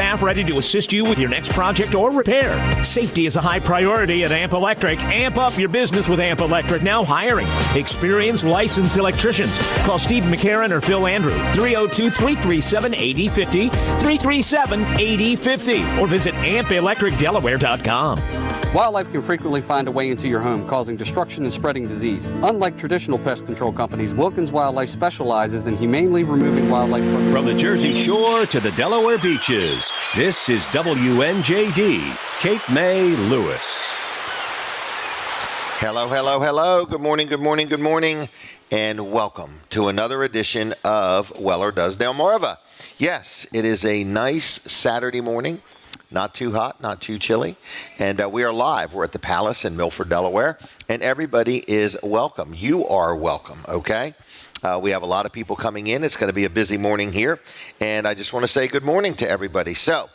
staff ready to assist you with your next project or repair. Safety is a high priority at AMP Electric. Amp up your business with AMP Electric. Now hiring experienced licensed electricians. Call Steve McCarron or Phil Andrew, 302-337-8050, 337-8050, or visit ampelectricdelaware.com. Wildlife can frequently find a way into your home, causing destruction and spreading disease. Unlike traditional pest control companies, Wilkins Wildlife specializes in humanely removing wildlife from the Jersey Shore to the Delaware beaches. This is WNJD, Cape May, Lewis. Hello, hello, hello. Good morning, good morning, good morning, and welcome to another edition of Weller Does Delmarva. Yes, it is a nice Saturday morning. Not too hot, not too chilly. And we are live. We're at the Palace in Milford, Delaware. And everybody is welcome. You are welcome, okay? We have a lot of people coming in. It's going to be a busy morning here. And I just want to say good morning to everybody. So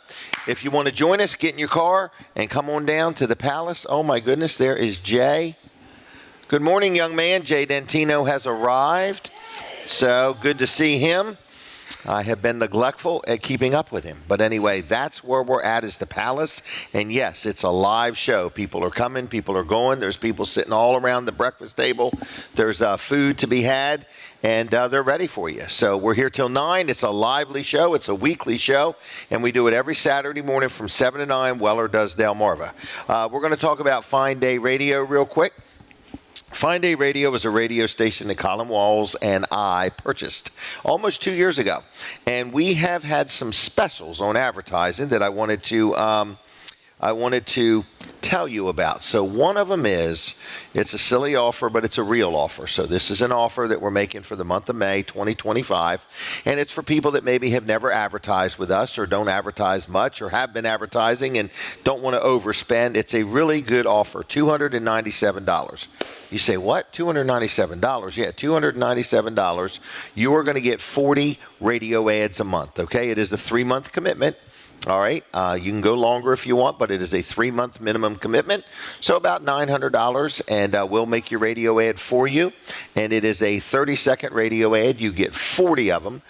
if you want to join us, get in your car and come on down to the Palace. Oh, my goodness, there is Jay. Good morning, young man. Jay Dentino has arrived. So good to see him. I have been neglectful at keeping up with him. But anyway, that's where we're at, is the Palace. And yes, it's a live show. People are coming. People are going. There's people sitting all around the breakfast table. There's food to be had. And they're ready for you. So we're here till 9. It's a lively show. It's a weekly show. And we do it every Saturday morning from 7 to 9. Weller Does Delmarva. We're going to talk about Fine Day Radio real quick. Fine Day Radio was a radio station that Colin Wiles and I purchased almost 2 years ago. And we have had some specials on advertising that I wanted to tell you about. So one of them is, it's a silly offer, but it's a real offer. So this is an offer that we're making for the month of May 2025. And it's for people that maybe have never advertised with us or don't advertise much or have been advertising and don't want to overspend. It's a really good offer, $297. You say, what? $297? Yeah, $297. You are going to get 40 radio ads a month, okay? It is a 3-month commitment. All right, you can go longer if you want, but it is a 3-month minimum commitment, so about $900, and we'll make your radio ad for you. And it is a 30-second radio ad. You get 40 of them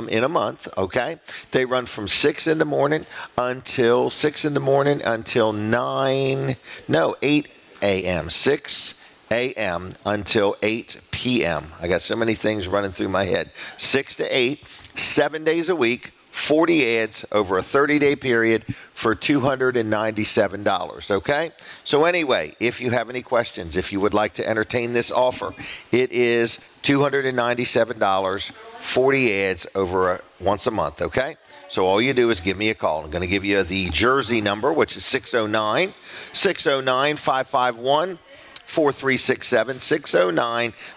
in a month, okay? They run from 8 in the morning until 8 a.m., 6 a.m. until 8 p.m. I got so many things running through my head. 6 to 8, 7 days a week. 40 ads over a 30-day period for $297, okay? So anyway, if you have any questions, if you would like to entertain this offer, it is $297, 40 ads over once a month, okay? So all you do is give me a call. I'm going to give you the Jersey number, which is 609-551-4367,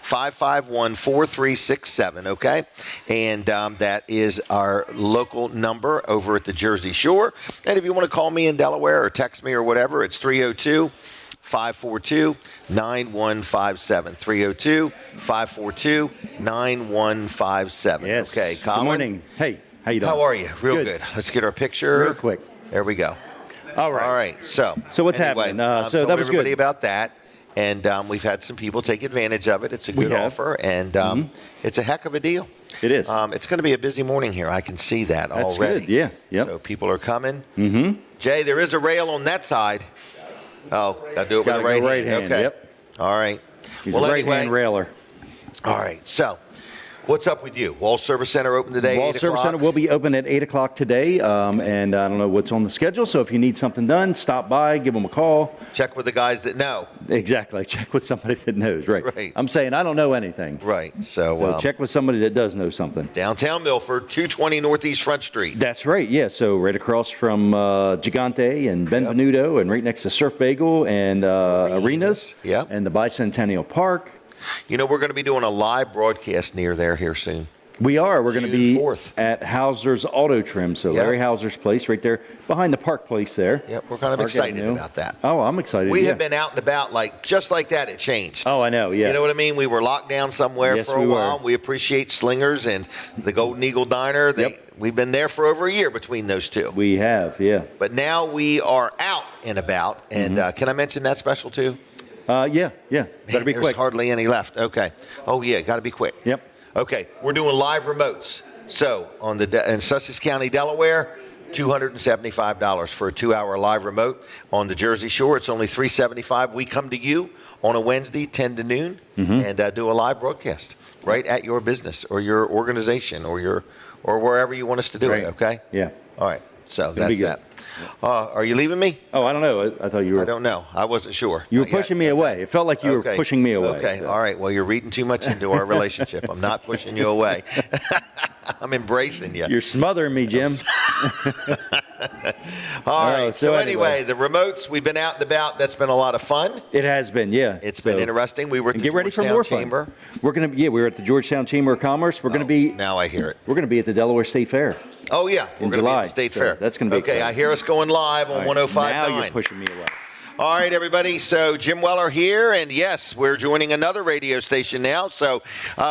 609-551-4367, okay? And that is our local number over at the Jersey Shore. And if you want to call me in Delaware or text me or whatever, it's 302-542-9157, 302-542-9157. Yes. Okay, Colin. Good morning. Hey, how you doing? How are you? Real good. Let's get our picture. Real quick. There we go. All right. All right. So what's anyway, happening? So that was everybody good. about that. And we've had some people take advantage of it. It's a good offer, and it's a heck of a deal. It is. It's going to be a busy morning here. I can see that That's already. Good. Yeah. Yep. So people are coming. Mm-hmm. Jay, there is a rail on that side. Oh, got to do it with the right hand. Okay. Yep. All right. He's a right-hand railer. All right. So what's up with you? Wall Service Center open today, Wall 8 Service o'clock? Center will be open at 8 o'clock today, and I don't know what's on the schedule, so if you need something done, stop by, give them a call. Check with the guys that know. Exactly. Check with somebody that knows, right? Right. I'm saying I don't know anything. Right. So check with somebody that does know something. Downtown Milford, 220 Northeast Front Street. That's right, yeah. So right across from Gigante and Benvenuto, and right next to Surf Bagel and Arenas, and the Bicentennial Park. You know, we're going to be doing a live broadcast near there here soon. We are. We're going to be 4th. at Hauser's Auto Trim. So Larry Hauser's place right there behind the Park Place there. Yep, we're kind of excited about that. Oh, I'm excited. We have been out and about just like that. It changed. Oh, I know. Yeah. You know what I mean? We were locked down somewhere for a while. We appreciate Slingers and the Golden Eagle Diner. We've been there for over a year between those two. We have, yeah. But now we are out and about. And can I mention that special too? Yeah. Better be quick. There's hardly any left. Okay. Oh, yeah. Got to be quick. Yep. Okay. We're doing live remotes. So in Sussex County, Delaware, $275 for a 2-hour live remote on the Jersey Shore. It's only $375. We come to you on a Wednesday, 10 to noon, and do a live broadcast right at your business or your organization or wherever you want us to do it, okay? Yeah. All right, so that's that. Are you leaving me? Oh, I don't know. I thought you were. I don't know. I wasn't sure. You were pushing me away. It felt like you were pushing me away. Okay, so. All right. Well, you're reading too much into our relationship. I'm not pushing you away. I'm embracing you. You're smothering me, Jim. All right. So anyway, the remotes, we've been out and about. That's been a lot of fun. It has been, yeah. It's been interesting. We were at the get ready for more Chamber. Fun. We're going to we were at the Georgetown Chamber of Commerce. We're going to be. Now I hear it. We're going to be at the Delaware State Fair. Oh, yeah. We're going to be at the State Fair. That's going to be okay. exciting. I hear us going live on 105.9. Now you're pushing me away. All right, everybody. So Jim Weller here, and yes, we're joining another radio station now. So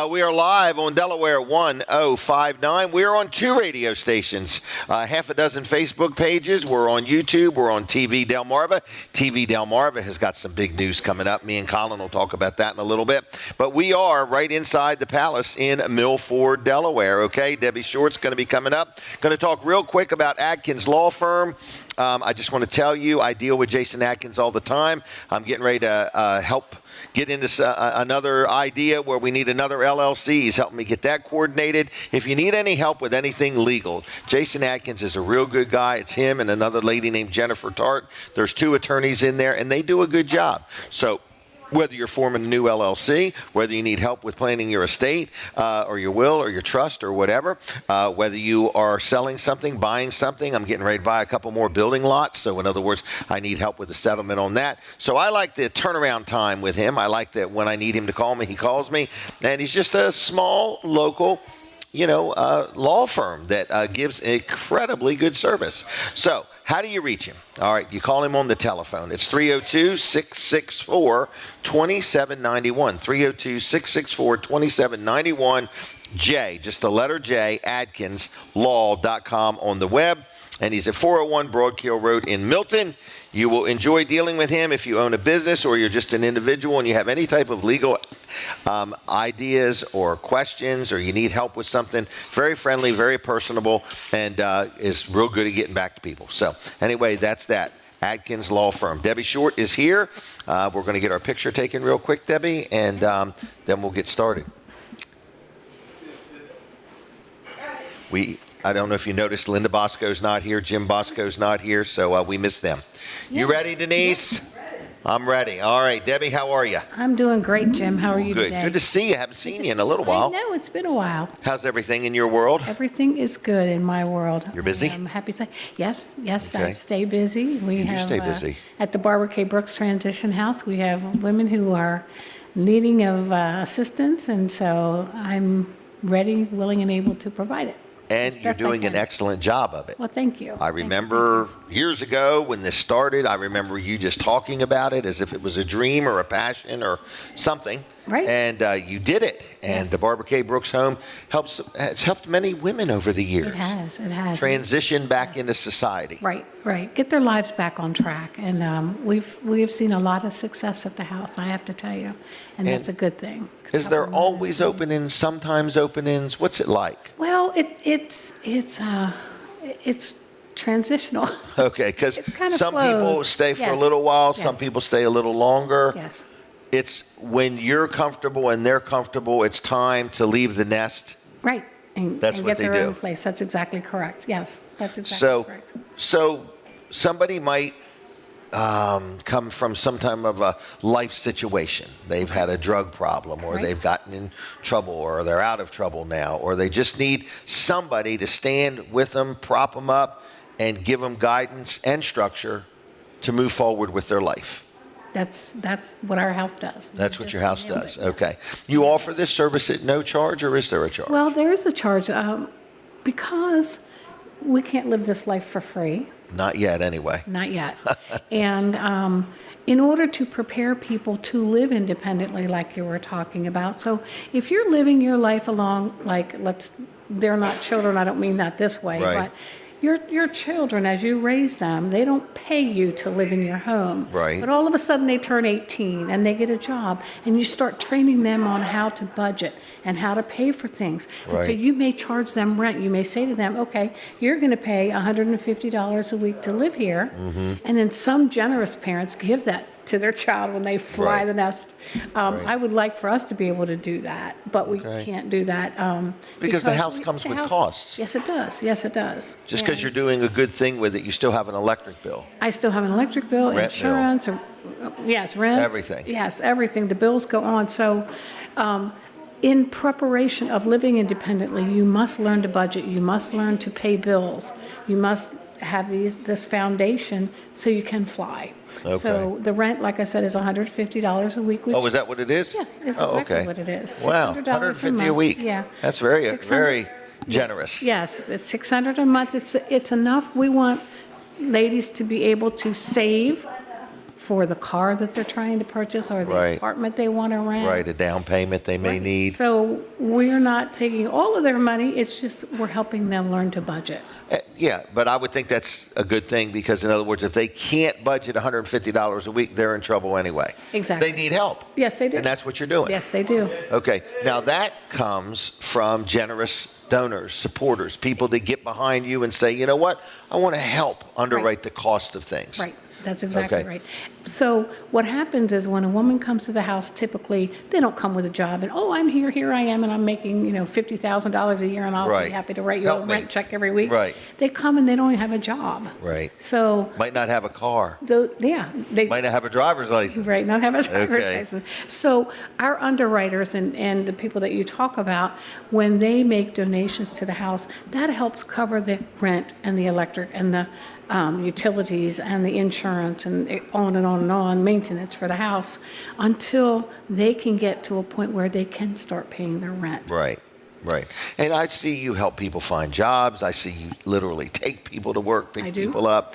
we are live on Delaware 105.9. We are on 2 radio stations, half a dozen Facebook pages. We're on YouTube. We're on TV Delmarva. TV Delmarva has got some big news coming up. Me and Colin will talk about that in a little bit. But we are right inside the Palace in Milford, Delaware. Okay, Debbie Short's going to be coming up. Going to talk real quick about Adkins Law Firm. I just want to tell you, I deal with Jason Adkins all the time. I'm getting ready to help get into another idea where we need another LLC. He's helping me get that coordinated. If you need any help with anything legal, Jason Adkins is a real good guy. It's him and another lady named Jennifer Tart. There's 2 attorneys in there, and they do a good job. So whether you're forming a new LLC, whether you need help with planning your estate or your will or your trust or whatever, whether you are selling something, buying something. I'm getting ready to buy a couple more building lots. So in other words, I need help with the settlement on that. So I like the turnaround time with him. I like that when I need him to call me, he calls me. And he's just a small, local, law firm that gives incredibly good service. So how do you reach him? All right, you call him on the telephone. It's 302-664-2791. 302-664-2791. J, just the letter J, AdkinsLaw.com on the web. And he's at 401 Broadkill Road in Milton. You will enjoy dealing with him if you own a business or you're just an individual and you have any type of legal ideas or questions or you need help with something. Very friendly, very personable, and is real good at getting back to people. So anyway, that's that. Adkins Law Firm. Debbie Short is here. We're going to get our picture taken real quick, Debbie, and then we'll get started. I don't know if you noticed, Linda Bosco's not here, Jim Bosco's not here, so we missed them. Yes. You ready, Denise? I'm ready. All right, Debbie, how are you? I'm doing great, Jim. How are you good. today? Good to see you. Haven't seen you in a little while. I know, it's been a while. How's everything in your world? Everything is good in my world. You're busy? I'm happy to say, yes, okay. I stay busy. You stay busy. At the Barbara K. Brooks Transition House, we have women who are needing of assistance, and so I'm ready, willing, and able to provide it. And you're doing an excellent job of it. Well, thank you. I remember years ago when this started, I remember you just talking about it as if it was a dream or a passion or something. Right. And you did it. And the Barbara K. Brooks Home has helped many women over the years. It has. Transition back into society. Right. Get their lives back on track. And we've seen a lot of success at the house, I have to tell you. And that's a good thing. Is there always openings, sometimes openings? What's it like? Well, it's transitional. Okay, because some people stay for a little while, some people stay a little longer. Yes. It's when you're comfortable and they're comfortable, it's time to leave the nest. Right. And that's what get they their do. own place. That's exactly correct. Yes, that's exactly correct. So somebody might come from some type of a life situation. They've had a drug problem, or they've gotten in trouble, or they're out of trouble now, or they just need somebody to stand with them, prop them up, and give them guidance and structure to move forward with their life. That's what our house does. That's what your house does. Okay. You offer this service at no charge, or is there a charge? Well, there is a charge because we can't live this life for free. Not yet, anyway. Not yet. And in order to prepare people to live independently, like you were talking about. So if you're living your life along, they're not children, I don't mean that this way, but your children, as you raise them, they don't pay you to live in your home. Right. But all of a sudden they turn 18 and they get a job, and you start training them on how to budget and how to pay for things. And so Right. you may charge them rent. You may say to them, okay, you're going to pay $150 a week to live here. Mm-hmm. And then some generous parents give that to their child when they fly Right. the nest. Right. I would like for us to be able to do that, but we Okay. can't do that. Because the house comes with costs. Yes, it does. Yes, it does. Just because And you're doing a good thing with it, you still have an electric bill. I still have an electric bill, Rent bill. insurance, yes, rent. Everything. Yes, everything. The bills go on. So in preparation of living independently, you must learn to budget. You must learn to pay bills. You must have this foundation so you can fly. Okay. So the rent, like I said, is $150 a week. Which, Oh, is that what it is? Yes, it's Oh, exactly okay. what it is. Wow, $600 $150 a week. Yeah. That's very, 600 very generous. Yes, it's $600 a month. It's enough. We want ladies to be able to save for the car that they're trying to purchase or the Right. apartment they want to rent. Right, a down payment they may need. So we're not taking all of their money. It's just we're helping them learn to budget. Yeah, but I would think that's a good thing because, in other words, if they can't budget $150 a week, they're in trouble anyway. Exactly. They need help. Yes, they do. And that's what you're doing. Yes, they do. Okay, now that comes from generous donors, supporters, people that get behind you and say, you know what, I want to help underwrite Right. the cost of things. Right. That's exactly Okay. right. So what happens is when a woman comes to the house, typically they don't come with a job and, oh, I'm here I am, and I'm making, $50,000 a year, and I'll Right. be happy to write you Help a me. rent check every week. Right. They come and they don't even have a job. Right. So, Might not have a car. they Might not have a driver's license. right, not have a driver's Okay. license. So our underwriters and the people that you talk about, when they make donations to the house, that helps cover the rent and the electric and the utilities and the insurance and on and on and on, maintenance for the house, until they can get to a point where they can start paying their rent. Right, right. And I see you help people find jobs. I see you literally take people to work, I pick do. people up,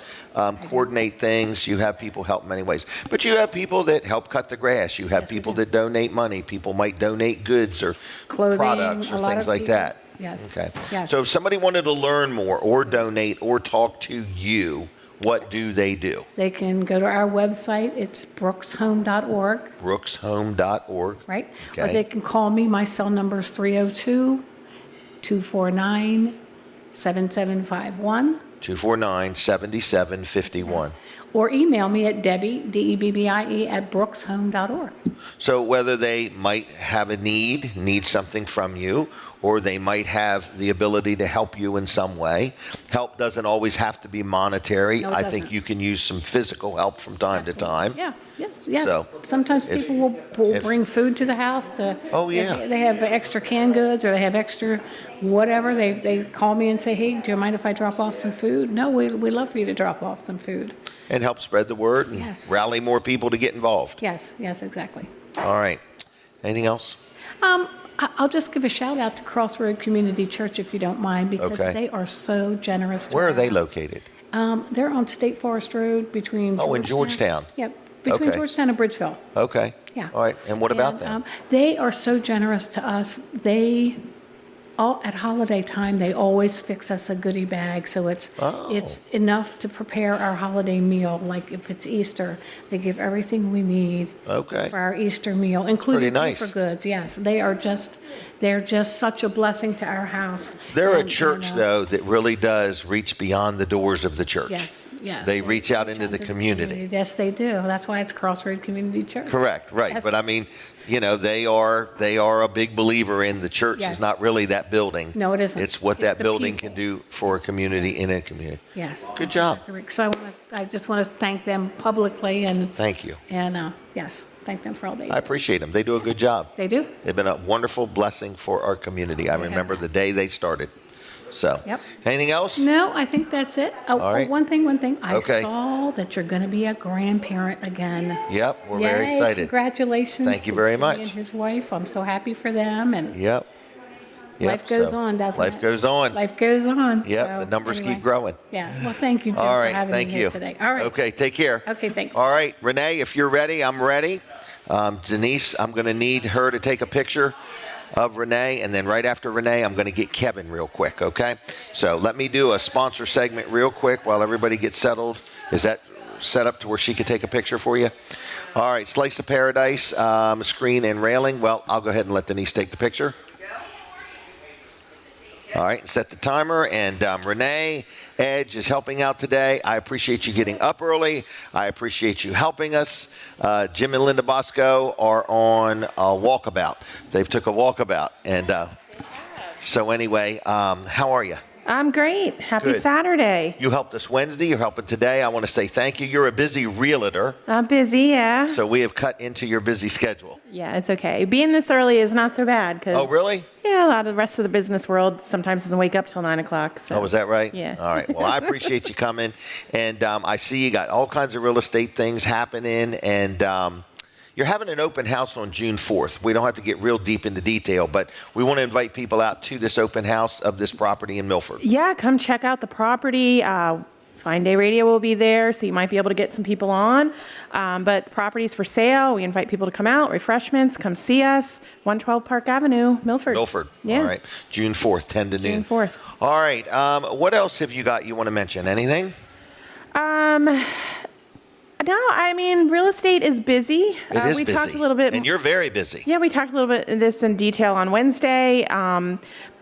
coordinate things. You have people help in many ways. But you have people that help cut the grass. You have Yes, we people do. that donate money. People might donate goods or Clothing, products a or lot things of like people- that. Yes. Okay. Yes. So if somebody wanted to learn more or donate or talk to you, what do they do? They can go to our website. It's brookshome.org, brookshome.org. right? Or Okay. they can call me. My cell number is 302-249-7751. 249-7751. Or email me at Debbie, DEBBIE, at brookshome.org. So whether they might have a need something from you, or they might have the ability to help you in some way. Help doesn't always have to be monetary. No, it I think doesn't. you can use some physical help from time to time. Yeah, yes. So, Sometimes if- people will if- bring food to the house to. Oh, yeah. If they have extra canned goods or they have extra whatever, they call me and say, hey, do you mind if I drop off some food? No, we love for you to drop off some food. And help spread the word and Yes. rally more people to get involved. Yes, exactly. All right. Anything else? I'll just give a shout out to Crossroad Community Church if you don't mind, because Okay. they are so generous to Where are our they house. located? They're on State Forest Road between Oh, in Georgetown. Yep, between Okay. Georgetown and Bridgeville. Okay. Yeah. All right. And what about them? They are so generous to us. At holiday time, they always fix us a goodie bag, so it's enough to prepare our holiday meal. Like if it's Easter, they give everything we need Okay. for our Easter meal, including nice. paper goods. Yes, they're just such a blessing to our house. They're a And, church, though, that really does reach beyond the doors of the church. Yes. They reach out into the Into community. Yes, they do. That's why it's Crossroad Community Church. Correct, right. Yes. But I mean, they are a big believer in the church. Yes. Is not really that building. No, it isn't. It's what It's that the building people. can do for a community in a community. Yes. Good that's job. exactly right. So I just want to thank them publicly and Thank you. yes, thank them for all they do. I appreciate them. They do a good job. They do. They've been a wonderful blessing for our community. I have remember that. the day they started. So, Yep. anything else? No, I think that's it. Oh, All right. One thing. I Okay. saw that you're going to be a grandparent again. Yep, we're very Yay, excited. Congratulations. Thank you to very Jimmy much. and his wife. I'm so happy for them. And Yep. life goes so on, doesn't life it? goes on. Life goes on. Yep, So, the numbers anyway. keep growing. Yeah. Well, thank you, Jim, All for right, having thank me you. here today. All right. Okay, take care. Okay, thanks. All right, Renee, if you're ready, I'm ready. Denise, I'm going to need her to take a picture of Renee, and then right after Renee, I'm going to get Kevin real quick, okay? So let me do a sponsor segment real quick while everybody gets settled. Is that set up to where she could take a picture for you? All right, Slice of Paradise, screen and railing. Well, I'll go ahead and let Denise take the picture. All right, set the timer, and Renee Edge is helping out today. I appreciate you getting up early. I appreciate you helping us. Jim and Linda Bosco are on a walkabout. They've took a walkabout, and so anyway, how are you? I'm great. Happy Good. Saturday. You helped us Wednesday. You're helping today. I want to say thank you. You're a busy realtor. I'm busy, yeah. So we have cut into your busy schedule. Yeah, it's okay. Being this early is not so bad. Oh, really? Yeah, a lot of the rest of the business world sometimes doesn't wake up till 9 o'clock. So. Oh, is that right? Yeah. All right. Well, I appreciate you coming. And I see you got all kinds of real estate things happening. And you're having an open house on June 4th. We don't have to get real deep into detail, but we want to invite people out to this open house of this property in Milford. Yeah, come check out the property. Fine Day Radio will be there, so you might be able to get some people on. But the property's for sale. We invite people to come out, refreshments, come see us. 112 Park Avenue, Milford. Milford. Yeah. All right. June 4th, 10 to noon. June 4th. All right. What else have you got you want to mention? Anything? No, I mean, real estate is busy. It is we busy. talked a little bit. And you're very busy. Yeah, we talked a little bit of this in detail on Wednesday.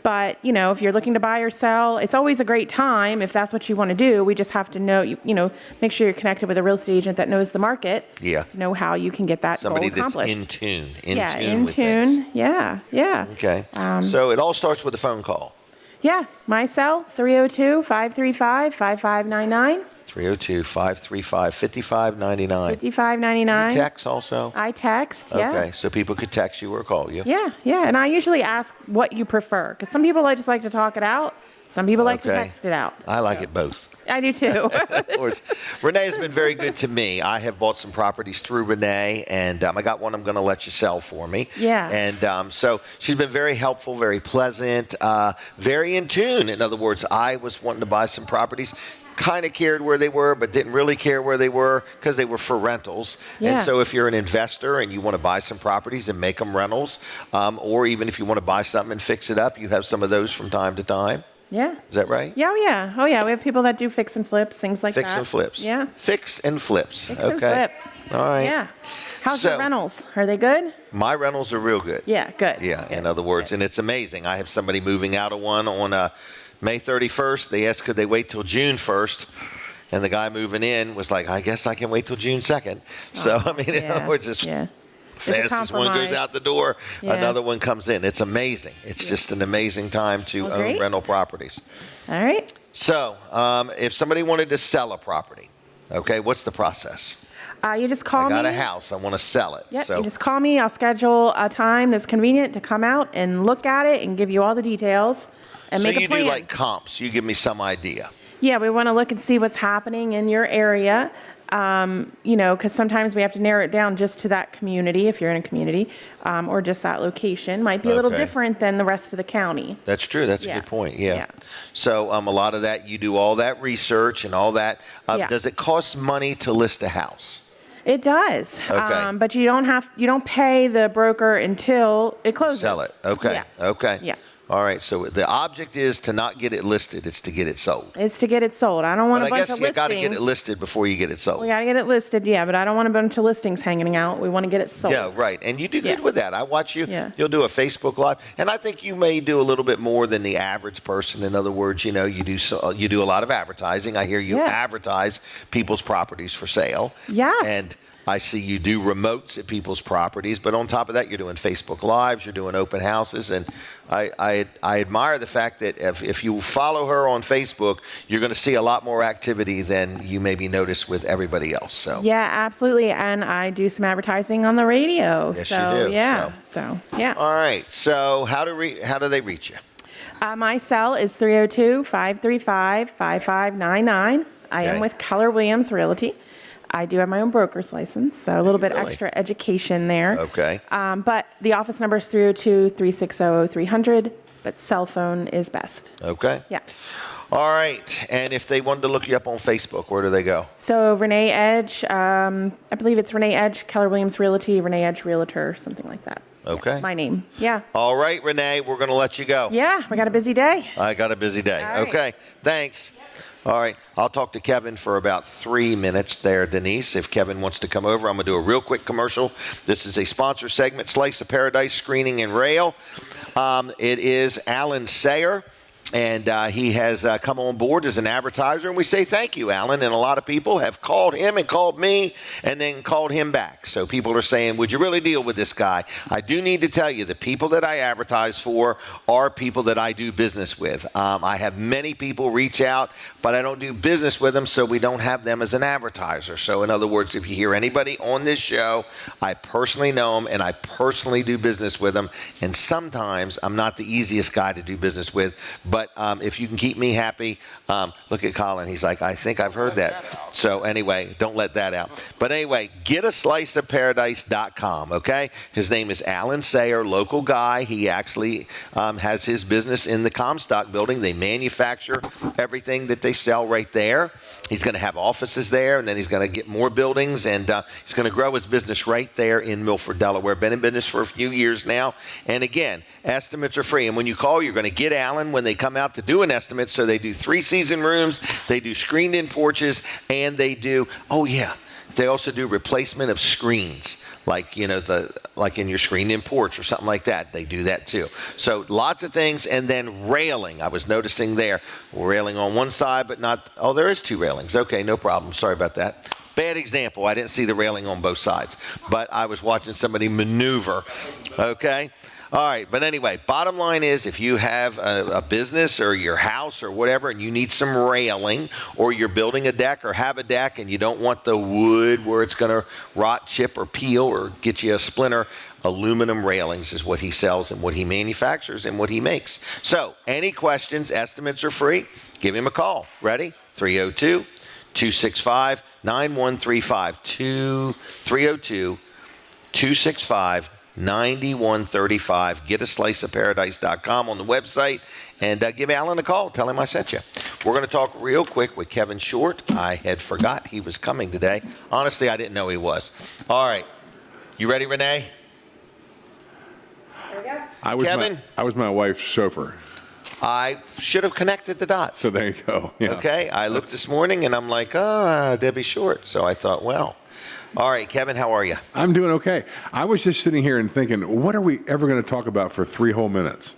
But, you know, if you're looking to buy or sell, it's always a great time if that's what you want to do. We just have to know, you know, make sure you're connected with a real estate agent that knows the market. Yeah. Know how you can get that Somebody goal accomplished. that's in tune. In with tune. things. Yeah, yeah. Okay. So it all starts with a phone call. Yeah, my cell, 302-535-5599. 302-535-5599. 5599. Text also? I text, yeah. Okay, so people could text you or call you. Yeah, yeah. And I usually ask what you prefer, because some people just like to talk it out. Some people like to Okay. text it out. I like it both. I do too. Of course. Renee has been very good to me. I have bought some properties through Renee, and I got one I'm going to let you sell for me. Yeah. And so she's been very helpful, very pleasant, very in tune. In other words, I was wanting to buy some properties. Kind of cared where they were, but didn't really care where they were because they were for rentals. Yeah. And so if you're an investor and you want to buy some properties and make them rentals, or even if you want to buy something and fix it up, you have some of those from time to time. Yeah. Is that right? Yeah, oh yeah. Oh yeah, we have people that do fix and flips, things like Fix that. and flips. Yeah. Fix and flips. Fix okay. and flip. All right. Yeah. How's So- your rentals? Are they good? My rentals are real good. Yeah, good. Yeah, in other words, and it's amazing. I have somebody moving out of one on May 31st. They asked could they wait till June 1st. And the guy moving in was like, I guess I can wait till June 2nd. So, I mean, in other words, it's fast as one goes out the door, another one comes in. It's amazing. It's just an amazing time to own great. rental properties. All right. So, if somebody wanted to sell a property, okay, what's the process? You just call I me. got a house. I want to sell it. Yep, So, you just call me. I'll schedule a time that's convenient to come out and look at it and give you all the details and make a plan. you do like comps. You give me some idea. Yeah, we want to look and see what's happening in your area, you know, because sometimes we have to narrow it down just to that community, if you're in a community, or just that location. Might be a little Okay. different than the rest of the county. That's true. That's a Yeah. good point. Yeah. Yeah. So a lot of that, you do all that research and all that. Yeah. Does it cost money to list a house? It does, Okay. but you don't pay the broker until it closes. Sell it. Okay. Yeah. Okay. Yeah. All right. So the object is to not get it listed. It's to get it sold. It's to get it sold. I don't want But a I bunch guess of you listings. got to get it listed before you get it sold. We got to get it listed, yeah, but I don't want a bunch of listings hanging out. We want to get it sold. Yeah, right. And you do good Yeah. with that. I watch you. Yeah. You'll do a Facebook Live, and I think you may do a little bit more than the average person. In other words, you know, you do a lot of advertising. I hear you Yeah. advertise people's properties for sale. Yes. And I see you do remotes at people's properties, but on top of that, you're doing Facebook Lives, you're doing open houses, and I admire the fact that if you follow her on Facebook, you're going to see a lot more activity than you maybe notice with everybody else. So Yeah, absolutely. And I do some advertising on the radio. Yes, so, you do. Yeah. So, yeah. all right. So how do they reach you? My cell is 302-535-5599. I am Okay. with Keller Williams Realty. I do have my own broker's license, so a little bit Really? extra education there. Okay. But the office number is 302-360-0300, but cell phone is best. Okay. Yeah. All right. And if they wanted to look you up on Facebook, where do they go? So Renee Edge, I believe it's Renee Edge, Keller Williams Realty, Renee Edge Realtor, something like that. Okay. My name. Yeah. All right, Renee, we're going to let you go. Yeah, we got a busy day. I got a busy day. All right. Okay, thanks. All right, I'll talk to Kevin for about 3 minutes there, Denise. If Kevin wants to come over, I'm going to do a real quick commercial. This is a sponsor segment, Slice of Paradise Screening and Rail. It is Alan Sayer. And he has come on board as an advertiser, and we say thank you, Alan. And a lot of people have called him and called me and then called him back. So people are saying, would you really deal with this guy? I do need to tell you, the people that I advertise for are people that I do business with. I have many people reach out, but I don't do business with them, so we don't have them as an advertiser. So in other words, if you hear anybody on this show, I personally know them, and I personally do business with them. And sometimes I'm not the easiest guy to do business with, but if you can keep me happy, look at Colin. He's like, I think I've heard that. So anyway, don't let that out. But anyway, getasliceofparadise.com, okay? His name is Alan Sayer, local guy. He actually has his business in the Comstock building. They manufacture everything that they sell right there. He's going to have offices there, and then he's going to get more buildings, and he's going to grow his business right there in Milford, Delaware. Been in business for a few years now. And again, estimates are free. And when you call, you're going to get Alan when they come out to do an estimate. So they do 3-season rooms, they do screened-in porches, and they do, they also do replacement of screens, like like in your screened-in porch or something like that. They do that too. So lots of things, and then railing. I was noticing there, railing on one side, but not. Oh, there is 2 railings. Okay, no problem. Sorry about that. Bad example. I didn't see the railing on both sides, but I was watching somebody maneuver. Okay. All right, but anyway, bottom line is if you have a business or your house or whatever and you need some railing, or you're building a deck or have a deck and you don't want the wood where it's going to rot, chip, or peel or get you a splinter, aluminum railings is what he sells and what he manufactures and what he makes. So any questions, estimates are free. Give him a call. Ready? 302-265-9135. 302-265-9135. getasliceofparadise.com on the website, and give Alan a call. Tell him I sent you. We're going to talk real quick with Kevin Short. I had forgot he was coming today. Honestly, I didn't know he was. All right. You ready, Renee? There we go. I was my wife's chauffeur. I should have connected the dots. So there you go. Yeah. Okay. I looked this morning, and I'm like, Debbie Short. So I thought, well. All right, Kevin, how are you? I'm doing okay. I was just sitting here and thinking, what are we ever going to talk about for 3 whole minutes?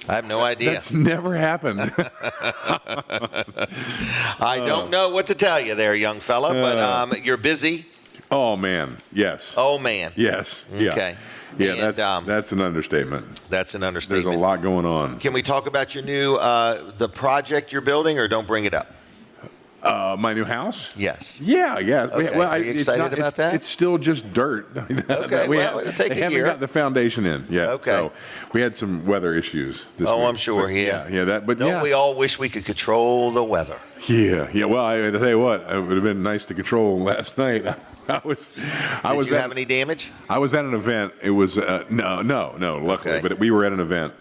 I have no idea. That's never happened. I don't know what to tell you there, young fella, but you're busy. Oh, man. Yes. Oh, man. Yes. Yeah. Okay. Yeah, And, that's an understatement. That's an understatement. There's a lot going on. Can we talk about your new, the project you're building, or don't bring it up? My new house? Yes. Yeah. Okay. Well, Are you excited about that? It's still just dirt. Okay, it'll take a They haven't year. got the foundation in yet. Okay. So we had some weather issues this week. I'm sure, But yeah. Don't we all wish we could control the weather? Yeah. Well, I tell you what, it would have been nice to control last night. Did you have any damage? I was at an event. It was no, luckily, Okay. but we were at an event.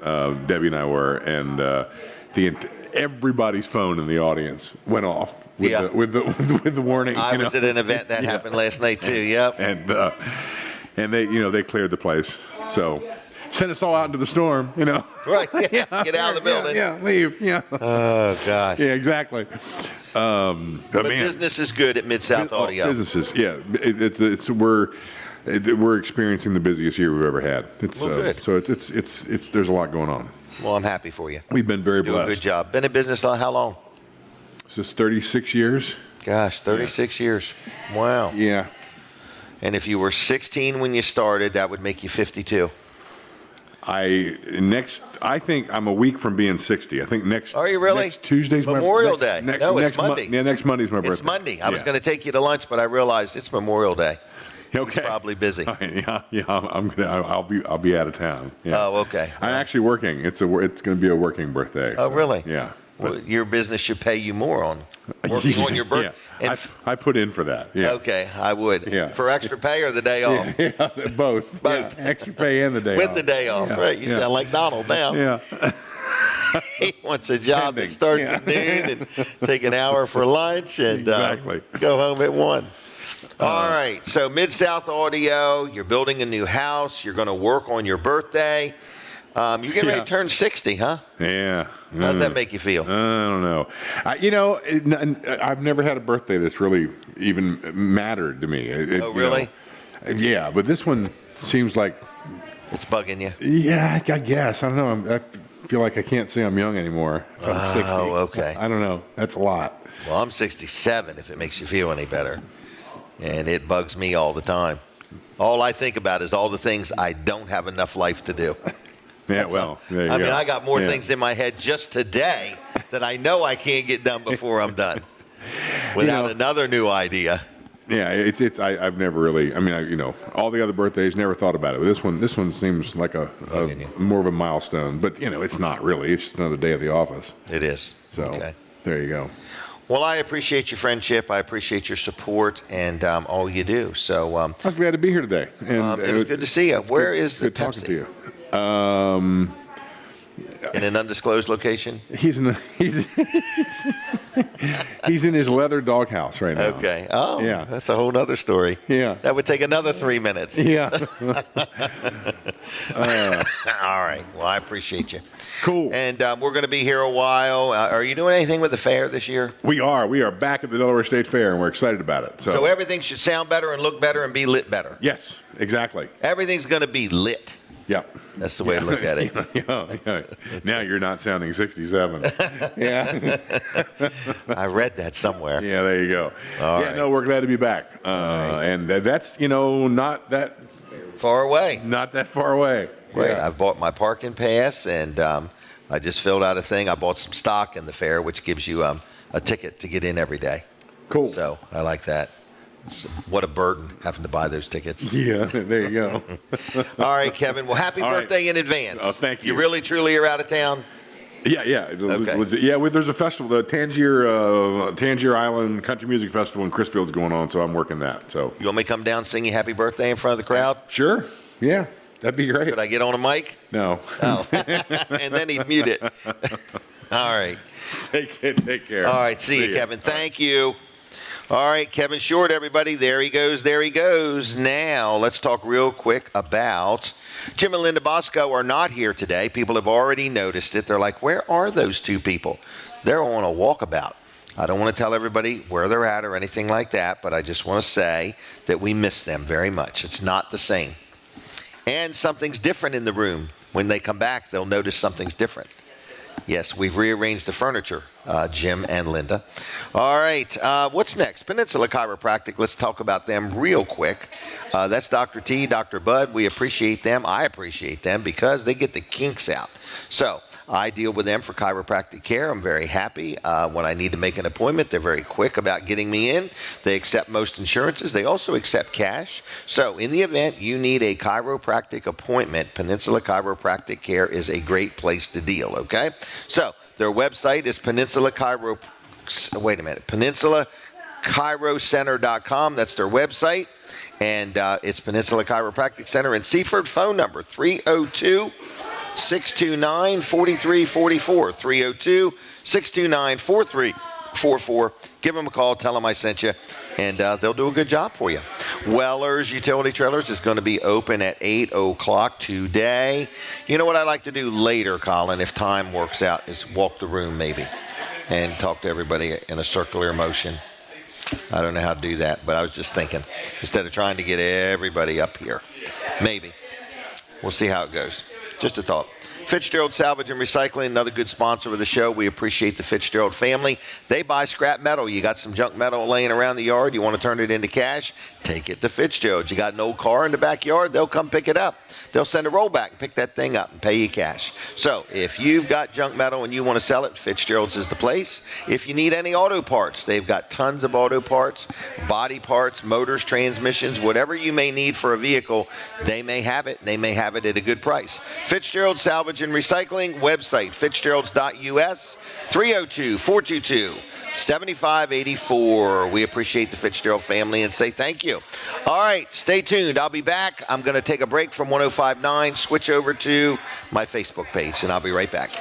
Debbie and I were, and everybody's phone in the audience went off with the warning. I was at an event that happened last night too. Yep. And they cleared the place. So sent us all out into the storm. Right. Yeah. Get out of the building. Yeah. Leave. Yeah. Oh gosh. Yeah. Exactly. But business is good at Mid-South Audio. Businesses. Yeah. We're experiencing the busiest year we've ever had. Good. So it's there's a lot going on. Well, I'm happy for you. We've been very Doing blessed. a good job. Been in business how long? This is 36 years. Gosh, 36 years. Wow. Yeah. And if you were 16 when you started, that would make you 52. I think I'm a week from being 60. I think next. Are you really? Next Tuesday's Memorial Day. No, it's Monday. Next Monday's my birthday. It's Monday. I was going to take you to lunch, but I realized it's Memorial Day. Okay. He's probably busy. Yeah. I'll be out of town. Yeah. Oh, okay. I'm actually working. It's going to be a working birthday. Oh, so, really? Yeah. Well, your business should pay you more on working on your birthday. Yeah. I put in for that. Yeah. Okay, I would. Yeah. For extra pay or the day off? Yeah, both. Both. Yeah. Extra pay and the day With off. the day off, right? You sound like Donald now. Yeah. He wants a job Pending. that starts at noon and take an hour for lunch and Exactly. go home at 1. All right. So Mid-South Audio, you're building a new house. You're going to work on your birthday. You're getting ready to turn 60, huh? Yeah. How does that make you feel? I don't know. I've never had a birthday that's really even mattered to me. Oh, really? Yeah, but this one seems like it's bugging you. Yeah, I guess. I don't know. I feel like I can't say I'm young anymore if I'm 60. Oh, okay. I don't know. That's a lot. Well, I'm 67, if it makes you feel any better. And it bugs me all the time. All I think about is all the things I don't have enough life to do. Yeah, well, there you go. I mean, I got more things in my head just today that I know I can't get done before I'm done without another new idea. Yeah, I've never really. I mean, all the other birthdays, never thought about it. But this one seems like a more of a milestone. But it's not really. It's just another day at the office. It is. So there you go. Well, I appreciate your friendship. I appreciate your support and all you do. So I was glad to be here today. And it was good to see you. Where is the Pepsi? Talking to you. In an undisclosed location? He's in his leather doghouse right now. Okay. Oh, yeah. That's a whole other story. Yeah. That would take another 3 minutes. Yeah. All right. Well, I appreciate you. Cool. And we're going to be here a while. Are you doing anything with the fair this year? We are. We are back at the Delaware State Fair, and we're excited about it. So everything should sound better and look better and be lit better. Yes, exactly. Everything's going to be lit. Yeah. That's the way to look at it. Yeah. Now you're not sounding 67. Yeah. I read that somewhere. Yeah, there you go. All right. No, we're glad to be back. And that's, not that far away. Not that far away. Right. Yeah. I've bought my parking pass, and I just filled out a thing. I bought some stock in the fair, which gives you a ticket to get in every day. Cool. So I like that. What a burden having to buy those tickets. Yeah, there you go. All right, Kevin. Well, happy birthday in advance. Oh, thank you. You really, truly are out of town? Yeah. Okay. Yeah, there's a festival, the Tangier Island Country Music Festival in Chrisfield's going on, so I'm working that. So you want me to come down and sing you happy birthday in front of the crowd? Sure. Yeah, that'd be great. Could I get on a mic? No. Oh. And then he'd mute it. All right. Take care. All right. See you, Kevin. Thank you. All right, Kevin Short, everybody. There he goes. Now, let's talk real quick about Jim and Linda Bosco are not here today. People have already noticed it. They're like, where are those two people? They're on a walkabout. I don't want to tell everybody where they're at or anything like that, but I just want to say that we miss them very much. It's not the same. And something's different in the room. When they come back, they'll notice something's different. Yes, we've rearranged the furniture, Jim and Linda. All right, what's next? Peninsula Chiropractic. Let's talk about them real quick. That's Dr. T, Dr. Bud. We appreciate them. I appreciate them because they get the kinks out. So I deal with them for chiropractic care. I'm very happy. When I need to make an appointment, they're very quick about getting me in. They accept most insurances. They also accept cash. So in the event you need a chiropractic appointment, Peninsula Chiropractic Care is a great place to deal, okay? So their website is PeninsulaChiroCenter.com. That's their website. And it's Peninsula Chiropractic Center in Seaford. Phone number 302-629-4344. 302-629-4344. Give them a call. Tell them I sent you. And they'll do a good job for you. Weller's Utility Trailers is going to be open at 8 o'clock today. You know what I like to do later, Colin, if time works out, is walk the room maybe and talk to everybody in a circular motion. I don't know how to do that, but I was just thinking, instead of trying to get everybody up here, maybe. We'll see how it goes. Just a thought. Fitzgerald Salvage and Recycling, another good sponsor of the show. We appreciate the Fitzgerald family. They buy scrap metal. You got some junk metal laying around the yard. You want to turn it into cash? Take it to Fitzgerald. You got an old car in the backyard? They'll come pick it up. They'll send a rollback and pick that thing up and pay you cash. So if you've got junk metal and you want to sell it, Fitzgerald's is the place. If you need any auto parts, they've got tons of auto parts, body parts, motors, transmissions, whatever you may need for a vehicle, they may have it. They may have it at a good price. Fitzgerald Salvage and Recycling, website fitzgeralds.us, 302-422-7584. We appreciate the Fitzgerald family and say thank you. All right, stay tuned. I'll be back. I'm going to take a break from 105.9, switch over to my Facebook page, and I'll be right back.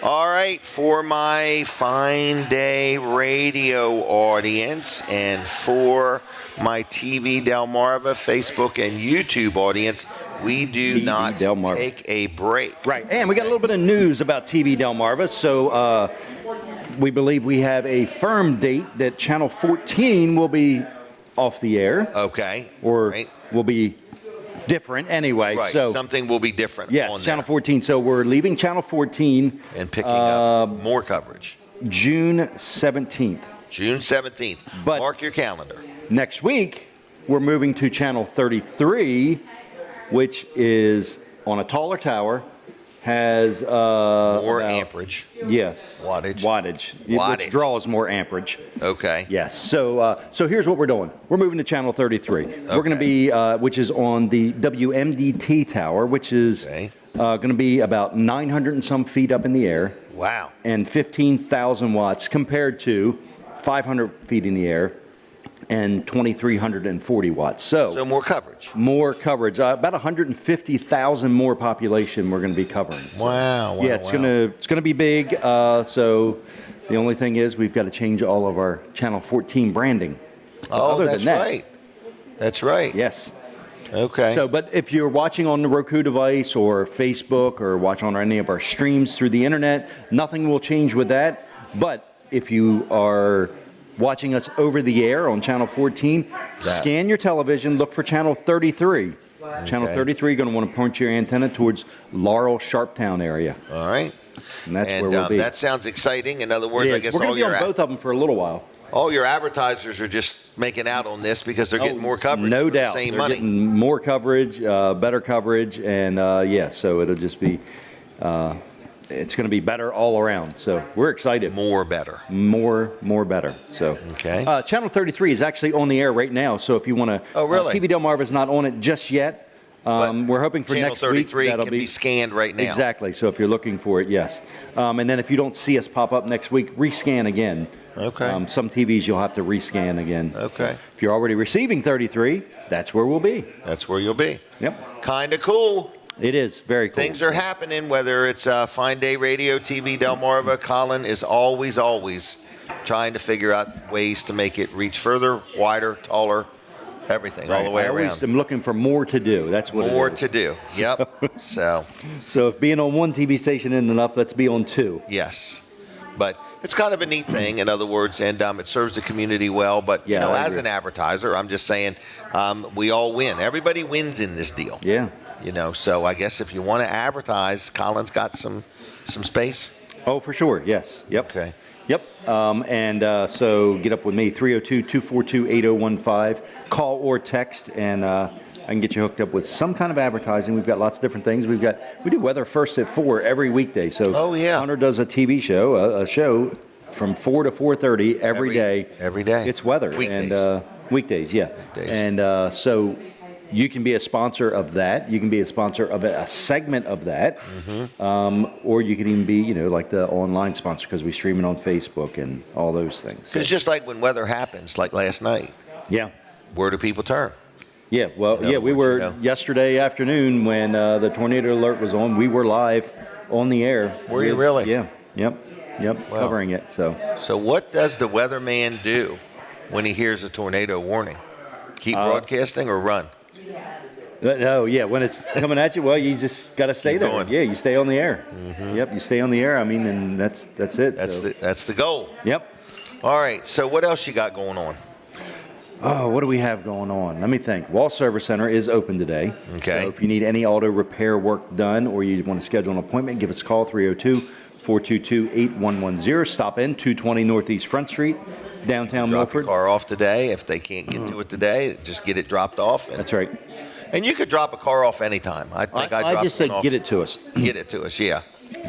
All right, for my Fine Day Radio audience and for my TV Delmarva, Facebook, and YouTube audience, we do not take a break. Right, and we got a little bit of news about TV Delmarva. So we believe we have a firm date that Channel 14 will be off the air. Okay. Or will be different anyway. Right, so something will be different. Yes, on Channel there. 14. So we're leaving Channel 14. And picking up more coverage. June 17th. June 17th. But mark your calendar. Next week, we're moving to Channel 33, which is on a taller tower, has more amperage. Yes. Wattage. Which draws more amperage. Okay. Yes. So here's what we're doing. We're moving to Channel 33. We're going to be, which is on the WMDT tower, which is going to be about 900 and some feet up in the air. Wow. And 15,000 watts compared to 500 feet in the air and 2,340 watts. So more coverage. More coverage. About 150,000 more population we're going to be covering. So, wow. Yeah, it's going to be big. So the only thing is we've got to change all of our Channel 14 branding. Oh, Other that's than that, right. That's right. Yes. Okay. So, but if you're watching on the Roku device or Facebook or watch on any of our streams through the internet, nothing will change with that. But if you are watching us over the air on Channel 14, scan your television, look for Channel 33. Wow. Channel 33, going to want to point your antenna towards Laurel, Sharptown area. All right. And that's where we'll be. That sounds exciting. In other words, I guess we're going to be on both of them for a little while. All your advertisers are just making out on this because they're getting more coverage. No for doubt. The same They're money. Getting more coverage, better coverage, and so it'll just be, it's going to be better all around. So we're excited. More better. More better. So okay. Channel 33 is actually on the air right now. So if you want to, oh really? TV Delmarva is not on it just yet. We're hoping for Channel next 33 week. That'll can be scanned right now. Exactly. So if you're looking for it, yes. And then if you don't see us pop up next week, rescan again. Okay. Some TVs you'll have to rescan again. Okay. So if you're already receiving 33, that's where we'll be. That's where you'll be. Yep. Kind of cool. It is very cool. Things are happening, whether it's Fine Day Radio, TV Delmarva. Colin is always trying to figure out ways to make it reach further, wider, taller, everything, all the way around. I'm looking for more to do. That's what more it is. to do. Yep. So if being on one TV station isn't enough, let's be on two. Yes. But it's kind of a neat thing, in other words, and it serves the community well. But, you know, as an advertiser, I'm just saying we all win. Everybody wins in this deal. Yeah. You know, so I guess if you want to advertise, Colin's got some space. Oh, for sure. Yes. Yep. Okay. Yep. So get up with me, 302-242-8015. Call or text, and I can get you hooked up with some kind of advertising. We've got lots of different things. We do Weather First at 4 every weekday. So Hunter does a TV show, a show from 4 to 4:30 every day. Every day. It's weather. Weekdays. And weekdays, yeah. Weekdays. And so you can be a sponsor of that. You can be a sponsor of a segment of that. Mm-hmm. Or you can even be, like the online sponsor because we stream it on Facebook and all those things. Because just like when weather happens, like last night. Yeah. Where do people turn? Yeah, well, we were yesterday afternoon when the tornado alert was on. We were live on the air. Were you really? Yeah, yep, covering it. So what does the weatherman do when he hears a tornado warning? Keep broadcasting or run? No, when it's coming at you, well, you just got to stay there. Going. Yeah, you stay on the air. Mm-hmm. Yep, you stay on the air. I mean, and that's it. That's the goal. Yep. All right. So what else you got going on? Oh, what do we have going on? Let me think. Wall Service Center is open today. Okay. So if you need any auto repair work done or you want to schedule an appointment, give us a call, 302-422-8110. Stop in, 220 Northeast Front Street, downtown Milford. Drop your car off today. If they can't get to it today, just get it dropped off. That's right. And you could drop a car off anytime. I just say get it to us. Get it to us, yeah.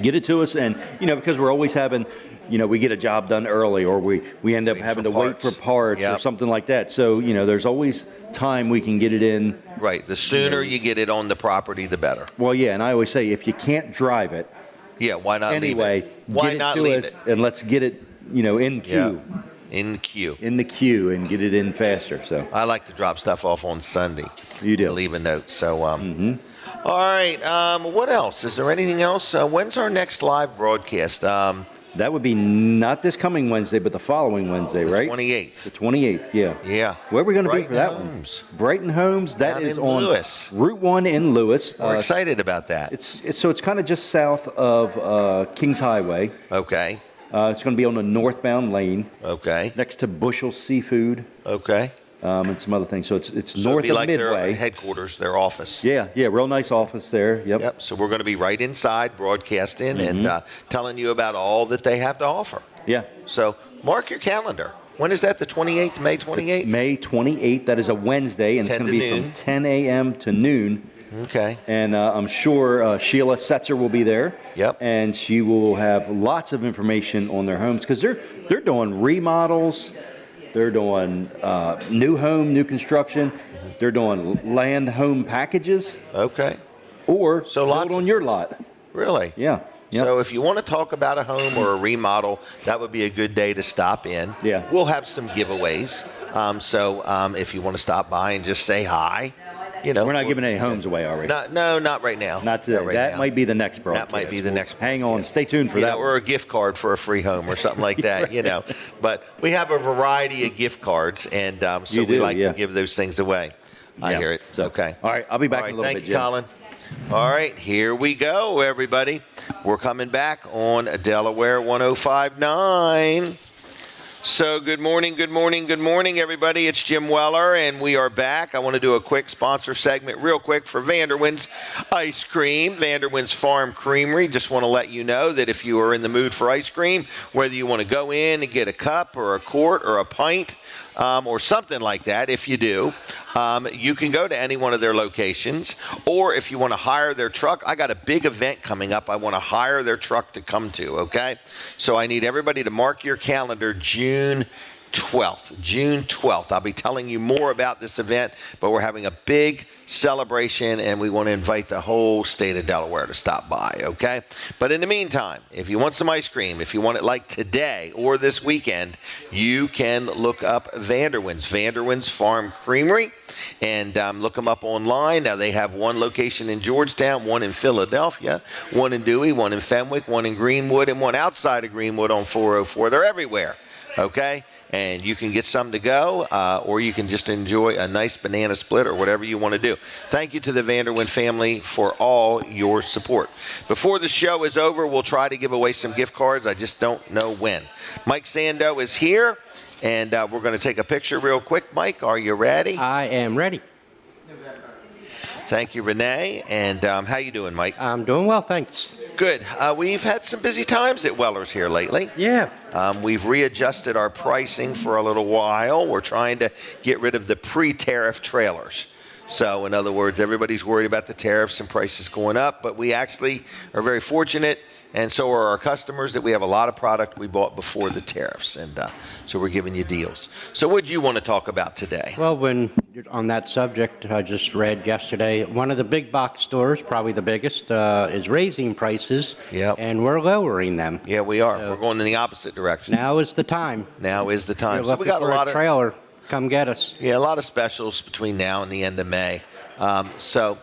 Get it to us, and, because we're always having, we get a job done early or we end up having to wait for parts or something like that. So, there's always time we can get it in. Right. The sooner you get it on the property, the better. Well, yeah, and I always say if you can't drive it, why not anyway, leave it? Why not leave leave it? it? And let's get it, in queue. Yeah. In the queue. In the queue and get it in faster. So I like to drop stuff off on Sunday. You do. Leave a note. So, All right. What else? Is there anything else? When's our next live broadcast? That would be not this coming Wednesday, but the following Wednesday, right? 28th. The 28th, yeah. Yeah. Where are we going to be for that Homes. one? Brighton Homes. That Down is in on Lewis. Route 1 in Lewis. We're excited about that. It's kind of just south of Kings Highway. Okay. It's going to be on the northbound lane Okay. next to Bushel Seafood Okay. and some other things. So it's So north it'd be of like their Midway. headquarters, their office. Yeah, real nice office there. Yep. Yep. So we're going to be right inside broadcasting and telling you about all that they have to offer. Yeah. So mark your calendar. When is that? The 28th, May 28th? May 28th. That is a Wednesday, and it's 10 going to to be noon. from 10 a.m. to noon. Okay. And I'm sure Sheila Setzer will be there. Yep. And she will have lots of information on their homes because they're doing remodels, they're doing new home, new construction, they're doing land home packages, Okay. or So lots build on of your things. lot. Really? Yeah. Yep. So if you want to talk about a home or a remodel, that would be a good day to stop in. Yeah. We'll have some giveaways. So if you want to stop by and just say hi, We're not giving any homes away, are we? Not right now. Not today. right that now. might be the next broadcast. That might be the next. Hang on. broadcast. Stay tuned for that. Or a gift card for a free home or something like that, But we have a variety of gift cards, and so You we do, like yeah. to give those things away. I Yeah. hear it. So, Okay. all right, I'll be back All in right, a little thank bit, you, Jim. Colin. All right, here we go, everybody. We're coming back on Delaware 105.9. So good morning, everybody. It's Jim Weller, and we are back. I want to do a quick sponsor segment real quick for Vanderwin's Ice Cream, Vanderwin's Farm Creamery. Just want to let you know that if you are in the mood for ice cream, whether you want to go in and get a cup or a quart or a pint or something like that, if you do, you can go to any one of their locations. Or if you want to hire their truck, I got a big event coming up. I want to hire their truck to come to, okay? So I need everybody to mark your calendar June 12th. I'll be telling you more about this event, but we're having a big celebration, and we want to invite the whole state of Delaware to stop by, okay? But in the meantime, if you want some ice cream, if you want it like today or this weekend, you can look up Vanderwin's Farm Creamery, and look them up online. Now, they have one location in Georgetown, one in Philadelphia, one in Dewey, one in Fenwick, one in Greenwood, and one outside of Greenwood on 404. They're everywhere, okay? And you can get some to go, or you can just enjoy a nice banana split or whatever you want to do. Thank you to the Vanderwin family for all your support. Before the show is over, we'll try to give away some gift cards. I just don't know when. Mike Sando is here, and we're going to take a picture real quick. Mike, are you ready? I am ready. Thank you, Renee. And how you doing, Mike? I'm doing well, thanks. Good. We've had some busy times at Weller's here lately. Yeah. We've readjusted our pricing for a little while. We're trying to get rid of the pre-tariff trailers. So, in other words, everybody's worried about the tariffs and prices going up, but we actually are very fortunate, and so are our customers, that we have a lot of product we bought before the tariffs, and so we're giving you deals. So what do you want to talk about today? Well, when you're on that subject, I just read yesterday, one of the big box stores, probably the biggest, is raising prices, Yep. and we're lowering them. Yeah, we are. We're going in the opposite direction. Now is the time. Now is the time. You're So looking we got a for lot of trailer, come get us. a lot of specials between now and the end of May. So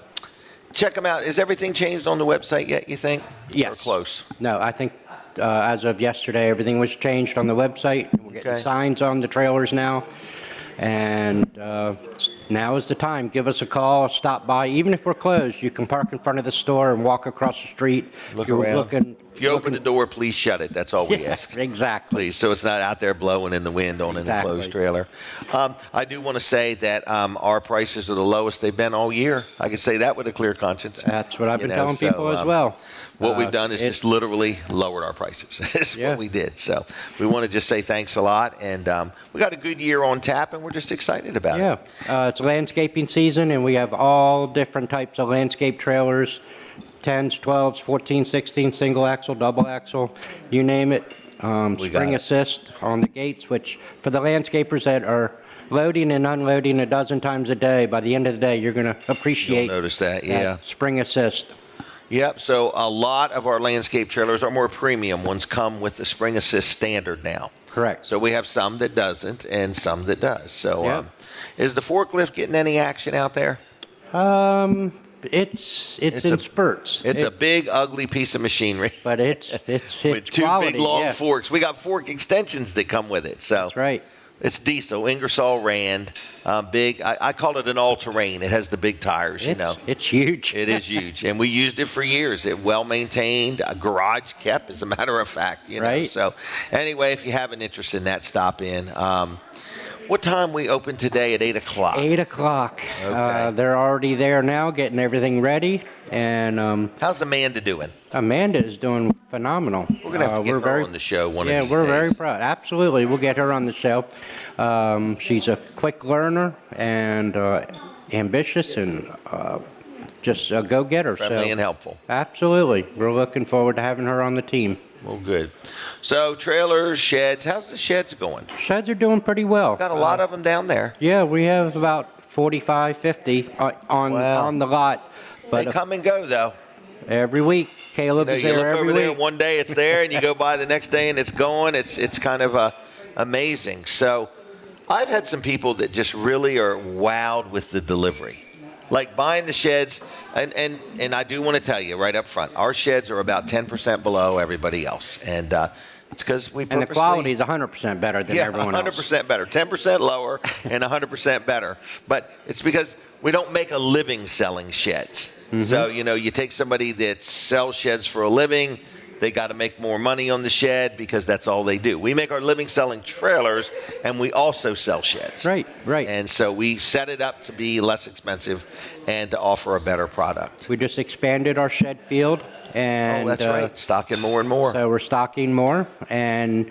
check them out. Is everything changed on the website yet, you think? Yes. Or close? No, I think as of yesterday, everything was changed on the website. We're getting Okay. signs on the trailers now. And now is the time. Give us a call, stop by. Even if we're closed, you can park in front of the store and walk across the street. Look You're around. looking- If you open the door, please shut it. That's all we Yeah, ask. exactly. Please, so it's not out there blowing in the wind on an Exactly. enclosed trailer. I do want to say that our prices are the lowest they've been all year. I can say that with a clear conscience. That's what I've been You know, telling so, people as well. What we've done is it- just literally lowered our prices. That's Yeah. what we did. So we want to just say thanks a lot. And we got a good year on tap, and we're just excited about it. Yeah, it's landscaping season, and we have all different types of landscape trailers, 10s, 12s, 14, 16, single axle, double axle, you name it. We got Spring it. assist on the gates, which for the landscapers that are loading and unloading a dozen times a day, by the end of the day, you're going to appreciate You'll notice that, yeah. spring assist. Yep, so a lot of our landscape trailers are more premium. Ones come with the spring assist standard now. Correct. So we have some that doesn't and some that does. So Yep. is the forklift getting any action out there? It's in spurts. It's a big, ugly piece of machinery. But it's with two quality, big, long yeah. forks. We got fork extensions that come with it. So That's right. It's diesel, Ingersoll Rand, big. I call it an all-terrain. It has the big tires, It's huge. It is huge, and we used it for years. It well-maintained, a garage kept, as a matter of fact, Right. So anyway, if you have an interest in that, stop in. What time we open today at 8 o'clock? 8 o'clock. Okay. They're already there now, getting everything ready. And How's Amanda doing? Amanda is doing phenomenal. We're going to have to get her on the show one of these days. Yeah, we're very proud. Absolutely. We'll get her on the show. She's a quick learner and ambitious and just a go-getter. Friendly and helpful. Absolutely. We're looking forward to having her on the team. Well, good. So trailers, sheds, how's the sheds going? Sheds are doing pretty well. Got a lot of them down there. Yeah, we have about 45, 50 on the lot. They come and go, though. Every week, Caleb is You there look every over there, week. one day it's there, and you go by the next day and it's going. It's kind of amazing. So I've had some people that just really are wowed with the delivery. Like buying the sheds, and I do want to tell you right up front, our sheds are about 10% below everybody else. And it's because we purposely... And the quality is 100% better than everyone else. 100% better. 10% lower and 100% better. But it's because we don't make a living selling sheds. Mm-hmm. So, you take somebody that sells sheds for a living, they got to make more money on the shed because that's all they do. We make our living selling trailers, and we also sell sheds. Right. And so we set it up to be less expensive and to offer a better product. We just expanded our shed field. And, that's right. Stocking more and more. So we're stocking more. And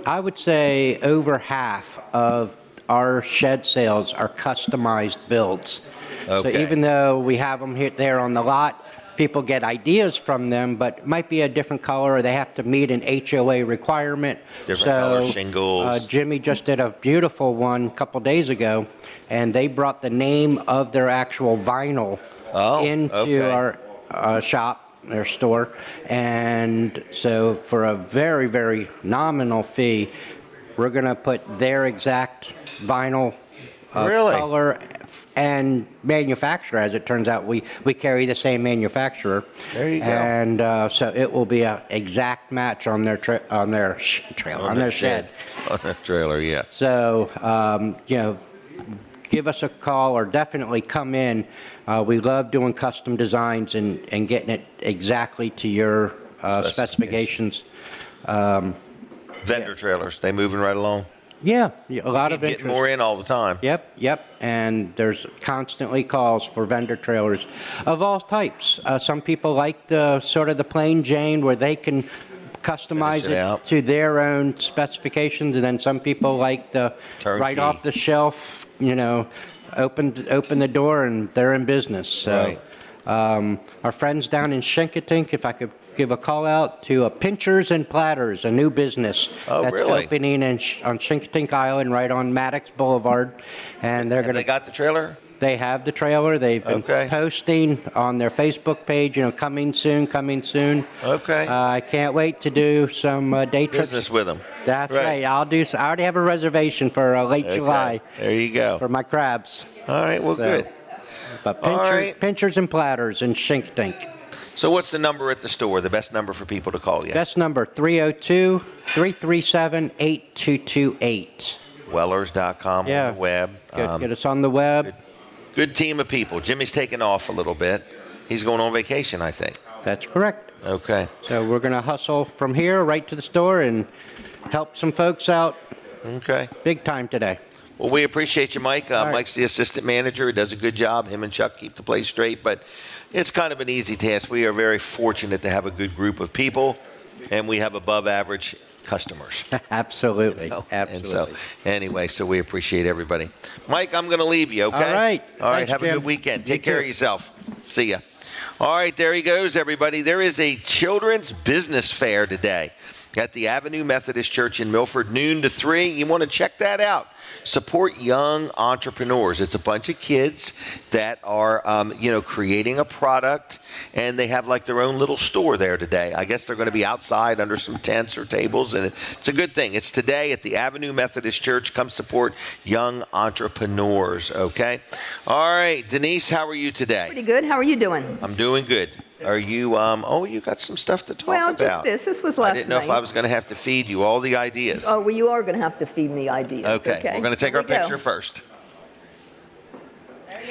I would say over half of our shed sales are customized builds. Okay. So even though we have them here there on the lot, people get ideas from them, but it might be a different color, or they have to meet an HOA requirement. Different color shingles. Jimmy just did a beautiful one a couple days ago, and they brought the name of their actual vinyl into our shop, their store. And so for a very, very nominal fee, we're going to put their exact vinyl color and manufacturer. As it turns out, we carry the same manufacturer. There you go. And so it will be an exact match on their shed. On their trailer, yeah. So give us a call or definitely come in. We love doing custom designs and getting it exactly to your specifications. Vendor trailers, they moving right along. Yeah, a lot of Keep interest. getting more in all the time. Yep. And there's constantly calls for vendor trailers of all types. Some people like the sort of the plain Jane where they can customize it to their own specifications, and then some people like the turnkey, right off the shelf. Open the door and they're in business. So, our friends down in Shinkatink, if I could give a call out to Pinchers and Platters, a new business that's opening on Shinkatink Island, right on Maddox Boulevard, and they're going to. They got the trailer. They have the trailer. They've been posting on their Facebook page, coming soon. Okay. I can't wait to do some day trips. Business with them. That's right. I already have a reservation for late July. There you go. For my crabs. All right. Well, good. But Pinchers and Platters in Shinkatink. So what's the number at the store? The best number for people to call you? Best number, 302-337-8228. Wellers.com on the web. Get us on the web. Good team of people. Jimmy's taking off a little bit. He's going on vacation, I think. That's correct. Okay. So we're going to hustle from here right to the store and help some folks out. Okay. Big time today. Well, we appreciate you, Mike. Mike's the assistant manager. He does a good job. Him and Chuck keep the place straight, but it's kind of an easy task. We are very fortunate to have a good group of people, and we have above average customers. Absolutely. And so, anyway, so we appreciate everybody. Mike, I'm going to leave you, okay? All right. All right. Thanks, have Jim. a good weekend. Take care of yourself. See ya. All right, there he goes, everybody. There is a children's business fair today. at the Avenue Methodist Church in Milford, noon to 3. You want to check that out. Support young entrepreneurs. It's a bunch of kids that are, creating a product, and they have like their own little store there today. I guess they're going to be outside under some tents or tables, and it's a good thing. It's today at the Avenue Methodist Church. Come support young entrepreneurs, okay? All right, Denise, how are you today? Pretty good. How are you doing? I'm doing good. Are you, you got some stuff to talk about. Well, just this. This was last night. I didn't know if I was going to have to feed you all the ideas. Oh, well, you are going to have to feed me ideas. Okay. We're going to take our picture first.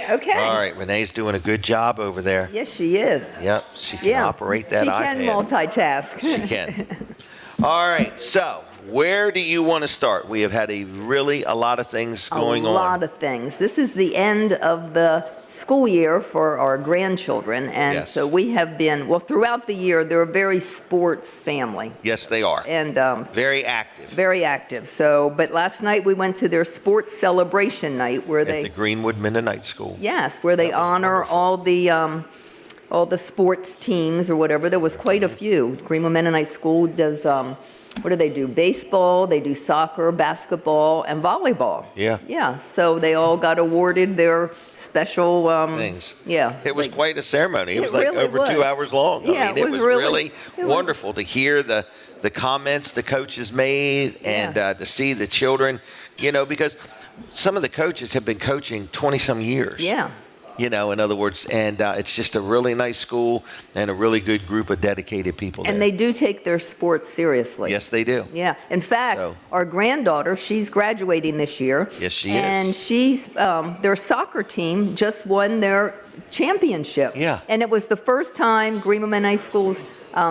Okay. All right. Renee's doing a good job over there. Yes, she is. Yep. She can operate that iPad. She can multitask. She can. All right. So, where do you want to start? We have had a lot of things going on. A lot of things. This is the end of the school year for our grandchildren, and so we have been, throughout the year, they're a very sports family. Yes, they are. And very active. Very active. So, but last night we went to their sports celebration night where at the Greenwood Mennonite School. Yes, where they honor all the sports teams or whatever. There was quite a few. Greenwood Mennonite School does, what do? Baseball, they do soccer, basketball, and volleyball. Yeah. Yeah, so they all got awarded their special things. Yeah. It was quite a ceremony. It was like really over 2 hours long. Yeah, I mean, it was really wonderful to hear the comments the coaches made and to see the children, because some of the coaches have been coaching 20-some years. Yeah. In other words, and it's just a really nice school and a really good group of dedicated people there. And they do take their sports seriously. Yes, they do. Yeah. In fact, our granddaughter, she's graduating this year. Yes, she is. And she's, their soccer team just won their championship. Yeah. And it was the first time Greenwood Mennonite School's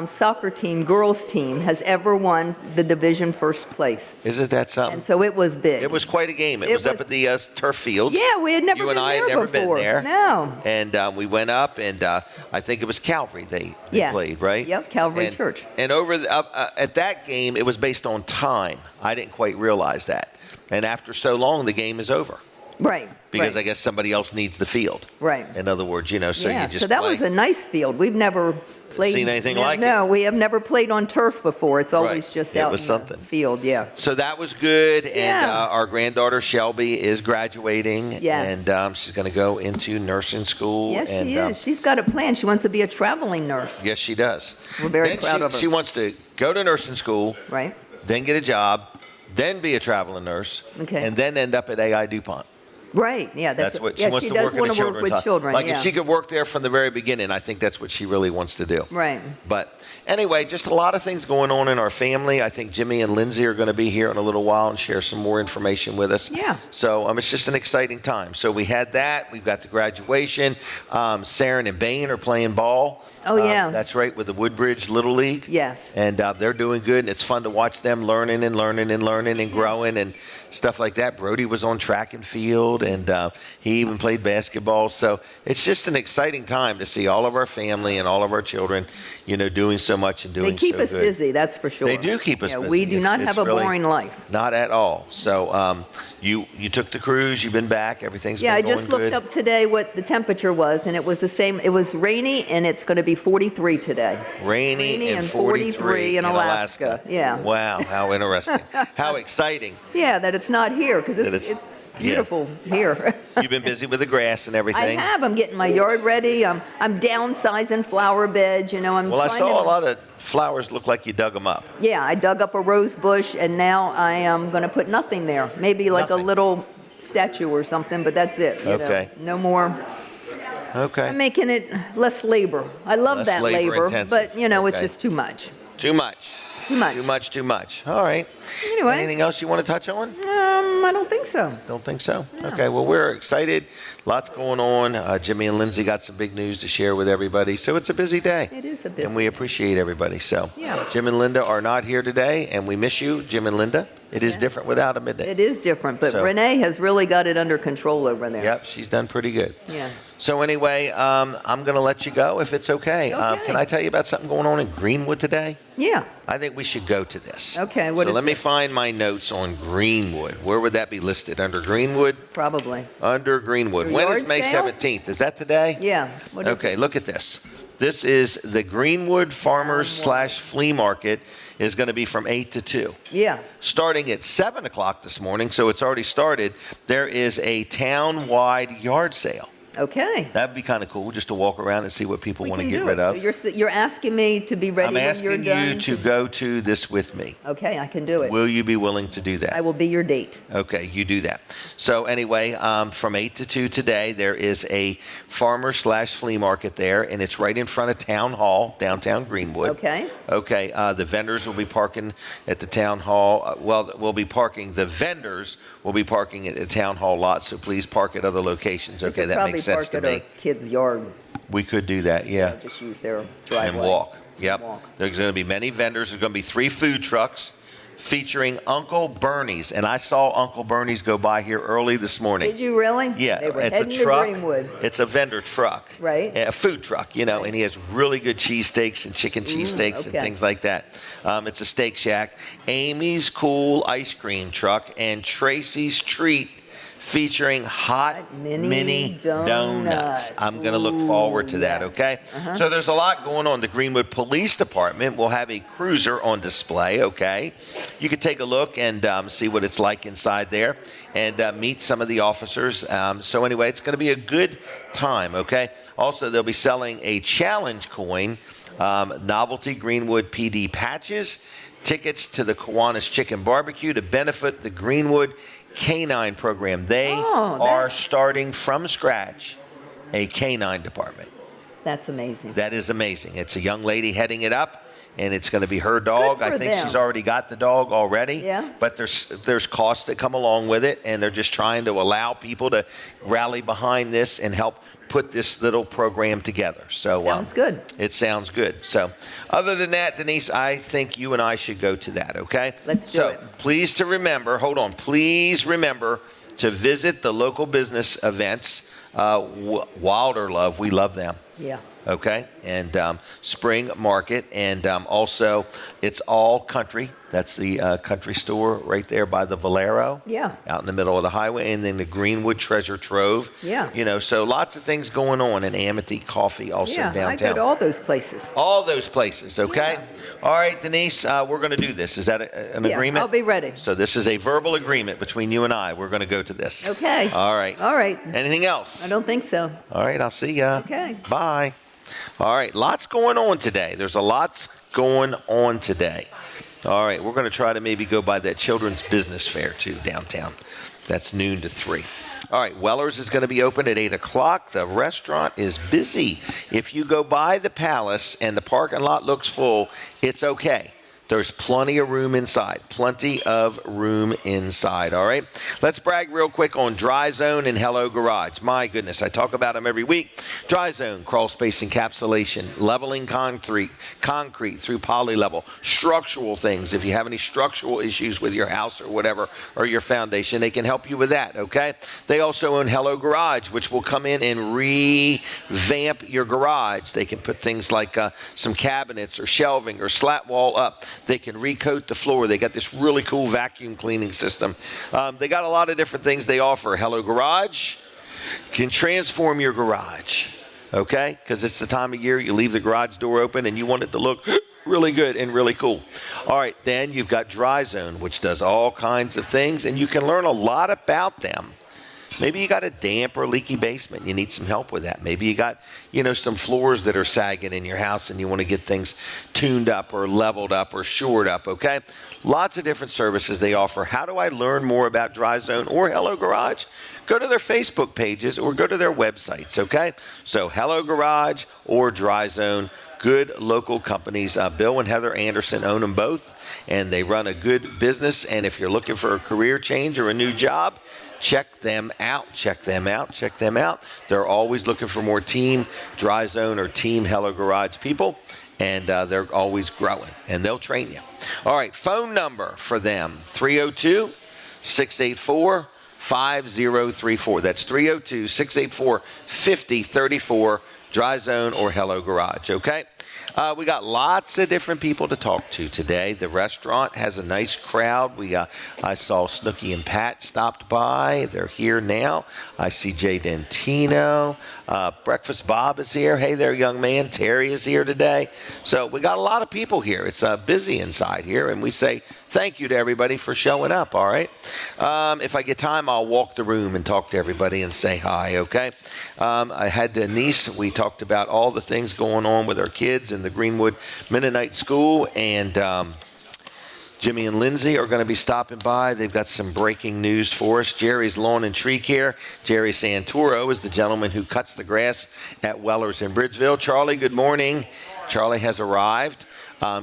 soccer team, girls team, has ever won the division first place. Isn't that something? And so it was big. It was quite a game. It was up at the turf fields. Yeah, we had never you been and I there had never before. been there. No. And we went up, and I think it was Calvary they played, right? Yep, Calvary Church. And over at that game, it was based on time. I didn't quite realize that. And after so long, the game is over. Right. Because I guess somebody else needs the field. Right. In other words, so you just so that play. was a nice field. We've never played. Seen anything like it? No, we have never played on turf before. It's always just out in the field, So that was good, and our granddaughter Shelby is graduating, and she's going to go into nursing school. Yes, she is. She's got a plan. She wants to be a traveling nurse. Yes, she does. We're very proud of her. She wants to go to nursing school, right? Then get a job, then be a traveling nurse, and then end up at AI DuPont. Right, yeah. That's what she wants to work in a children's hospital. Like if she could work there from the very beginning, I think that's what she really wants to do. Right. But anyway, just a lot of things going on in our family. I think Jimmy and Lindsay are going to be here in a little while and share some more information with us. Yeah. So it's just an exciting time. So we had that. We've got the graduation. Saren and Bain are playing ball. Oh, yeah. That's right, with the Woodbridge Little League. Yes. And they're doing good, and it's fun to watch them learning and growing and stuff like that. Brody was on track and field, and he even played basketball. So it's just an exciting time to see all of our family and all of our children, doing so much and doing so good. They keep us busy, that's for sure. They do keep us busy. We do not have a boring life. Not at all. So you took the cruise. You've been back. Everything's been going good. Yeah, I just looked up today what the temperature was, and it was the same. It was rainy, and it's going to be 43 today. Rainy and 43 in Alaska. Yeah. Wow, how interesting. How exciting. Yeah, that it's not here, because it's beautiful here. You've been busy with the grass and everything. I have. I'm getting my yard ready. I'm downsizing flower beds. I saw a lot of flowers look like you dug them up. Yeah, I dug up a rose bush, and now I am going to put nothing there. Maybe like a little statue or something, but that's it. Okay. No more. Okay. I'm making it less labor. I love that labor, but it's just too much. Too much. Too much. All right. Anyway. Anything else you want to touch on? I don't think so. Don't think so? No. Okay, well, we're excited. Lots going on. Jimmy and Lindsay got some big news to share with everybody. So it's a busy day. It is a busy And we appreciate everybody. So yeah. Jim and Linda are not here today, and we miss you, Jim and Linda. It is different without them, isn't it? It is different, but Renee has really got it under control over there. Yep, she's done pretty good. Yeah. So anyway, I'm going to let you go if it's okay. Can I tell you about something going on in Greenwood today? Yeah. I think we should go to this. Okay, So let me find my notes on Greenwood. Where would that be listed? Under Greenwood? Probably. Under Greenwood. Your When yard is May sale? 17th? Is that today? Yeah. What is Okay, it? look at this. This is the Greenwood Farmers / Flea Market is going to be from 8 to 2. Yeah. Starting at 7 o'clock this morning, so it's already started, there is a town-wide yard sale. Okay. That'd be kind of cool, just to walk around and see what people want to get rid of. So you're asking me to be ready I'm when you're asking done? you to go to this with me. Okay, I can do it. Will you be willing to do that? I will be your date. Okay, you do that. So anyway, from 8 to 2 today, there is a farmer / flea market there, and it's right in front of Town Hall, downtown Greenwood. Okay. Okay, the vendors will be parking at the Town Hall. The vendors will be parking at the Town Hall lot, so please park at other locations. Okay, that makes sense to Probably me. park at a kid's yard. We could do that, yeah. Just use their driveway. And walk. Yep. Walk. There's going to be many vendors. There's going to be 3 food trucks featuring Uncle Bernie's. And I saw Uncle Bernie's go by here early this morning. Did you really? Yeah, They were it's a heading to truck. Greenwood. It's a vendor truck. Right. A food truck, and he has really good cheesesteaks and chicken cheesesteaks and okay. things like that. It's a steak shack. Amy's Cool Ice Cream Truck and Tracy's Treat featuring hot mini donuts. I'm going to look forward to that, okay? So there's a lot going on. The Greenwood Police Department will have a cruiser on display, okay? You can take a look and see what it's like inside there and meet some of the officers. So anyway, it's going to be a good time, okay? Also, they'll be selling a challenge coin, novelty Greenwood PD patches, tickets to the Kiwanis Chicken Barbecue to benefit the Greenwood Canine Program. They are starting from scratch a canine department. That's amazing. That is amazing. It's a young lady heading it up, and it's going to be her dog. I think she's already got the dog already. Yeah. But there's costs that come along with it, and they're just trying to allow people to rally behind this and help put this little program together. So Sounds good. It sounds good. So other than that, Denise, I think you and I should go to that, okay? Let's do it. Please remember to visit the local business events. Wilder Love, we love them. Yeah. Okay, and Spring Market, and also it's all country. That's the country store right there by the Valero. Yeah. Out in the middle of the highway, and then the Greenwood Treasure Trove. Yeah. So lots of things going on, and Amity Coffee also downtown. I go to all those places. All those places, okay? Yeah. All right, Denise, we're going to do this. Is that an agreement? I'll be ready. So this is a verbal agreement between you and I. We're going to go to this. Okay. All right. All right. Anything else? I don't think so. All right, I'll see ya. Okay. Bye. All right, lots going on today. There's a lots going on today. All right, we're going to try to maybe go by that children's business fair too downtown. That's noon to 3. All right, Weller's is going to be open at 8 o'clock. The restaurant is busy. If you go by the Palace and the parking lot looks full, it's okay. There's plenty of room inside. All right? Let's brag real quick on Dry Zone and Hello Garage. My goodness, I talk about them every week. Dry Zone, crawl space encapsulation, leveling concrete through poly level, structural things. If you have any structural issues with your house or whatever, or your foundation, they can help you with that, okay? They also own Hello Garage, which will come in and revamp your garage. They can put things like some cabinets or shelving or slat wall up. They can recoat the floor. They got this really cool vacuum cleaning system. They got a lot of different things they offer. Hello Garage can transform your garage, okay? Because it's the time of year you leave the garage door open and you want it to look really good and really cool. All right, then you've got Dry Zone, which does all kinds of things, and you can learn a lot about them. Maybe you got a damp or leaky basement. You need some help with that. Maybe you got, some floors that are sagging in your house and you want to get things tuned up or leveled up or shored up, okay? Lots of different services they offer. How do I learn more about Dry Zone or Hello Garage? Go to their Facebook pages or go to their websites, okay? So Hello Garage or Dry Zone, good local companies. Bill and Heather Anderson own them both, and they run a good business. And if you're looking for a career change or a new job, check them out. They're always looking for more Team Dry Zone or Team Hello Garage people, and they're always growing, and they'll train you. All right, phone number for them, 302-684-5034. That's 302-684-5034, Dry Zone or Hello Garage, okay? We got lots of different people to talk to today. The restaurant has a nice crowd. I saw Snooky and Pat stopped by. They're here now. I see Jay Dentino. Breakfast Bob is here. Hey there, young man. Terry is here today. So we got a lot of people here. It's busy inside here, and we say thank you to everybody for showing up, all right? If I get time, I'll walk the room and talk to everybody and say hi, okay? I had Denise. We talked about all the things going on with our kids in the Greenwood Mennonite School, and Jimmy and Lindsay are going to be stopping by. They've got some breaking news for us. Jerry's Lawn and Tree Care. Jerry Santoro is the gentleman who cuts the grass at Weller's in Bridgeville. Charlie, good morning. Charlie has arrived.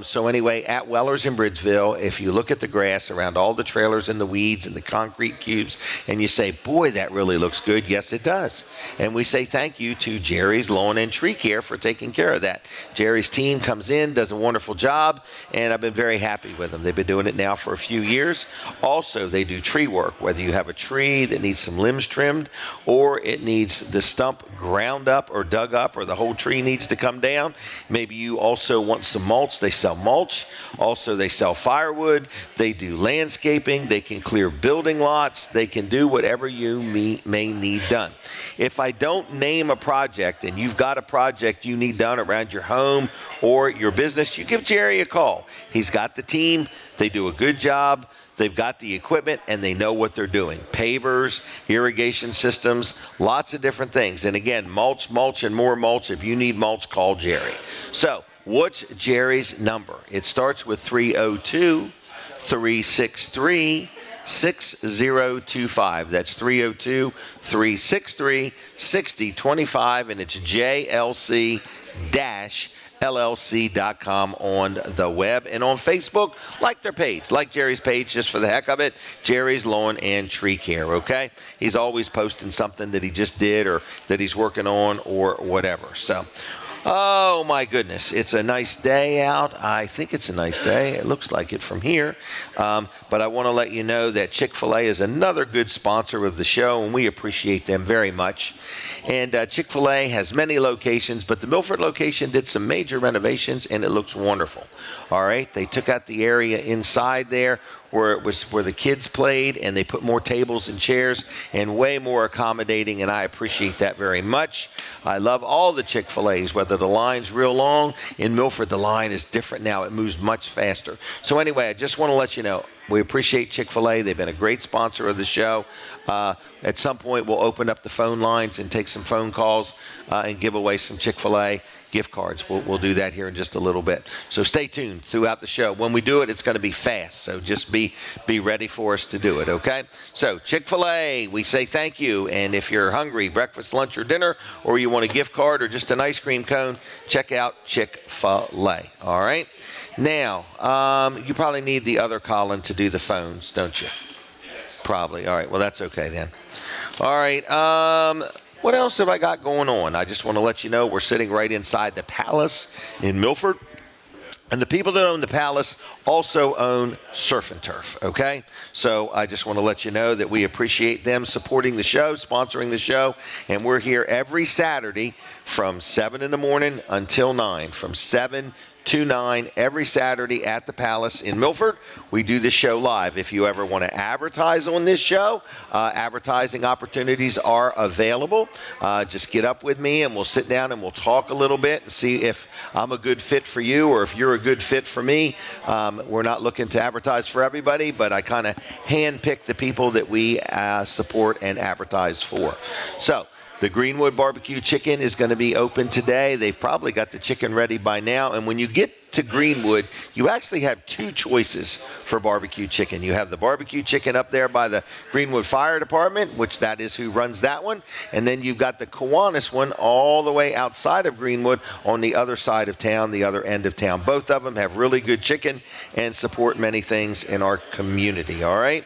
So anyway, at Weller's in Bridgeville, if you look at the grass around all the trailers and the weeds and the concrete cubes, and you say, boy, that really looks good, yes, it does. And we say thank you to Jerry's Lawn and Tree Care for taking care of that. Jerry's team comes in, does a wonderful job, and I've been very happy with them. They've been doing it now for a few years. Also, they do tree work, whether you have a tree that needs some limbs trimmed, or it needs the stump ground up or dug up, or the whole tree needs to come down. Maybe you also want some mulch. They sell mulch. Also, they sell firewood. They do landscaping. They can clear building lots. They can do whatever you may need done. If I don't name a project and you've got a project you need done around your home or your business, you give Jerry a call. He's got the team. They do a good job. They've got the equipment, and they know what they're doing. Pavers, irrigation systems, lots of different things. And again, mulch, and more mulch. If you need mulch, call Jerry. So, what's Jerry's number? It starts with 302-363-6025. That's 302-363-6025, and it's JLC-LLC.com on the web. And on Facebook, like their page, like Jerry's page, just for the heck of it, Jerry's Lawn and Tree Care, okay? He's always posting something that he just did or that he's working on or whatever. So, oh my goodness, it's a nice day out. I think it's a nice day. It looks like it from here. But I want to let you know that Chick-fil-A is another good sponsor of the show, and we appreciate them very much. And Chick-fil-A has many locations, but the Milford location did some major renovations, and it looks wonderful. All right, they took out the area inside there where the kids played, and they put more tables and chairs and way more accommodating, and I appreciate that very much. I love all the Chick-fil-A's, whether the line's real long. In Milford, the line is different now. It moves much faster. So anyway, I just want to let you know, we appreciate Chick-fil-A. They've been a great sponsor of the show. At some point, we'll open up the phone lines and take some phone calls and give away some Chick-fil-A gift cards. We'll do that here in just a little bit. So stay tuned throughout the show. When we do it, it's going to be fast. So just be ready for us to do it, okay? So Chick-fil-A, we say thank you. And if you're hungry, breakfast, lunch, or dinner, or you want a gift card or just an ice cream cone, check out Chick-fil-A, all right? Now, you probably need the other Colin to do the phones, don't you? Probably. All right. Well, that's okay then. All right. What else have I got going on? I just want to let you know we're sitting right inside the Palace in Milford. And the people that own the Palace also own Surf and Turf, okay? So I just want to let you know that we appreciate them supporting the show, sponsoring the show. And we're here every Saturday from 7 in the morning until 9, from 7 to 9 every Saturday at the Palace in Milford. We do this show live. If you ever want to advertise on this show, advertising opportunities are available. Just get up with me and we'll sit down and we'll talk a little bit and see if I'm a good fit for you or if you're a good fit for me. We're not looking to advertise for everybody, but I kind of handpick the people that we support and advertise for. So, the Greenwood Barbecue Chicken is going to be open today. They've probably got the chicken ready by now. And when you get to Greenwood, you actually have two choices for barbecue chicken. You have the barbecue chicken up there by the Greenwood Fire Department, which that is who runs that one. And then you've got the Kiwanis one all the way outside of Greenwood on the other side of town, the other end of town. Both of them have really good chicken and support many things in our community, all right?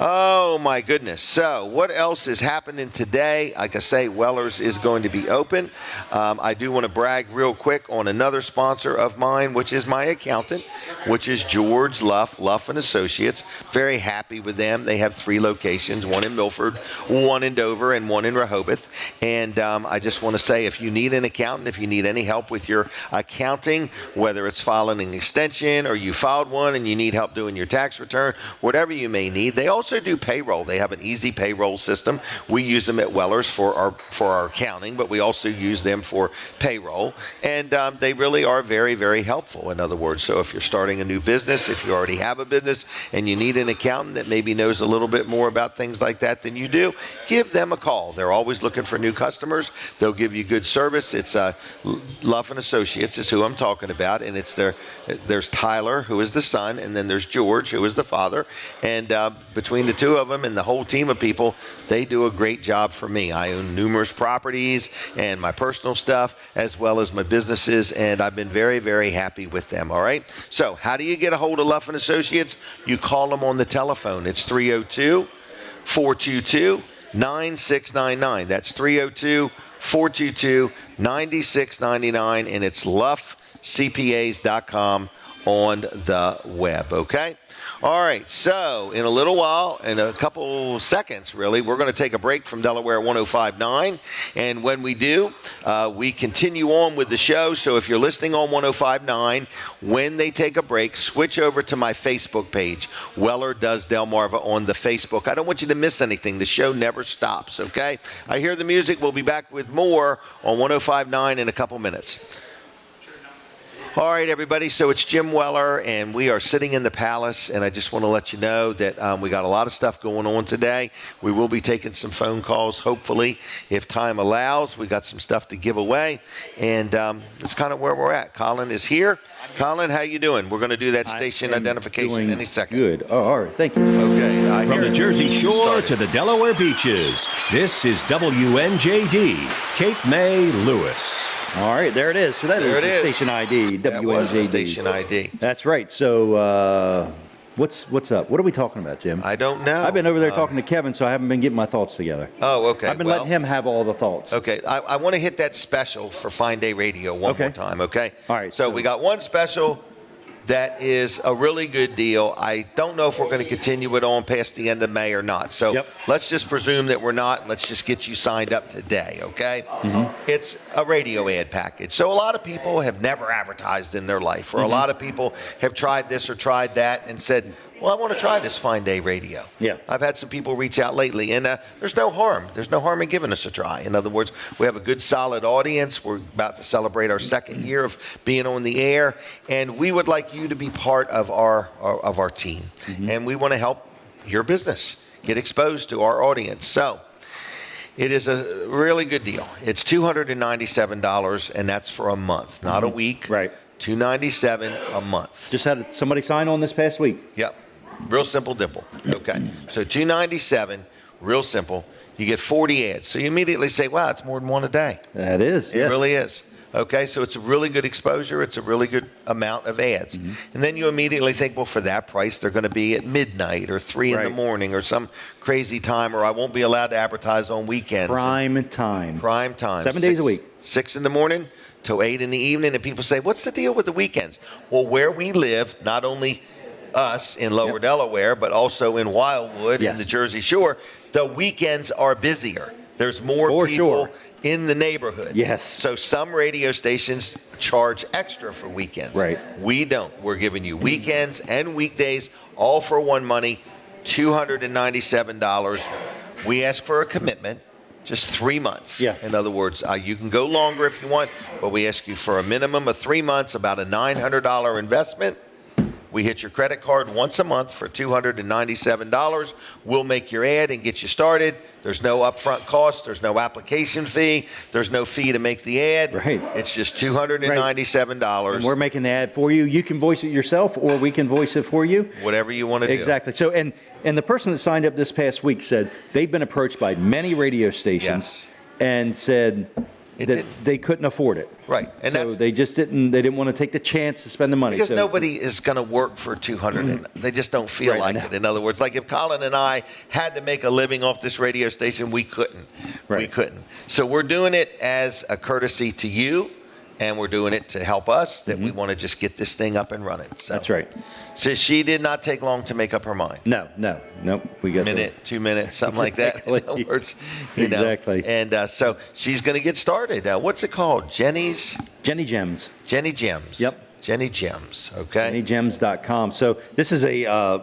Oh, my goodness. So what else is happening today? Like I say, Weller's is going to be open. I do want to brag real quick on another sponsor of mine, which is my accountant, which is George Luff & Associates. Very happy with them. They have 3 locations, one in Milford, one in Dover, and one in Rehoboth. And I just want to say, if you need an accountant, if you need any help with your accounting, whether it's filing an extension or you filed one and you need help doing your tax return, whatever you may need. They also do payroll. They have an easy payroll system. We use them at Weller's for our accounting, but we also use them for payroll. And they really are very, very helpful, in other words. So if you're starting a new business, if you already have a business and you need an accountant that maybe knows a little bit more about things like that than you do, give them a call. They're always looking for new customers. They'll give you good service. It's Luff & Associates is who I'm talking about, and there's Tyler, who is the son, and then there's George, who is the father. And between the 2 of them and the whole team of people, they do a great job for me. I own numerous properties and my personal stuff as well as my businesses, and I've been very, very happy with them, all right? So how do you get a hold of Luff & Associates? You call them on the telephone. It's 302-422-9699. That's 302-422-9699, and it's luffcpas.com on the web, okay? All right, so in a little while, in a couple seconds, really, we're going to take a break from Delaware 105.9, and when we do, we continue on with the show. So if you're listening on 105.9, when they take a break, switch over to my Facebook page, Weller Does Delmarva on the Facebook. I don't want you to miss anything. The show never stops, okay? I hear the music. We'll be back with more on 105.9 in a couple minutes. All right, everybody, so it's Jim Weller, and we are sitting in the Palace, and I just want to let you know that we got a lot of stuff going on today. We will be taking some phone calls, hopefully, if time allows. We got some stuff to give away, and that's kind of where we're at. Colin is here. Colin, how you doing? We're going to do that station identification any second. Good. Oh, all right, thank you. Okay. From the Jersey Shore to the Delaware beaches, this is WNJD, Cape May, Lewis. All right, there it is. So that is the station ID, WNJD. That was the station ID. That's right. So what's up? What are we talking about, Jim? I don't know. I've been over there talking to Kevin, so I haven't been getting my thoughts together. Oh, okay. I've been letting him have all the thoughts. Okay. I want to hit that special for Fine Day Radio one more time, okay? All right. So we got one special that is a really good deal. I don't know if we're going to continue it on past the end of May or not. So let's just presume that we're not. Let's just get you signed up today, okay? Mm-hmm. It's a radio ad package. So a lot of people have never advertised in their life, or a lot of people have tried this or tried that and said, well, I want to try this Fine Day Radio. Yeah. I've had some people reach out lately, and there's no harm. There's no harm in giving us a try. In other words, we have a good, solid audience. We're about to celebrate our 2nd year of being on the air, and we would like you to be part of our team. Mm-hmm. And we want to help your business get exposed to our audience. So it is a really good deal. It's $297, and that's for a month, not a week. Right. $297 a month. Just had somebody sign on this past week. Yep. Real simple, dimple. Okay. So $297, real simple. You get 40 ads. So you immediately say, wow, it's more than one a day. That is. It really is. Okay. So it's a really good exposure. It's a really good amount of ads. Mm-hmm. And then you immediately think, well, for that price, they're going to be at midnight or 3 in the morning or some crazy time, or I won't be allowed to advertise on weekends. Prime time. 7 days a week. 6 in the morning till 8 in the evening. And people say, what's the deal with the weekends? Well, where we live, not only us in Lower Delaware, but also in Wildwood and the Jersey Shore, the weekends are busier. There's more people in the neighborhood. Yes. So some radio stations charge extra for weekends. Right. We don't. We're giving you weekends and weekdays, all for one money, $297. We ask for a commitment. Just 3 months. Yeah. In other words, you can go longer if you want, but we ask you for a minimum of 3 months, about a $900 investment. We hit your credit card once a month for $297. We'll make your ad and get you started. There's no upfront cost. There's no application fee. There's no fee to make the ad. Right. It's just $297. And we're making the ad for you. You can voice it yourself, or we can voice it for you. Whatever you want to do. Exactly. So, and the person that signed up this past week said they've been approached by many radio stations and said, they couldn't afford it. Right. And so they didn't want to take the chance to spend the money. Because nobody is going to work for 200. They just don't feel like it. In other words, like if Colin and I had to make a living off this radio station, we couldn't. Right. We couldn't. So we're doing it as a courtesy to you, and we're doing it to help us, that we want to just get this thing up and running. So, that's right. So she did not take long to make up her mind. No. We got 2 minutes, something like that. In other words, exactly. And so she's going to get started. What's it called? Jenny Gems. Yep. Jenny Gems. Okay. JennyGems.com. So this is a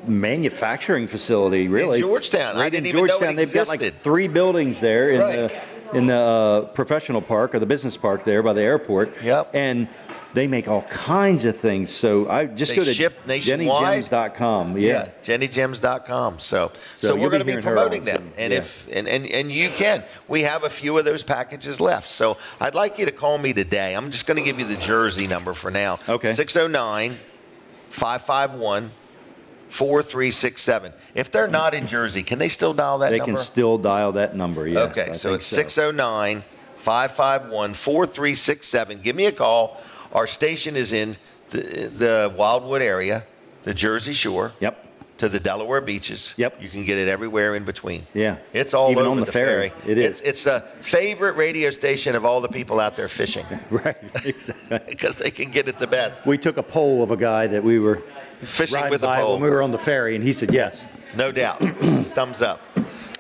manufacturing facility, really. In Georgetown. Right, I didn't in even Georgetown. know it existed. They've got like 3 buildings there in the professional park or the business park there by the airport. Yep. And they make all kinds of things. So I just go to JennyGems.com. Yeah. JennyGems.com. So we're going to be promoting them. And and you can. We have a few of those packages left. So I'd like you to call me today. I'm just going to give you the Jersey number for now. Okay. 609-551-4367. If they're not in Jersey, can they still dial that number? They can still dial that number, yes. Okay, so it's 609-551-4367. Give me a call. Our station is in the Wildwood area, the Jersey Shore. Yep. To the Delaware beaches. Yep. You can get it everywhere in between. Yeah. It's all even over on the ferry. It is. It's the favorite radio station of all the people out there fishing. Right. Exactly. Because they can get it the best. We took a poll of a guy that we were fishing with a pole when we were on the ferry, and he said yes. No doubt. Thumbs up.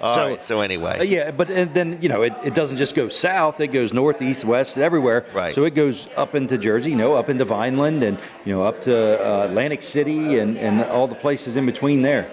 All right, so anyway. Yeah, but then, it doesn't just go south. It goes north, east, west, everywhere. Right. So it goes up into Jersey, up into Vineland and, up to Atlantic City and all the places in between there.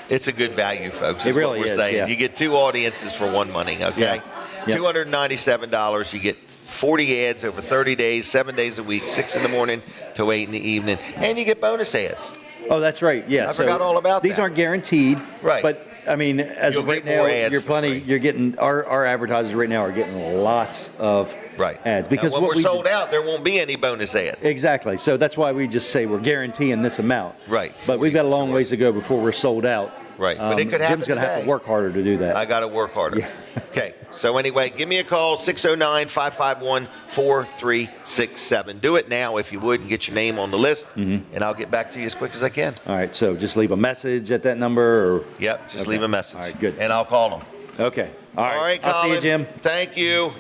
It's a good value, folks. It really what we're is, saying. yeah. You get 2 audiences for one money, okay? Yeah. $297. You get 40 ads over 30 days, 7 days a week, 6 in the morning to 8 in the evening. And you get bonus ads. Oh, that's right. Yeah. I forgot all about these that. Aren't guaranteed. Right. But I mean, as of right now, you're getting our advertisers right now are getting lots of ads because now, when we're sold out, there won't be any bonus ads. Exactly. So that's why we just say we're guaranteeing this amount. Right. But we've got a long ways to go before we're sold out. Right. But it could happen. Jim's going to have to work harder to do that. I got to work harder. Yeah. Okay. So anyway, give me a call, 609-551-4367. Do it now if you would and get your name on the list, and I'll get back to you as quick as I can. All right. So just leave a message at that number? Yep. Just leave a message. All right. Good. And I'll call them. Okay. All right. Colin. I'll see you, Jim. Thank you.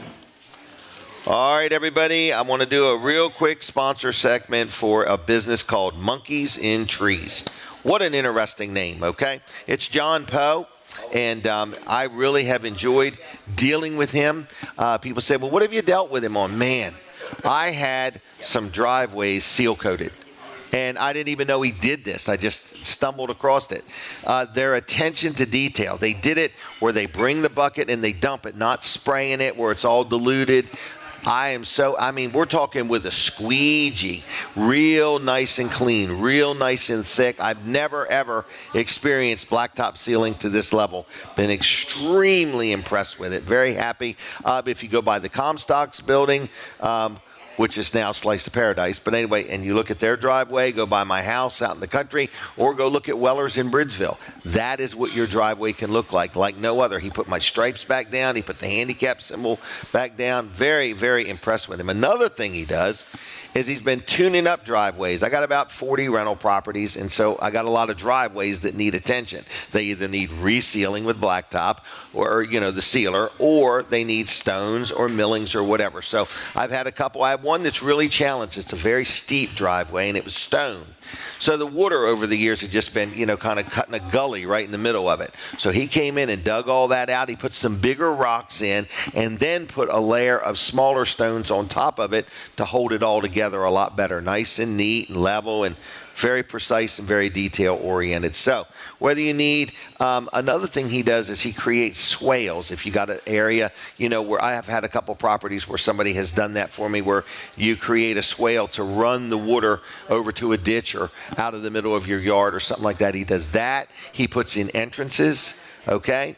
All right, everybody. I want to do a real quick sponsor segment for a business called Monkeys in Trees. What an interesting name, okay? It's John Poe, and I really have enjoyed dealing with him. People say, well, what have you dealt with him on? Man, I had some driveways seal-coated, and I didn't even know he did this. I just stumbled across it. Their attention to detail. They did it where they bring the bucket and they dump it, not spraying it where it's all diluted. We're talking with a squeegee, real nice and clean, real nice and thick. I've never, ever experienced blacktop sealing to this level. Been extremely impressed with it. Very happy. If you go by the Comstocks building, which is now Slice of Paradise. But anyway, and you look at their driveway, go by my house out in the country, or go look at Weller's in Bridgeville. That is what your driveway can look like no other. He put my stripes back down. He put the handicap symbol back down. Very, very impressed with him. Another thing he does is he's been tuning up driveways. I got about 40 rental properties, and so I got a lot of driveways that need attention. They either need resealing with blacktop or, the sealer, or they need stones or millings or whatever. So I've had a couple. I have one that's really challenged. It's a very steep driveway, and it was stone. So the water over the years had just been, kind of cutting a gully right in the middle of it. So he came in and dug all that out. He put some bigger rocks in and then put a layer of smaller stones on top of it to hold it all together a lot better. Nice and neat and level and very precise and very detail oriented. So whether you need, another thing he does is he creates swales. If you got an area, where I have had a couple properties where somebody has done that for me, where you create a swale to run the water over to a ditch or out of the middle of your yard or something like that. He does that. He puts in entrances. Okay.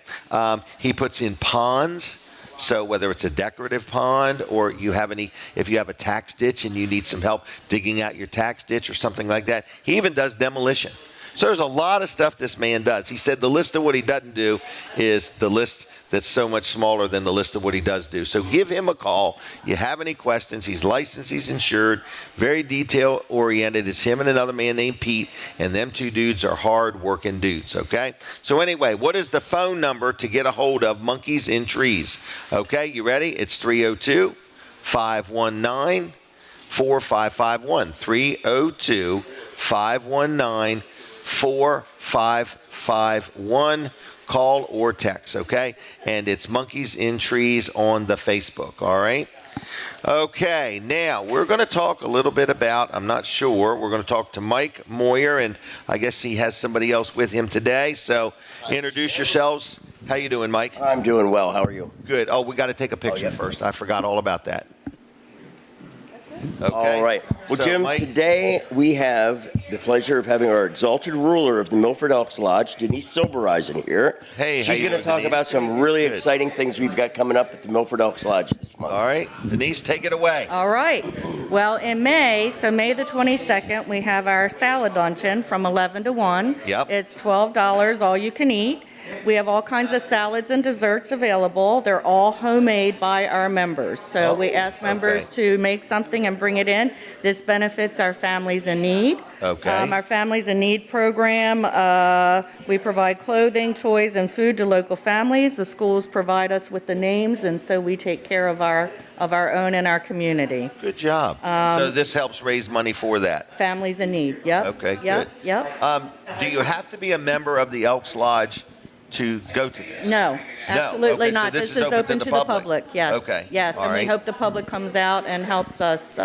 He puts in ponds. So whether it's a decorative pond or if you have a tax ditch and you need some help digging out your tax ditch or something like that, he even does demolition. So there's a lot of stuff this man does. He said the list of what he doesn't do is the list that's so much smaller than the list of what he does do. So give him a call. You have any questions? He's licensed, he's insured, very detail oriented. It's him and another man named Pete, and them two dudes are hard working dudes, okay? So anyway, what is the phone number to get a hold of Monkeys in Trees? Okay, you ready? It's 302-519-4551. 302-519-4551. Call or text, okay? And it's Monkeys in Trees on the Facebook, all right? Okay, now we're going to talk a little bit about, I'm not sure, we're going to talk to Mike Moyer, and I guess he has somebody else with him today. So introduce yourselves. How you doing, Mike? I'm doing well. How are you? Good. Oh, we got to take a picture first. I forgot all about that. Okay. All right. Well, So, Jim, Mike- today we have the pleasure of having our exalted ruler of the Milford Elks Lodge, Denise Weller, here. Hey, how she's you going to doing, talk Denise? about some really Good. exciting things we've got coming up at the Milford Elks Lodge this month. All right, Denise, take it away. All right. Well, in May, so May the 22nd, we have our salad luncheon from 11 to 1. Yep. It's $12, all you can eat. We have all kinds of salads and desserts available. They're all homemade by our members. So we ask members to make something and bring it in. This benefits our Families in Need. Okay. Our Families in Need program, we provide clothing, toys, and food to local families. The schools provide us with the names, and so we take care of our own in our community. Good job. So this helps raise money for that. Families in Need, yep. Okay, Yep, good. yep. Do you have to be a member of the Elks Lodge to go to this? No, absolutely Okay, so not. this This is is open to the public, yes. Okay, Yes, all and we right. hope the public comes out and helps us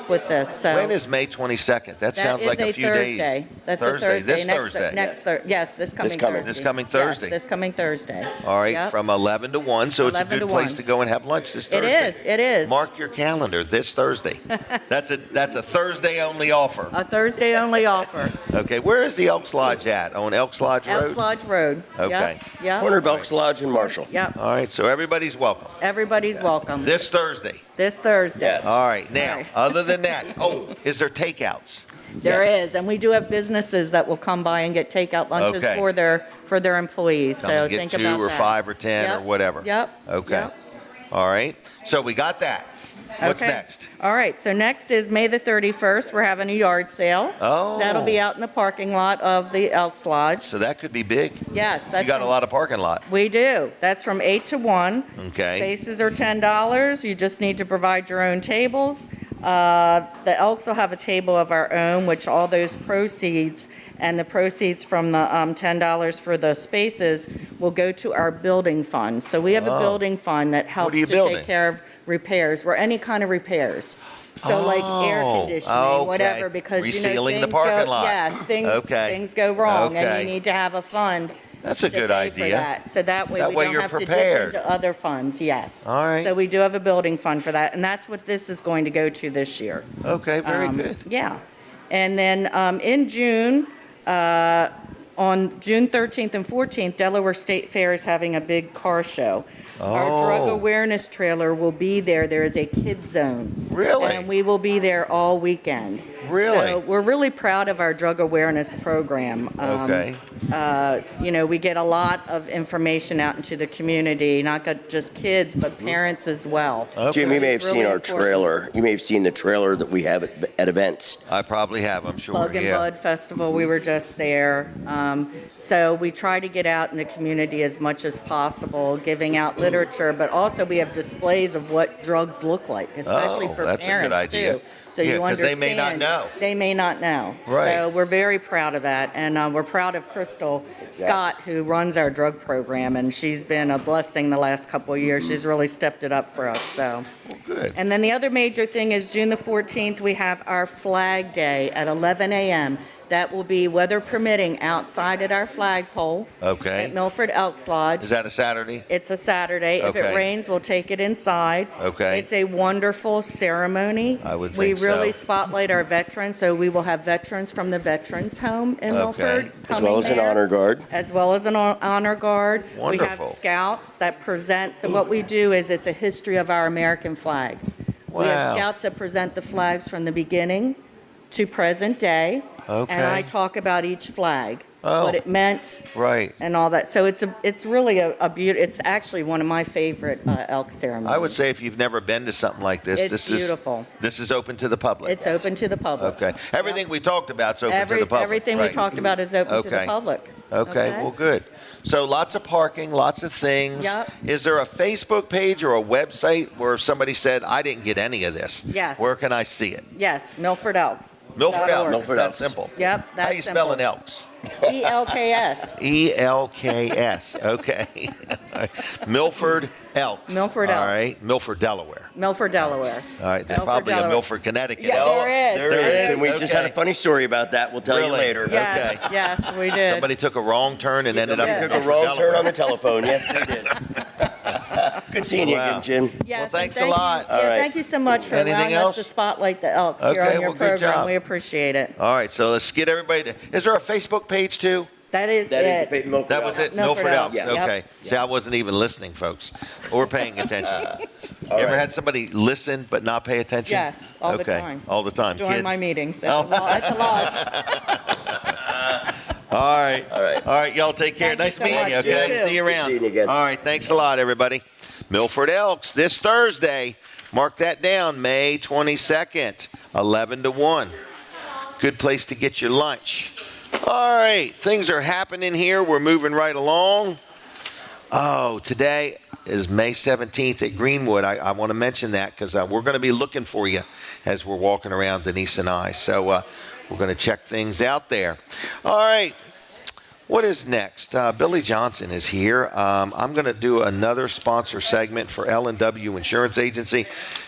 with this, so. When is May 22nd? That sounds like a few days. That is a Thursday. That's a Thursday. This Thursday. Yes, this coming coming- Thursday. This coming Thursday. Yes, this coming Thursday. All right, Yep. from 11 to 1, so it's a 11 good to place 1. to go and have lunch this It Thursday. is, it is. Mark your calendar this Thursday. That's a Thursday-only offer. A Thursday-only offer. Okay, where is the Elks Lodge at? On Elks Lodge Road? Elks Lodge Road. Okay. Yep, Corner of Elks Lodge and Marshall. yep. All right, so everybody's welcome. Everybody's welcome. This Thursday. This Thursday. Yes. All right, now, All right. other than that, is there takeouts? There is, and we do have businesses that will come by and get takeout lunches Okay. for their employees, Come so and get think 2 about or that. 5 or 10 or Yep, whatever. Yep. Okay. yep. All right, so we got that. What's Okay. next? All right, so next is May the 31st, we're having a yard sale. Oh. That'll be out in the parking lot of the Elks Lodge. So that could be big. Yes, that's. You got a from- lot of parking lot. We do. That's from 8 to 1. Okay. Spaces are $10. You just need to provide your own tables. The Elks will have a table of our own, which all those proceeds and the proceeds from the $10 for the spaces will go to our building fund. So we have a building fund that helps are you to building? take care of repairs, or any kind of repairs. So like air conditioning, okay. whatever, because Resealing the things parking go, lot. yes, Okay. things go wrong, and Okay. you need to have a fund. That's a to good pay for idea. that. So that way That we way don't you're have to dip prepared. into other funds, yes. All right. So we do have a building fund for that, and that's what this is going to go to this year. Okay, very good. Yeah. And then in June, on June 13th and 14th, Delaware State Fair is having a big car show. Our drug Oh. awareness trailer will be there. There is a kid zone. Really? And we will be there all weekend. Really? So we're really proud of our drug awareness program. Okay. We get a lot of information out into the community, not just kids, but parents as well. Jim, you may have It's seen really our important. trailer. You may have seen the trailer that we have at events. I probably have, I'm sure. Bug and yeah. Bud Festival, we were just there. So we try to get out in the community as much as possible, giving out literature, but also we have displays of what drugs look like, especially Oh, for that's a good parents idea. too. So Yeah, you 'cause understand. they may not know. They may not know. Right. So we're very proud of that, and we're proud of Crystal Scott, who runs our drug program, and she's been a blessing the last couple of years. She's really stepped it up for us, so. Good. And then the other major thing is June the 14th, we have our Flag Day at 11 a.m. That will be, weather permitting, outside at our flagpole Okay. at Milford Elks Lodge. Is that a Saturday? It's a Saturday. If it Okay. rains, we'll take it inside. Okay. It's a wonderful ceremony. I would We think really so. spotlight our veterans, so we will have veterans from the Veterans Home in Okay. Milford As coming well as an there, honor guard. as well as an honor guard. We have Wonderful. scouts that present. So what we do is it's a history of our American flag. We have Wow. scouts that present the flags from the beginning to present day. Okay. And I talk about each flag. what it meant. Right. And all that. So it's really a beauty. It's actually one of my favorite elk ceremonies. I would say if you've never been to something like this, It's beautiful. This is open to the public. It's open to the public. Okay. Everything we talked about is open to the public. Everything we talked about is open to the public. Okay, well, good. So lots of parking, lots of things. Yep. Is there a Facebook page or a website where somebody said, I didn't get any of this? Yes. Where can I see it? Yes, Milford Elks. Milford Elks. Milford That's Elks. simple. Yep, that's How you spelling simple. Elks? ELKS. ELKS. Okay. Milford Elks. Milford All Elks. right. Milford, Delaware. Milford, Delaware. All right. There's Milford, probably a Delaware. Milford, Connecticut. Yeah, Elks. there is. There is, and we Okay. just had a funny story about that. We'll tell you Really? later. Yes, Okay. yes, we did. Somebody took a wrong turn and ended up in Took a Milford, wrong Delaware. turn on the telephone. Yes, they did. Good seeing you Wow. again, Jim. Yes, Well, thanks and a lot. Yeah, All right. thank you so much for Anything allowing else? us to spotlight the Elks here Okay, on your well, good program. job. We appreciate it. All right. So let's get everybody to. Is there a Facebook page too? That is That it. is the Milford That was Elks. it, Milford Elks. Yep. Okay. See, I wasn't even listening, folks, or paying attention. You ever right. had somebody listen but not pay attention? Yes, all the Okay, time. all the time. Join Kids? my meetings Oh. at the lodge. All right. All right. All right, y'all take care. Thank you Nice so meeting much. you, You okay? too. See you Good around. seeing you again. All right, thanks a lot, everybody. Milford Elks this Thursday. Mark that down, May 22nd, 11 to 1. Good place to get your lunch. All right, things are happening here. We're moving right along. Oh, today is May 17th at Greenwood. I want to mention that because we're going to be looking for you as we're walking around, Denise and I. So we're going to check things out there. All right. What is next? Billy Johnson is here. I'm going to do another sponsor segment for L&W Insurance Agency.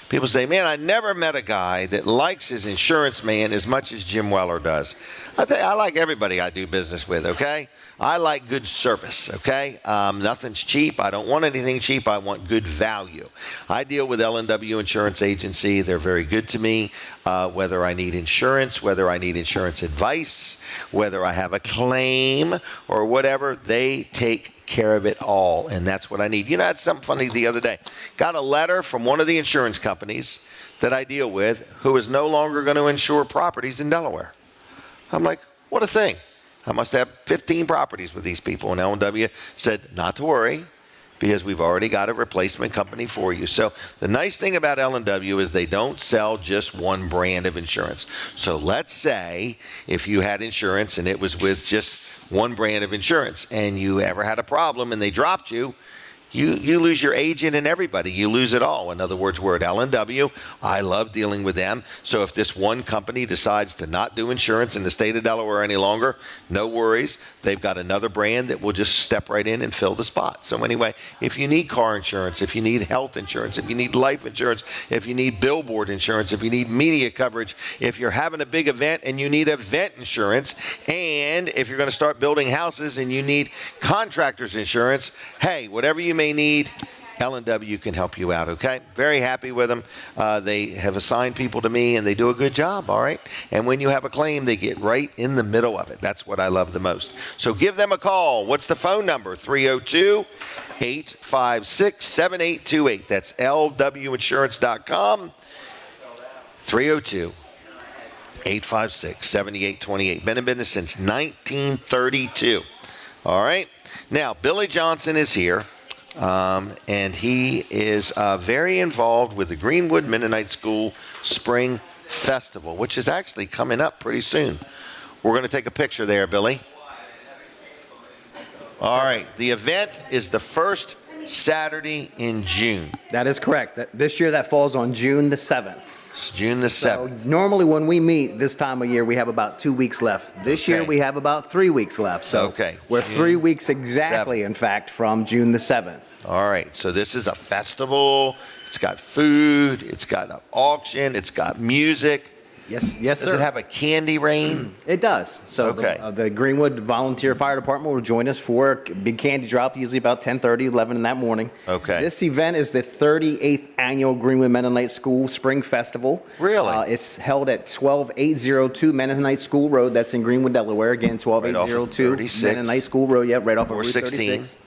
People say, man, I never met a guy that likes his insurance man as much as Jim Weller does. I tell you, I like everybody I do business with, okay? I like good service, okay? Nothing's cheap. I don't want anything cheap. I want good value. I deal with L&W Insurance Agency. They're very good to me. Whether I need insurance, whether I need insurance advice, whether I have a claim or whatever, they take care of it all, and that's what I need. You know, I had something funny the other day. Got a letter from one of the insurance companies that I deal with who is no longer going to insure properties in Delaware. I'm like, what a thing. I must have 15 properties with these people, and L&W said, not to worry, because we've already got a replacement company for you. So the nice thing about L&W is they don't sell just one brand of insurance. So let's say if you had insurance and it was with just one brand of insurance and you ever had a problem and they dropped you, you lose your agent and everybody. You lose it all. In other words, we're at L&W. I love dealing with them. So if this one company decides to not do insurance in the state of Delaware any longer, no worries. They've got another brand that will just step right in and fill the spot. So anyway, if you need car insurance, if you need health insurance, if you need life insurance, if you need billboard insurance, if you need media coverage, if you're having a big event and you need event insurance, and if you're going to start building houses and you need contractors insurance, hey, whatever you may need, L&W can help you out, okay? Very happy with them. They have assigned people to me, and they do a good job, all right? And when you have a claim, they get right in the middle of it. That's what I love the most. So give them a call. What's the phone number? 302-856-7828. That's lwinsurance.com. 302-856-7828. Been in business since 1932. All right? Now, Billy Johnson is here. And he is very involved with the Greenwood Mennonite School Spring Festival, which is actually coming up pretty soon. We're going to take a picture there, Billy. All right. The event is the first Saturday in June. That is correct. This year that falls on June the 7th. It's June the 7th. So normally when we meet this time of year, we have about 2 weeks left. This year we have about 3 weeks left. So we're June 3 weeks exactly, 7th. in fact, from June the 7th. All right. So this is a festival. It's got food. It's got an auction. It's got music. Yes, Does sir. it have a candy rain? It does. So Okay. the Greenwood Volunteer Fire Department will join us for a big candy drop, usually about 10:30, 11 in that morning. Okay. This event is the 38th annual Greenwood Mennonite School Spring Festival. Really? It's held at 12802 Mennonite School Road. That's in Greenwood, Delaware. Again, 12802 36. Mennonite School Road. Yep, right off of Route 416. 36.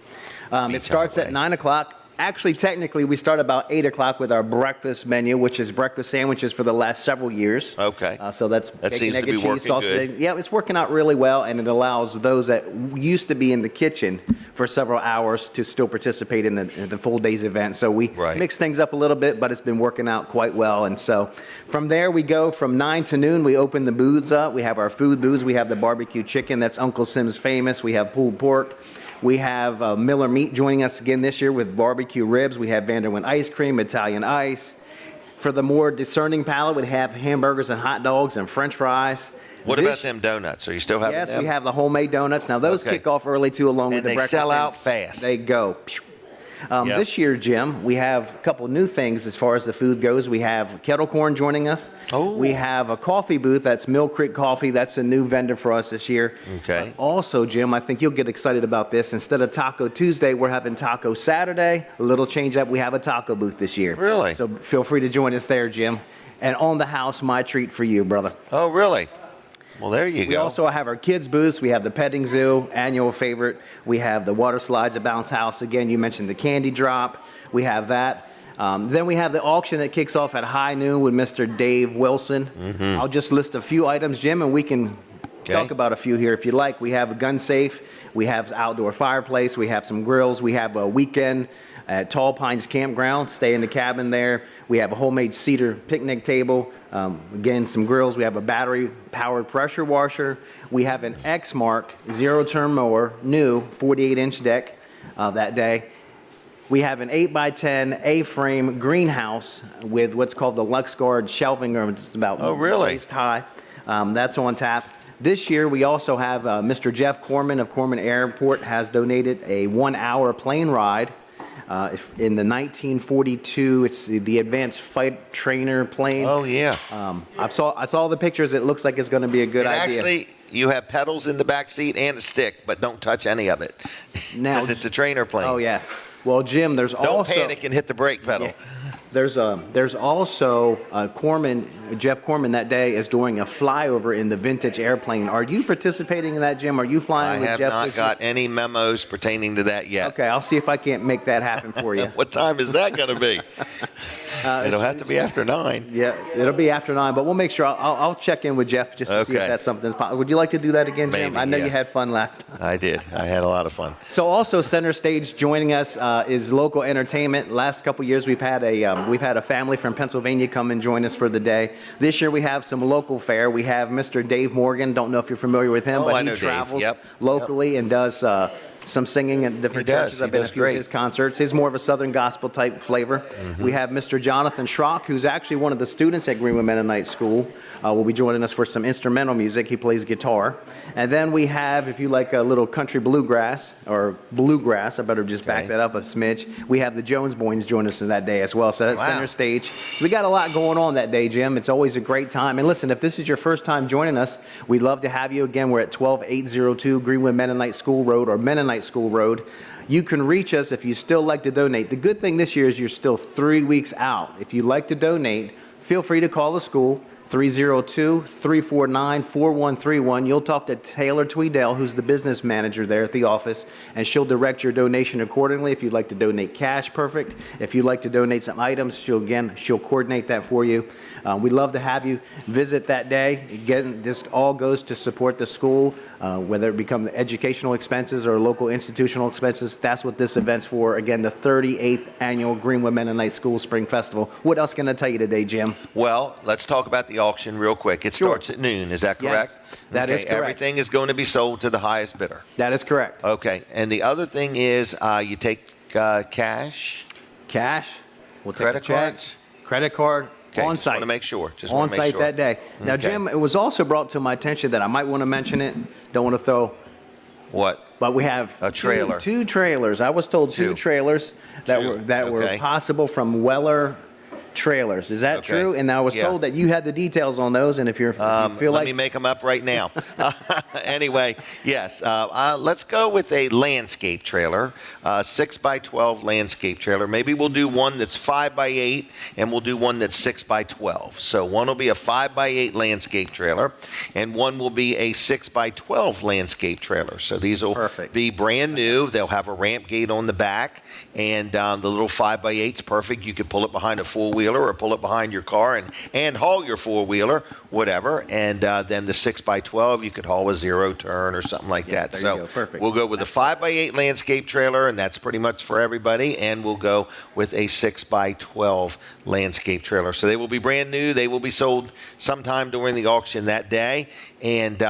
It starts at 9 o'clock. Actually, technically, we start about 8 o'clock with our breakfast menu, which is breakfast sandwiches for the last several years. Okay. So that's That bacon, seems egg, to be and cheese, working sausage. good. Yeah, it's working out really well, and it allows those that used to be in the kitchen for several hours to still participate in the full day's event. So we mix things up a little bit, but it's been working out quite well. And so from there, we go from 9 to noon. We open the booths up. We have our food booths. We have the barbecue chicken. That's Uncle Sim's famous. We have pulled pork. We have Miller Meat joining us again this year with barbecue ribs. We have Vanderwyn ice cream, Italian ice. For the more discerning palate, we have hamburgers and hot dogs and French fries. What about them donuts? Are you still having them? Yes, we have the homemade donuts. Now, those kick off early, too, along with the breakfast. And they sell out fast. They go. This year, Jim, we have a couple new things as far as the food goes. We have kettle corn joining us. Oh. We have a coffee booth. That's Mill Creek Coffee. That's a new vendor for us this year. Okay. Also, Jim, I think you'll get excited about this. Instead of Taco Tuesday, we're having Taco Saturday. A little change up. We have a taco booth this year. Really? So feel free to join us there, Jim. And on the house, my treat for you, brother. Oh, really? Well, there you go. We also have our kids booths. We have the petting zoo, annual favorite. We have the water slides at Bounce House. Again, you mentioned the candy drop. We have that. Then we have the auction that kicks off at high noon with Mr. Dave Wilson. I'll just list a few items, Jim, and we can talk about a few here if you like. We have a gun safe. We have outdoor fireplace. We have some grills. We have a weekend at Tall Pines Campground. Stay in the cabin there. We have a homemade cedar picnic table. Again, some grills. We have a battery-powered pressure washer. We have an X-Mark zero-turn mower, new 48-inch deck that day. We have an 8x10 A-frame greenhouse with what's called the LuxGuard shelving, or it's about waist high. That's on tap. This year, we also have Mr. Jeff Corman of Corman Airport has donated a 1-hour plane ride. In the 1942, it's the Advanced Fight Trainer plane. Oh, yeah. I saw the pictures. It looks like it's going to be a good idea. Actually, you have pedals in the back seat and a stick, but don't touch any of it. Now it's a trainer plane. Oh, yes. Well, Jim, there's also... Don't panic and hit the brake pedal. Yeah. There's also Jeff Corman that day is doing a flyover in the vintage airplane. Are you participating in that, Jim? Are you flying with Jeff? I have not got any memos pertaining to that yet. Okay, I'll see if I can't make that happen for you. What time is that going to be? It'll have to be after 9. Yeah, it'll be after 9, but we'll make sure. I'll check in with Jeff just to see if that's something. Would you like to do that again, Jim? Maybe, I know you had fun last time. I did. I had a lot of fun. So also center stage joining us is local entertainment. Last couple years we've had a family from Pennsylvania come and join us for the day. This year we have some local fare. We have Mr. Dave Morgan. Don't know if you're familiar with him, but he travels locally and does some singing at different churches. I've been to a few of his concerts. He's more of a Southern gospel type flavor. We have Mr. Jonathan Schrock, who's actually one of the students at Greenwood Mennonite School. Will be joining us for some instrumental music. He plays guitar. And then we have, if you like a little country bluegrass, I better just back that up a smidge. We have the Jones Boys join us that day as well. So that's center stage. So we got a lot going on that day, Jim. It's always a great time. And listen, if this is your first time joining us, we'd love to have you. Again, we're at 12802 Greenwood Mennonite School Road or Mennonite School Road. You can reach us if you still like to donate. The good thing this year is you're still 3 weeks out. If you'd like to donate, feel free to call the school, 302-349-4131. You'll talk to Taylor Tweedale, who's the business manager there at the office, and she'll direct your donation accordingly. If you'd like to donate cash, perfect. If you'd like to donate some items, she'll coordinate that for you. We'd love to have you visit that day. Again, this all goes to support the school, whether it become the educational expenses or local institutional expenses. That's what this event's for. Again, the 38th annual Greenwood Mennonite School Spring Festival. What else can I tell you today, Jim? Well, let's talk about the auction real quick. It starts at noon. Is that correct? Yes, that is correct. Everything is going to be sold to the highest bidder. That is correct. Okay. And the other thing is you take cash? Cash. We'll take credit cards? Credit card. Okay, on just site. Want to make sure. On site that day. Now, Jim, it was also brought to my attention that I might want to mention it. Don't want to throw. What? But we have a trailer. Two trailers. I was told two trailers that were possible from Weller trailers. Is that Okay. true? And I was Yeah. told that you had the details on those, and if you feel Let like... me make them up right now. Anyway, yes. Let's go with a landscape trailer, 6x12 landscape trailer. Maybe we'll do one that's 5x8, and we'll do one that's 6x12. So one will be a 5x8 landscape trailer, and one will be a 6x12 landscape trailer. So these will be brand new. They'll have a ramp gate on the back, and the little 5x8's perfect. You could pull it behind a four-wheeler or pull it behind your car and haul your four-wheeler, whatever. And then the 6x12, you could haul a zero turn or something like that. there So you go. Perfect. we'll go with a 5x8 landscape trailer, and that's pretty much for everybody. And we'll go with a 6x12 landscape trailer. So they will be brand new. They will be sold sometime during the auction that day. And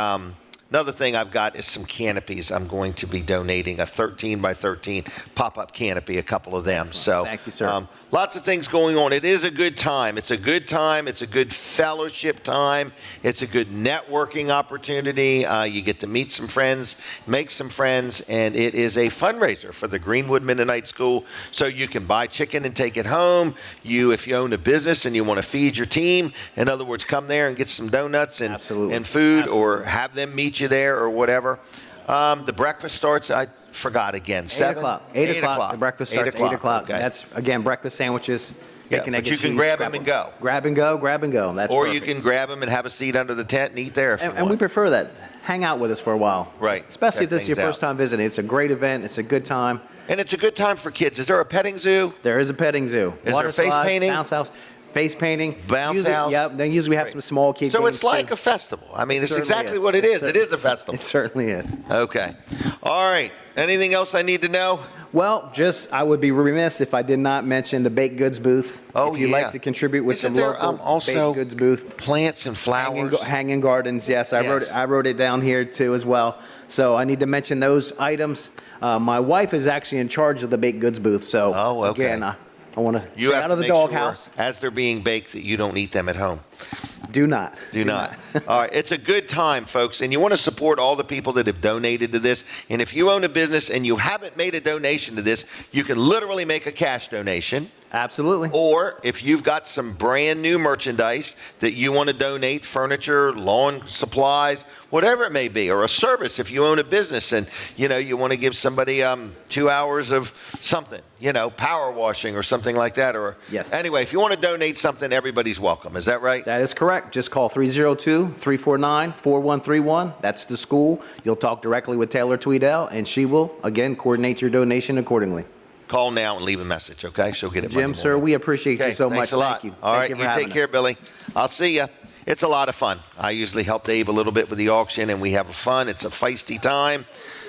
another thing I've got is some canopies. I'm going to be donating a 13x13 pop-up canopy, a couple of them. So Thank you, sir. Lots of things going on. It is a good time. It's a good time. It's a good fellowship time. It's a good networking opportunity. You get to meet some friends, make some friends, and it is a fundraiser for the Greenwood Mennonite School. So you can buy chicken and take it home. If you own a business and you want to feed your team, in other words, come there and get some donuts and food, or have them meet you there or whatever. The breakfast starts, I forgot again, 8 o'clock. 8 o'clock. The breakfast starts 8 o'clock. Okay. That's, again, breakfast sandwiches. Yeah, bacon, but egg, you and can cheese, grab them and go. Grab and go, grab and go. That's Or perfect. you can grab them and have a seat under the tent and eat there if you And we want. prefer that. Hang out with us for a while. Right. Especially if Check this is your things first out. time visiting. It's a great event. It's a good time. And it's a good time for kids. Is there a petting zoo? There is a petting zoo. Is Water there face slides, painting? Bounce house. Face painting. Bounce usually, house? Yep. Then usually we have some small kid So games it's like too. a festival. I mean, It it's certainly exactly is. what it is. It It is a festival. It certainly is. Okay. All right. Anything else I need to know? Well, I would be remiss if I did not mention the baked goods booth. Oh, if you'd yeah. like to contribute with Isn't some there, local also baked goods booth. Plants and flowers. Hanging gardens, yes. I wrote it down here too as well. So I need to mention those items. My wife is actually in charge of the baked goods booth. So again, I want to You stay have out to of the make doghouse. sure, as they're being baked, that you don't eat them at home. Do not. Do not. All right. It's a good time, folks. And you want to support all the people that have donated to this. And if you own a business and you haven't made a donation to this, you can literally make a cash donation. Absolutely. Or if you've got some brand new merchandise that you want to donate, furniture, lawn supplies, whatever it may be, or a service if you own a business and, you want to give somebody 2 hours of something, power washing or something like that. Or Yes. Anyway, if you want to donate something, everybody's welcome. Is that right? That is correct. Just call 302-349-4131. That's the school. You'll talk directly with Taylor Tweedell, and she will, again, coordinate your donation accordingly. Call now and leave a message, okay? She'll get it Monday Jim, sir, morning. we appreciate you Okay, so thanks much. a lot. Thank you. All Thank right, you for you having take care, us. Billy. I'll see you. It's a lot of fun. I usually help Dave a little bit with the auction, and we have fun. It's a feisty time.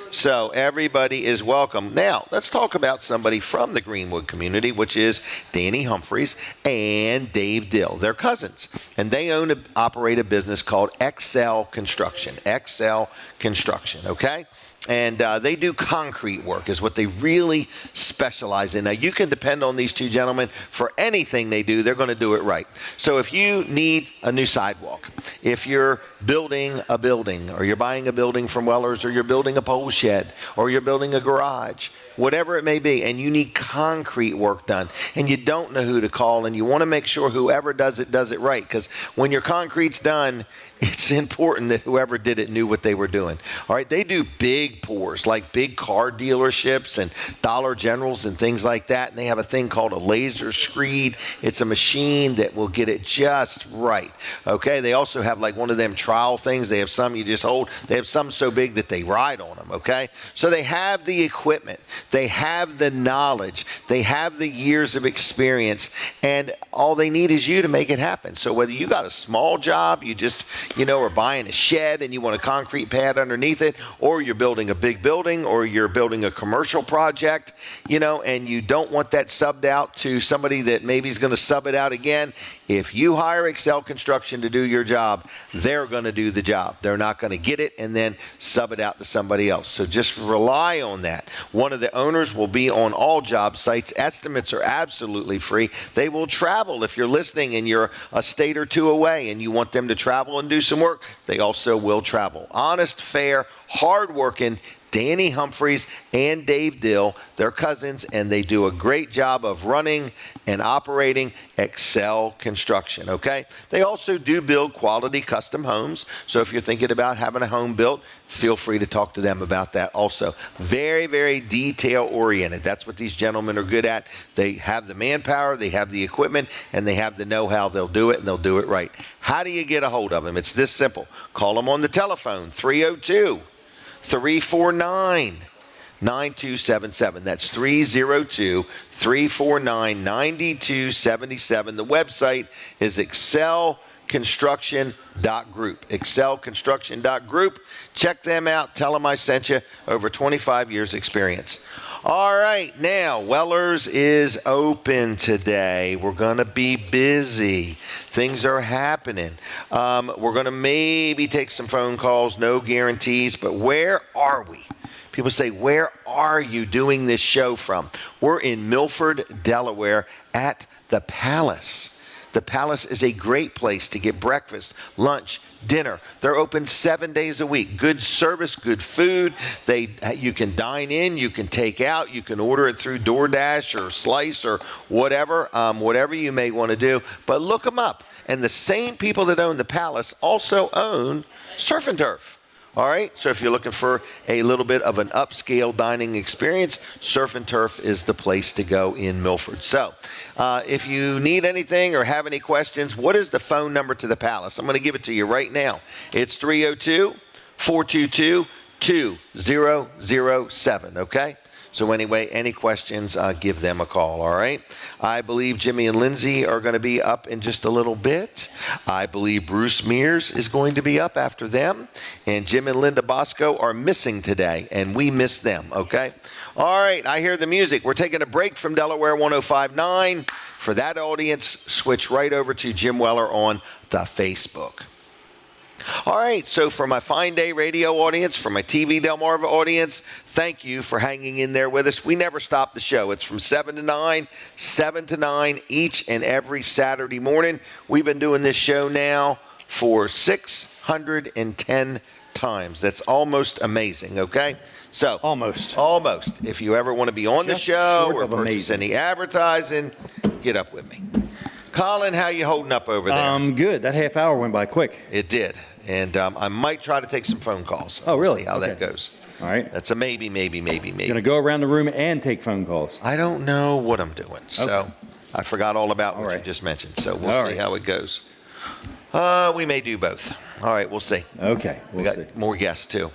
So everybody is welcome. Now, let's talk about somebody from the Greenwood community, which is Danny Humphreys and Dave Dill. They're cousins, and they operate a business called XL Construction. XL Construction, okay? And they do concrete work is what they really specialize in. Now, you can depend on these two gentlemen for anything they do. They're going to do it right. So if you need a new sidewalk, if you're building a building, or you're buying a building from Weller's, or you're building a pole shed, or you're building a garage, whatever it may be, and you need concrete work done, and you don't know who to call, and you want to make sure whoever does it right, because when your concrete's done, it's important that whoever did it knew what they were doing. All right, they do big pours, like big car dealerships and Dollar Generals and things like that, and they have a thing called a laser screed. It's a machine that will get it just right. Okay, they also have like one of them trowel things. They have some you just hold. They have some so big that they ride on them, okay? So they have the equipment. They have the knowledge. They have the years of experience, and all they need is you to make it happen. So whether you got a small job, you just are buying a shed and you want a concrete pad underneath it, or you're building a big building, or you're building a commercial project, and you don't want that subbed out to somebody that maybe is going to sub it out again. If you hire Excel Construction to do your job, they're going to do the job. They're not going to get it and then sub it out to somebody else. So just rely on that. One of the owners will be on all job sites. Estimates are absolutely free. They will travel. If you're listening and you're a state or two away and you want them to travel and do some work, they also will travel. Honest, fair, hardworking, Danny Humphreys and Dave Dill. They're cousins, and they do a great job of running and operating Excel Construction, okay? They also do build quality custom homes, so if you're thinking about having a home built, feel free to talk to them about that also. Very, very detail-oriented. That's what these gentlemen are good at. They have the manpower, they have the equipment, and they have the know-how. They'll do it, and they'll do it right. How do you get a hold of them? It's this simple. Call them on the telephone, 302-349-9277. That's 302-349-9277. The website is excelconstruction.group. Excelconstruction.group. Check them out. Tell them I sent you. Over 25 years experience. All right, now, Weller's is open today. We're going to be busy. Things are happening. We're going to maybe take some phone calls, no guarantees, but where are we? People say, where are you doing this show from? We're in Milford, Delaware at the Palace. The Palace is a great place to get breakfast, lunch, dinner. They're open 7 days a week. Good service, good food. You can dine in, you can take out, you can order it through DoorDash or Slice or whatever, whatever you may want to do. But look them up. And the same people that own the Palace also own Surf and Turf. All right, so if you're looking for a little bit of an upscale dining experience, Surf and Turf is the place to go in Milford. So if you need anything or have any questions, what is the phone number to the Palace? I'm going to give it to you right now. It's 302-422-2007, okay? So anyway, any questions, give them a call, all right? I believe Jimmy and Lindsay are going to be up in just a little bit. I believe Bruce Mears is going to be up after them. And Jim and Linda Bosco are missing today, and we miss them, okay? All right, I hear the music. We're taking a break from Delaware 105.9. For that audience, switch right over to Jim Weller on the Facebook. All right, so for my Fine Day Radio audience, for my TV Delmarva audience, thank you for hanging in there with us. We never stop the show. It's from 7 to 9, 7 to 9 each and every Saturday morning. We've been doing this show now for 610 times. That's almost amazing, okay? So almost. If you ever want to be on the show or purchase any advertising, get up with me. Colin, how you holding up over there? Good. That half hour went by quick. It did. And I might try to take some phone calls. Oh, really? See how that goes. All right. That's a maybe. Going to go around the room and take phone calls. I don't know what I'm doing. So I forgot all about what you just mentioned. So we'll see how it goes. We may do both. All right, we'll see. Okay. We got more guests, too.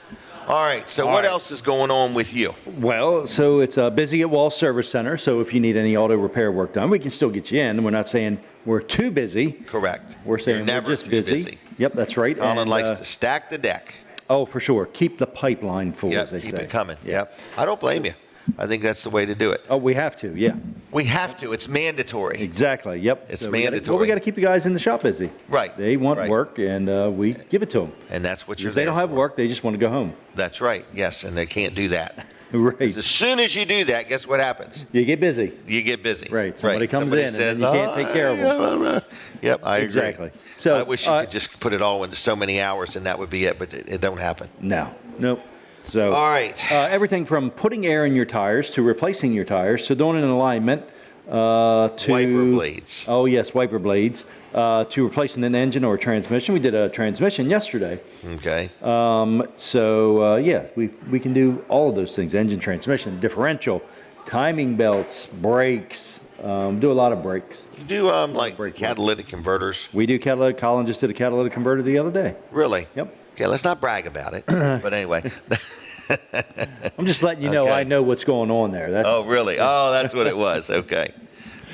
All right, so what else is going on with you? Well, so it's busy at Wall Service Center, so if you need any auto repair work done, we can still get you in. We're not saying we're too busy. Correct. We're saying we're just busy. Yep, that's right. Colin likes to stack the deck. Oh, for sure. Keep the pipeline full, as they say. Keep it coming. Yep. I don't blame you. I think that's the way to do it. Oh, we have to, yeah. We have to. It's mandatory. Exactly, yep. It's mandatory. We got to keep the guys in the shop busy. Right. They want work, and we give it to them. And that's what you're If they don't have work, they just want to go home. That's right, yes, and they can't do that. Right. As soon as you do that, guess what happens? You get busy. You get busy. Right. Somebody comes in and you can't take care of them. Yep, I agree. Exactly. So I wish you could just put it all into so many hours and that would be it, but it don't happen. No. Nope. So, all right. Everything from putting air in your tires to replacing your tires to doing an alignment to wiper blades. Oh yes, wiper blades to replacing an engine or a transmission. We did a transmission yesterday. Okay. Yeah, we can do all of those things: engine, transmission, differential, timing belts, brakes. Do a lot of brakes. You do like catalytic converters. We do catalytic. Colin just did a catalytic converter the other day. Really? Yep. Okay, let's not brag about it. But anyway. I'm just letting you know I know what's going on there. Oh, really? Oh, that's what it was. Okay.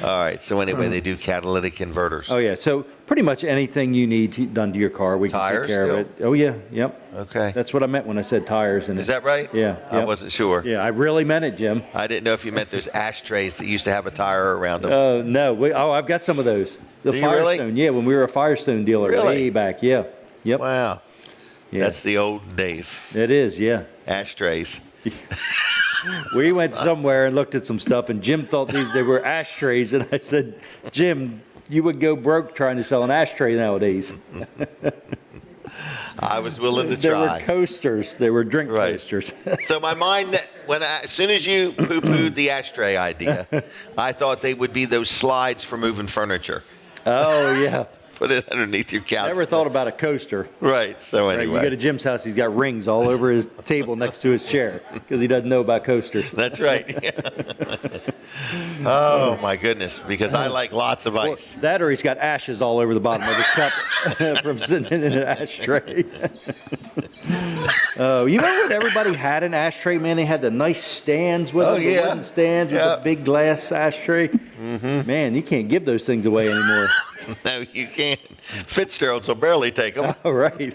All right. So anyway, they do catalytic converters. Oh, yeah. So pretty much anything you need done to your car, we can take care of it. Oh, yeah. Yep. Okay. That's what I meant when I said tires. Is that right? Yeah. I wasn't sure. Yeah, I really meant it, Jim. I didn't know if you meant those ashtrays that used to have a tire around them. No. I've got some of those. The Do you Firestone. really? Yeah, when we were a Firestone dealer way back. Yeah. Yep. Wow. Yeah. That's the old days. It is, yeah. Ashtrays. We went somewhere and looked at some stuff, and Jim thought they were ashtrays, and I said, Jim, you would go broke trying to sell an ashtray nowadays. I was willing to There try. were coasters. There were drink Right. coasters. So my mind, as soon as you poo-pooed the ashtray idea, I thought they would be those slides for moving furniture. Oh, yeah. Put it underneath your couch. Never thought about a coaster. Right. So Right, anyway, you go to Jim's house, he's got rings all over his table next to his chair because he doesn't know about coasters. that's right. Oh my goodness! Because I like lots of ice. That or he's got ashes all over the bottom of his cup from sitting in an ashtray. Oh, you remember when everybody had an ashtray, man? They had the nice stands with Oh, them, the yeah. wooden stands with Yeah. the big glass ashtray. Mm-hmm. Man, you can't give those things away anymore. No, you can't. Fitzgerald's will barely take them. All right.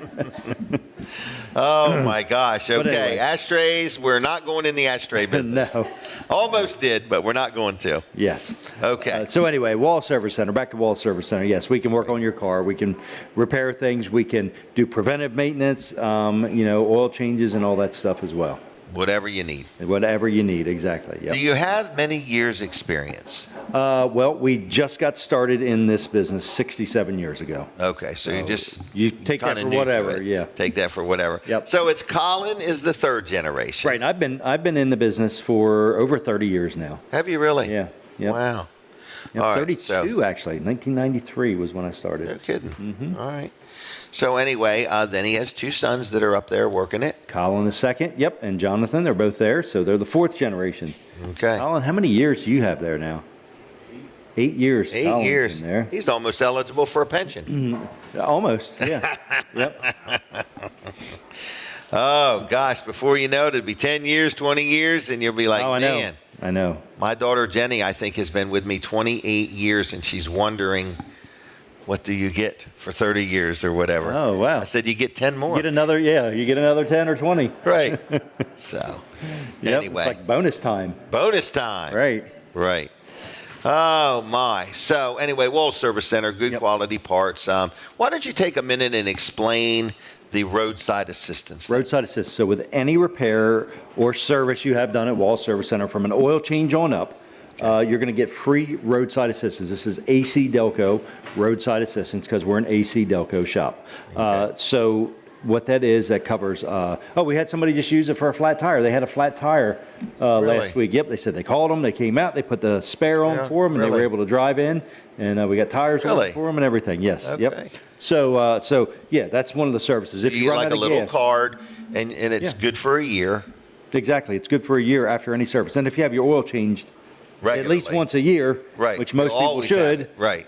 Oh my gosh. But Okay, anyway. ashtrays. We're not going in the ashtray business. No. Almost did, but we're not going to. Yes. Okay. So anyway, Wall Service Center, back to Wall Service Center. Yes, we can work on your car. We can repair things. We can do preventive maintenance, oil changes and all that stuff as well. Whatever you need. Whatever you need, exactly. Yep. Do you have many years' experience? Well, we just got started in this business 67 years ago. Okay, so you take that kinda for new to whatever, it. yeah. Take that for whatever. Yep. So it's Colin is the third generation. Right. I've been in the business for over 30 years now. Have you really? Yeah. Yep. Wow. Yep, All right, 32 so- actually. 1993 was when I started. No kidding. All right. So anyway, then he has two sons that are up there working it. Colin is second. Yep. And Jonathan, they're both there. So they're the fourth generation. Okay. Colin, how many years do you have there now? 8 years. 8 Colin's years. been there. He's almost eligible for a pension. Almost. Yeah. Yep. Oh gosh, before you know it, it'll be 10 years, 20 years, and you'll be like, Oh, I know. man. I know. My daughter Jenny, I think, has been with me 28 years, and she's wondering, what do you get for 30 years or whatever? Oh, wow. I said, you get 10 more. You get another 10 or 20. Right. So, Yep, anyway. it's like bonus time. Bonus time. Right. Right. Oh, my. So, anyway, Wall Service Center, good quality parts. Why don't you take a minute and explain the roadside assistance? Roadside assist. So with any repair or service you have done at Wall Service Center, from an oil change on up, you're going to get free roadside assistance. This is AC Delco roadside assistance because we're an AC Delco shop. So what that is, that covers, we had somebody just use it for a flat tire. They had a flat tire last week. Yep, they said they called them, they came out, they put the spare on for them, and they were able to drive in, and we got tires on for them and everything. Yes, Okay. yep. So yeah, that's one of the services. If You you get run like out a of little gas, card, and it's good for a year. exactly, it's good for a year after any service. And if you have your oil changed at least Regularly. once a year, Right. which most You'll people always have should, it. Right.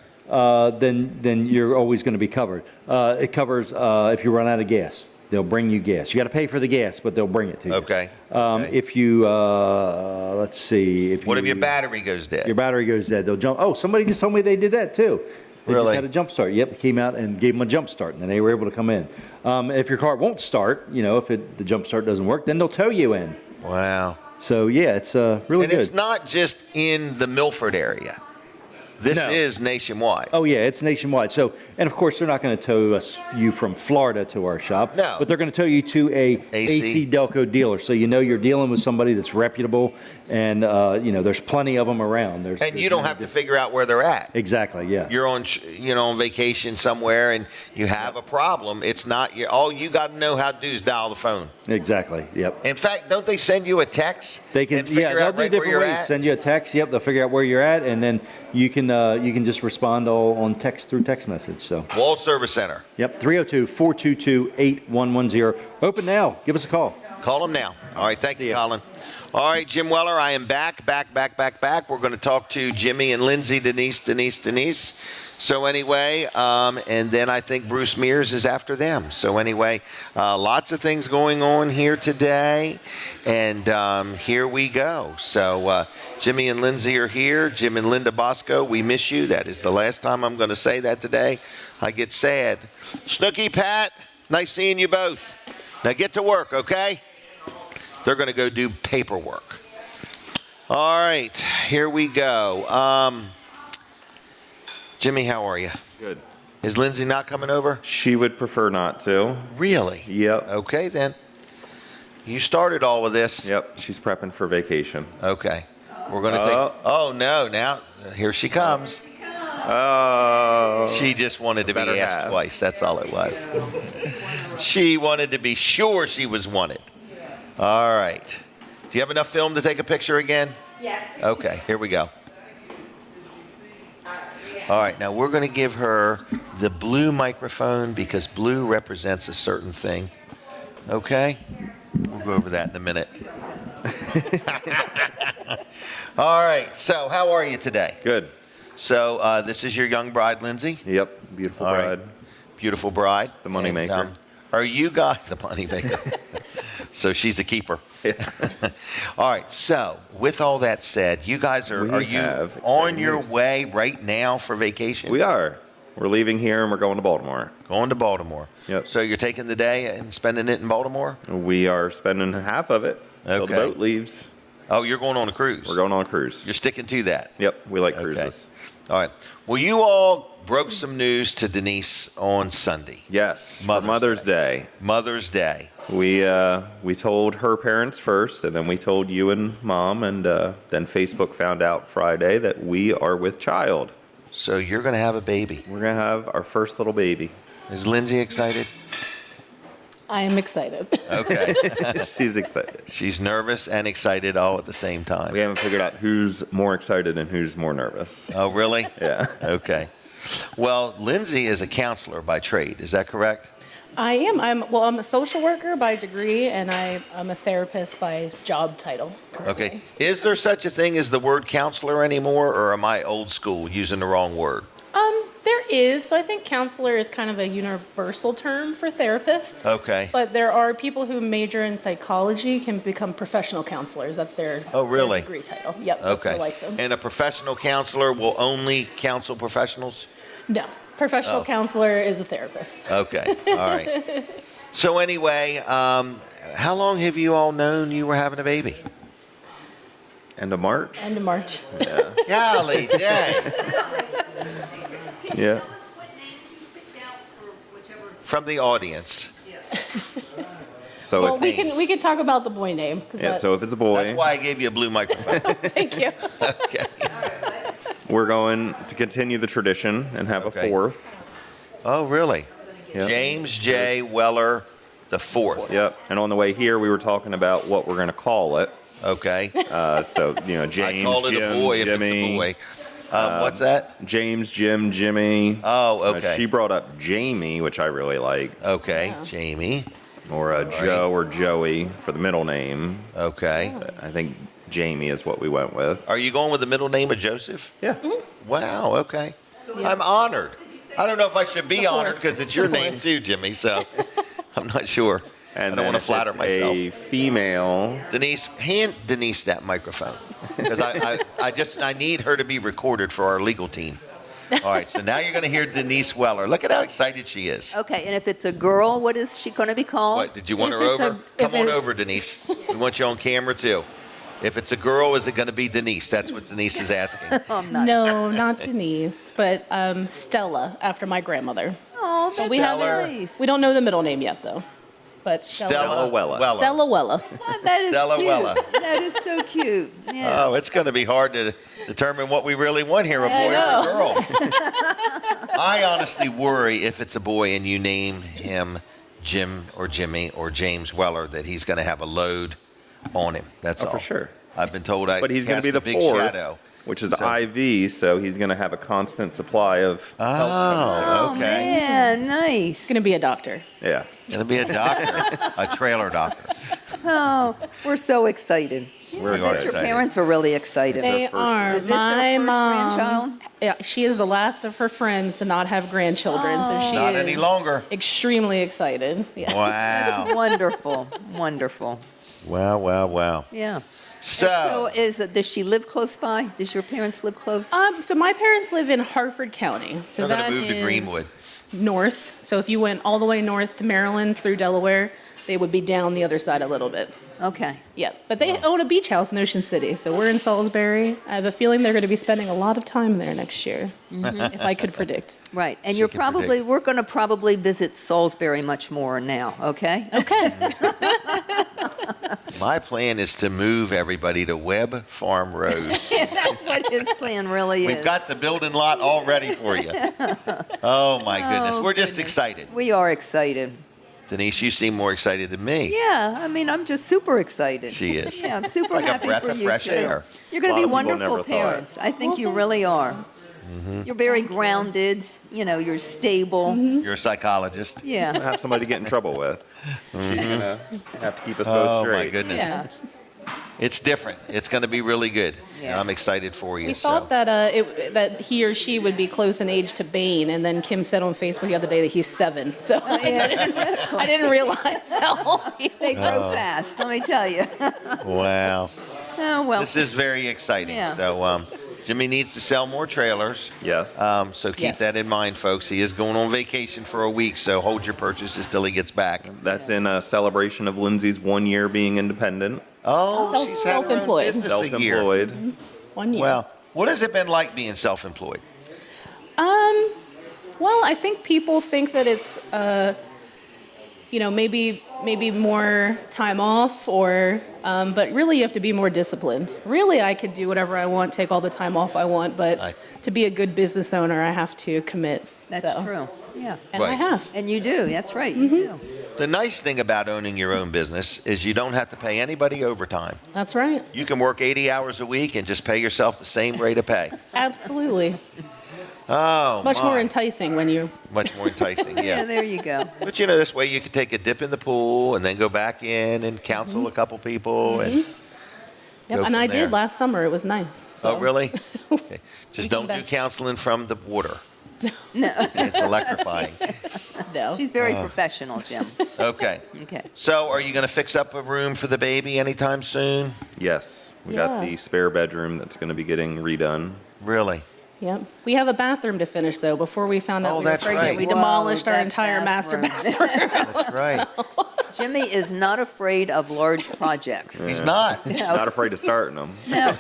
then you're always going to be covered. It covers if you run out of gas. They'll bring you gas. You got to pay for the gas, but they'll bring it to you. Okay. If you, let's see. What if your battery goes dead? Your battery goes dead. They'll jump. Oh, somebody just told me they did that too. They Really? just had a jump start. Yep, they came out and gave them a jump start, and then they were able to come in. If your car won't start, if the jump start doesn't work, then they'll tow you in. Wow. So yeah, it's really And good. it's not just in the Milford area. This No. is nationwide. Oh yeah, it's nationwide. So, and of course, they're not going to tow you from Florida to our shop. No. But they're going to tow you to a AC. AC Delco dealer, so you're dealing with somebody that's reputable, and there's plenty of them around. And you don't have to figure out where they're at. Exactly. Yeah. You're on, on vacation somewhere, and you have a problem. It's not all you got to know how to do is dial the phone. Exactly. Yep. In fact, don't they send you a text? They can. and figure Yeah, they'll out do right where different you're ways. at? Send you a text. Yep. They'll figure out where you're at, and then you can just respond all on text through text message. So. Wall Service Center. Yep. 302-422-8110. Open now. Give us a call. Call them now. All right, thank you, Colin. All right, Jim Weller, I am back. We're going to talk to Jimmy and Lindsay, Denise. So anyway, and then I think Bruce Mears is after them. So anyway, lots of things going on here today, and here we go. So Jimmy and Lindsay are here. Jim and Linda Bosco, we miss you. That is the last time I'm going to say that today. I get sad. Snooky, Pat, nice seeing you both. Now get to work, okay? They're going to go do paperwork. All right, here we go. Jimmy, how are you? Good. Is Lindsay not coming over? She would prefer not to. Really? Yep. Okay, then. You started all of this. Yep, she's prepping for vacation. Okay. We're going to take... Oh, no, now, here she comes. Oh. She just wanted to be Better asked have. twice. That's all it was. She wanted to be sure she was wanted. All right. Do you have enough film to take a picture again? Yes. Okay, here we go. All right, now we're going to give her the blue microphone because blue represents a certain thing. Okay? We'll go over that in a minute. All right, so how are you today? Good. So this is your young bride, Lindsay? Yep. Beautiful All bride. right. Beautiful bride. The moneymaker. And, are you guys the moneymaker? So she's a keeper. All right, so with all that said, you guys are you on your way right now for vacation? We are. We're leaving here and we're going to Baltimore. Going to Baltimore. Yep. So you're taking the day and spending it in Baltimore? We are spending half of it until the Okay. boat leaves. Oh, you're going on a cruise? We're going on a cruise. You're sticking to that? Yep, we like cruises. All right. Well, you all broke some news to Denise on Sunday. Yes, Mother's Day. Mother's Day. We told her parents first, and then we told you and Mom, and then Facebook found out Friday that we are with child. So you're going to have a baby. We're going to have our first little baby. Is Lindsay excited? I am excited. Okay. She's excited. She's nervous and excited all at the same time. We haven't figured out who's more excited and who's more nervous. Oh, really? Yeah. Okay. Well, Lindsay is a counselor by trade. Is that correct? I am. I'm a social worker by degree, and I'm a therapist by job title. Currently. Okay. Is there such a thing as the word counselor anymore, or am I old school using the wrong word? There is. So I think counselor is kind of a universal term for therapist. Okay. But there are people who major in psychology can become professional counselors. That's their, really? their degree title. Yep. That's Okay. their license. And a professional counselor will only counsel professionals? No. Professional counselor is a therapist. Okay. All right. So anyway, how long have you all known you were having a baby? End of March? End of March. Yeah. Golly dang. Yeah. From the audience. So Well, if, we can talk about the boy name. 'Cause yeah, so if it's a boy, That's why I gave you a blue microphone. Thank you. Okay. we're going to continue the tradition and have Okay. a fourth. Oh, really? Yep. James J. Weller the fourth. Yep. And on the way here, we were talking about what we're going to call it. Okay. So, James, I call it Jim, a boy Jimmy. if it's a boy. What's that? James, Jim, Jimmy. Oh, okay. She brought up Jamie, which I really liked. Okay, Jamie. Or Joe or Joey for the middle name. Okay. I think Jamie is what we went with. Are you going with the middle name of Joseph? Yeah. Wow, okay. I'm honored. I don't know if I should be honored because it's your name too, Jimmy, so I'm not sure. And I don't want to if flatter it's myself. a female. Denise, hand Denise that microphone because I need her to be recorded for our legal team. All right, so now you're going to hear Denise Weller. Look at how excited she is. Okay, and if it's a girl, what is she going to be called? What, did you want If her it's over? Come on over, Denise. We want you on camera too. If it's a girl, is it going to be Denise? That's what Denise is asking. No, not Denise, but Stella, after my grandmother. Oh, that's But nice. we don't know the middle name yet, though. But Stella Weller. Stella Weller. Oh, that is Stella cute. Weller. That is so cute. Yeah. Oh, it's going to be hard to determine what we really want here, a boy or a girl. I honestly worry if it's a boy and you name him Jim or Jimmy or James Weller that he's going to have a load on him. That's all. For sure. I've been told But he's going to be the big fourth, shadow. which is So- IV, so he's going to have a constant supply of help. Oh, okay. Man, nice. He's going to be a doctor. Yeah. Going to be a doctor, a trailer doctor. Oh, we're so excited. We're I bet your excited. parents are really excited. They are. Is this My their first mom, grandchild? Yeah, she is the last of her friends to not have grandchildren, so she Not is any longer. extremely excited. Yeah. Wow. Wonderful, wonderful. Wow. Yeah. So, Does she live close by? Does your parents live close? So my parents live in Harford County. So they're going that to move to is Greenwood. north. So if you went all the way north to Maryland through Delaware, they would be down the other side a little bit. Okay. Yeah, but they own a beach house in Ocean City, so we're in Salisbury. I have a feeling they're going to be spending a lot of time there next year, if I could predict. Right. And can we're going to probably visit Salisbury much more now, okay? Okay. My plan is to move everybody to Webb Farm Road. That's what his plan really is. We've got the building lot all ready for you. Oh, my goodness. We're just excited. We are excited. Denise, you seem more excited than me. Yeah, I mean, I'm just super excited. She is. Yeah, I'm super Like a happy breath for of you fresh too. air. You're going to be A lot of people wonderful never thought. parents. I think you really are. You're very grounded. You know, you're stable. You're a psychologist. Yeah. I have somebody to get in trouble with. She's gonna have to keep us both Oh, straight. my goodness. Yeah. It's different. It's going to be really good. Yeah. And I'm excited for you. We so. thought that that he or she would be close in age to Bane, and then Kim said on Facebook the other day that he's 7. So I didn't realize how old he They grow fast, let me tell you. Wow. Oh, well. This is very exciting. Yeah. So Jimmy needs to sell more trailers. Yes. So keep Yes. that in mind, folks. He is going on vacation for a week, so hold your purchases till he gets back. That's in a celebration of Lindsay's 1 year being independent. Oh, she's had her own Self-employed. business a year. Self-employed. 1 year. Well, what has it been like being self-employed? Well, I think people think that it's, maybe more time off, or, but really you have to be more disciplined. Really, I could do whatever I want, take all the time off I want, but to be a good business owner, I have to commit. That's So- true. Yeah. And I Right. have. And you do. That's right. You do. The nice thing about owning your own business is you don't have to pay anybody overtime. That's right. You can work 80 hours a week and just pay yourself the same rate of pay. Absolutely. Oh, It's much my. more enticing when you. Much more enticing, Yeah, yeah. there you go. But this way you could take a dip in the pool and then go back in and counsel a couple people. And Yep, go and from I there. did last summer. It was nice. So. Oh, really? Okay. Just We don't came do back. counseling from the water. No. It's electrifying. No. She's very professional, Jim. Okay. Okay. So are you going to fix up a room for the baby anytime soon? Yes. We got Yeah. the spare bedroom that's going to be getting redone. Really? Yep. We have a bathroom to finish though. Before we found out Oh, we were that's pregnant, right. we Whoa, demolished our that entire master bathroom. bathroom. That's right. Jimmy is not afraid of large projects. He's not. Not afraid of starting them. No,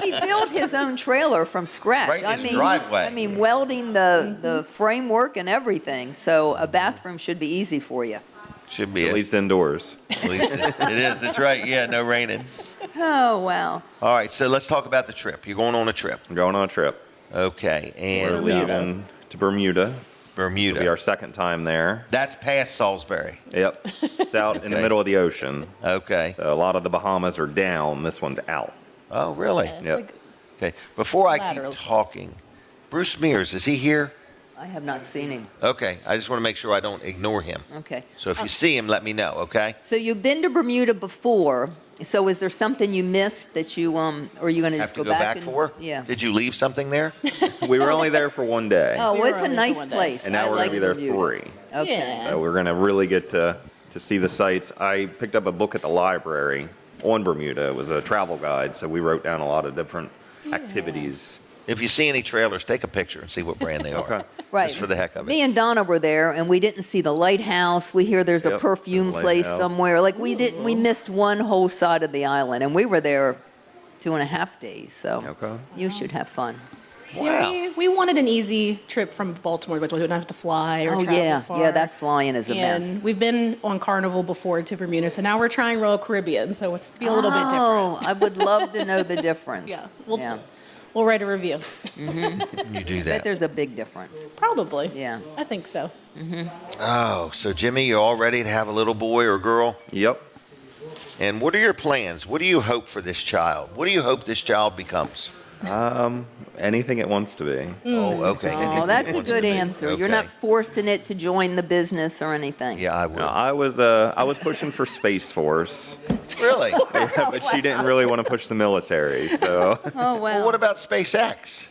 he built his own trailer from scratch. Right in his driveway. I mean, welding the framework and everything. So a bathroom should be easy for you. Should be At least indoors. At least it is. That's right. Yeah, no raining. Oh, wow. All right, so let's talk about the trip. You're going on a trip. We're going on a trip. Okay, We're and leaving to Bermuda. Bermuda. It'll be our second time there. That's past Salisbury. Yep. It's out in the Okay. middle of the ocean. Okay. So a lot of the Bahamas are down. This one's out. Oh, really? It's Yep. like Okay. Before I Lateral. keep talking, Bruce Mears, is he here? I have not seen him. Okay. I just want to make sure I don't ignore him. Okay. So if you see him, let me know, okay? So you've been to Bermuda before. So is there something you missed that you, or are you going to Have just to go go back? back and, for? Yeah. Did you leave something there? We were only there for 1 day. Oh, We well, were it's a only for nice 1 day. place. And now I we're like going to be there Bermuda. 3. Okay. Yeah. So we're going to really get to see the sights. I picked up a book at the library on Bermuda. It was a travel guide, so we wrote down a lot of different activities. If you see any trailers, take a picture and see what brand they are. Okay. Right. Just for the heck of Me it. and Donna were there, and we didn't see the lighthouse. We hear there's a Yep, perfume the place lighthouse. somewhere. Like we missed one whole side of the island, and we were there 2.5 days. So Okay. you should have fun. Wow. Yeah, we wanted an easy trip from Baltimore, but we don't have to fly or Oh travel yeah, far. yeah. That flying is a mess. And we've been on Carnival before to Bermuda, so now we're trying Royal Caribbean, so it's be a little bit different. Oh, I would love to know the difference. Yeah, yeah. we'll write a review. You do Bet that. there's a big difference. Probably. Yeah. I think so. Oh, so Jimmy, you're all ready to have a little boy or girl? Yep. And what are your plans? What do you hope for this child? What do you hope this child becomes? Anything it wants to be. Oh, okay. Oh, that's a good answer. You're not forcing it to join the business or anything. Yeah, I would. No, I was pushing for Space Force, Really? but she didn't really want to push the military, so Oh Well, well. what about SpaceX?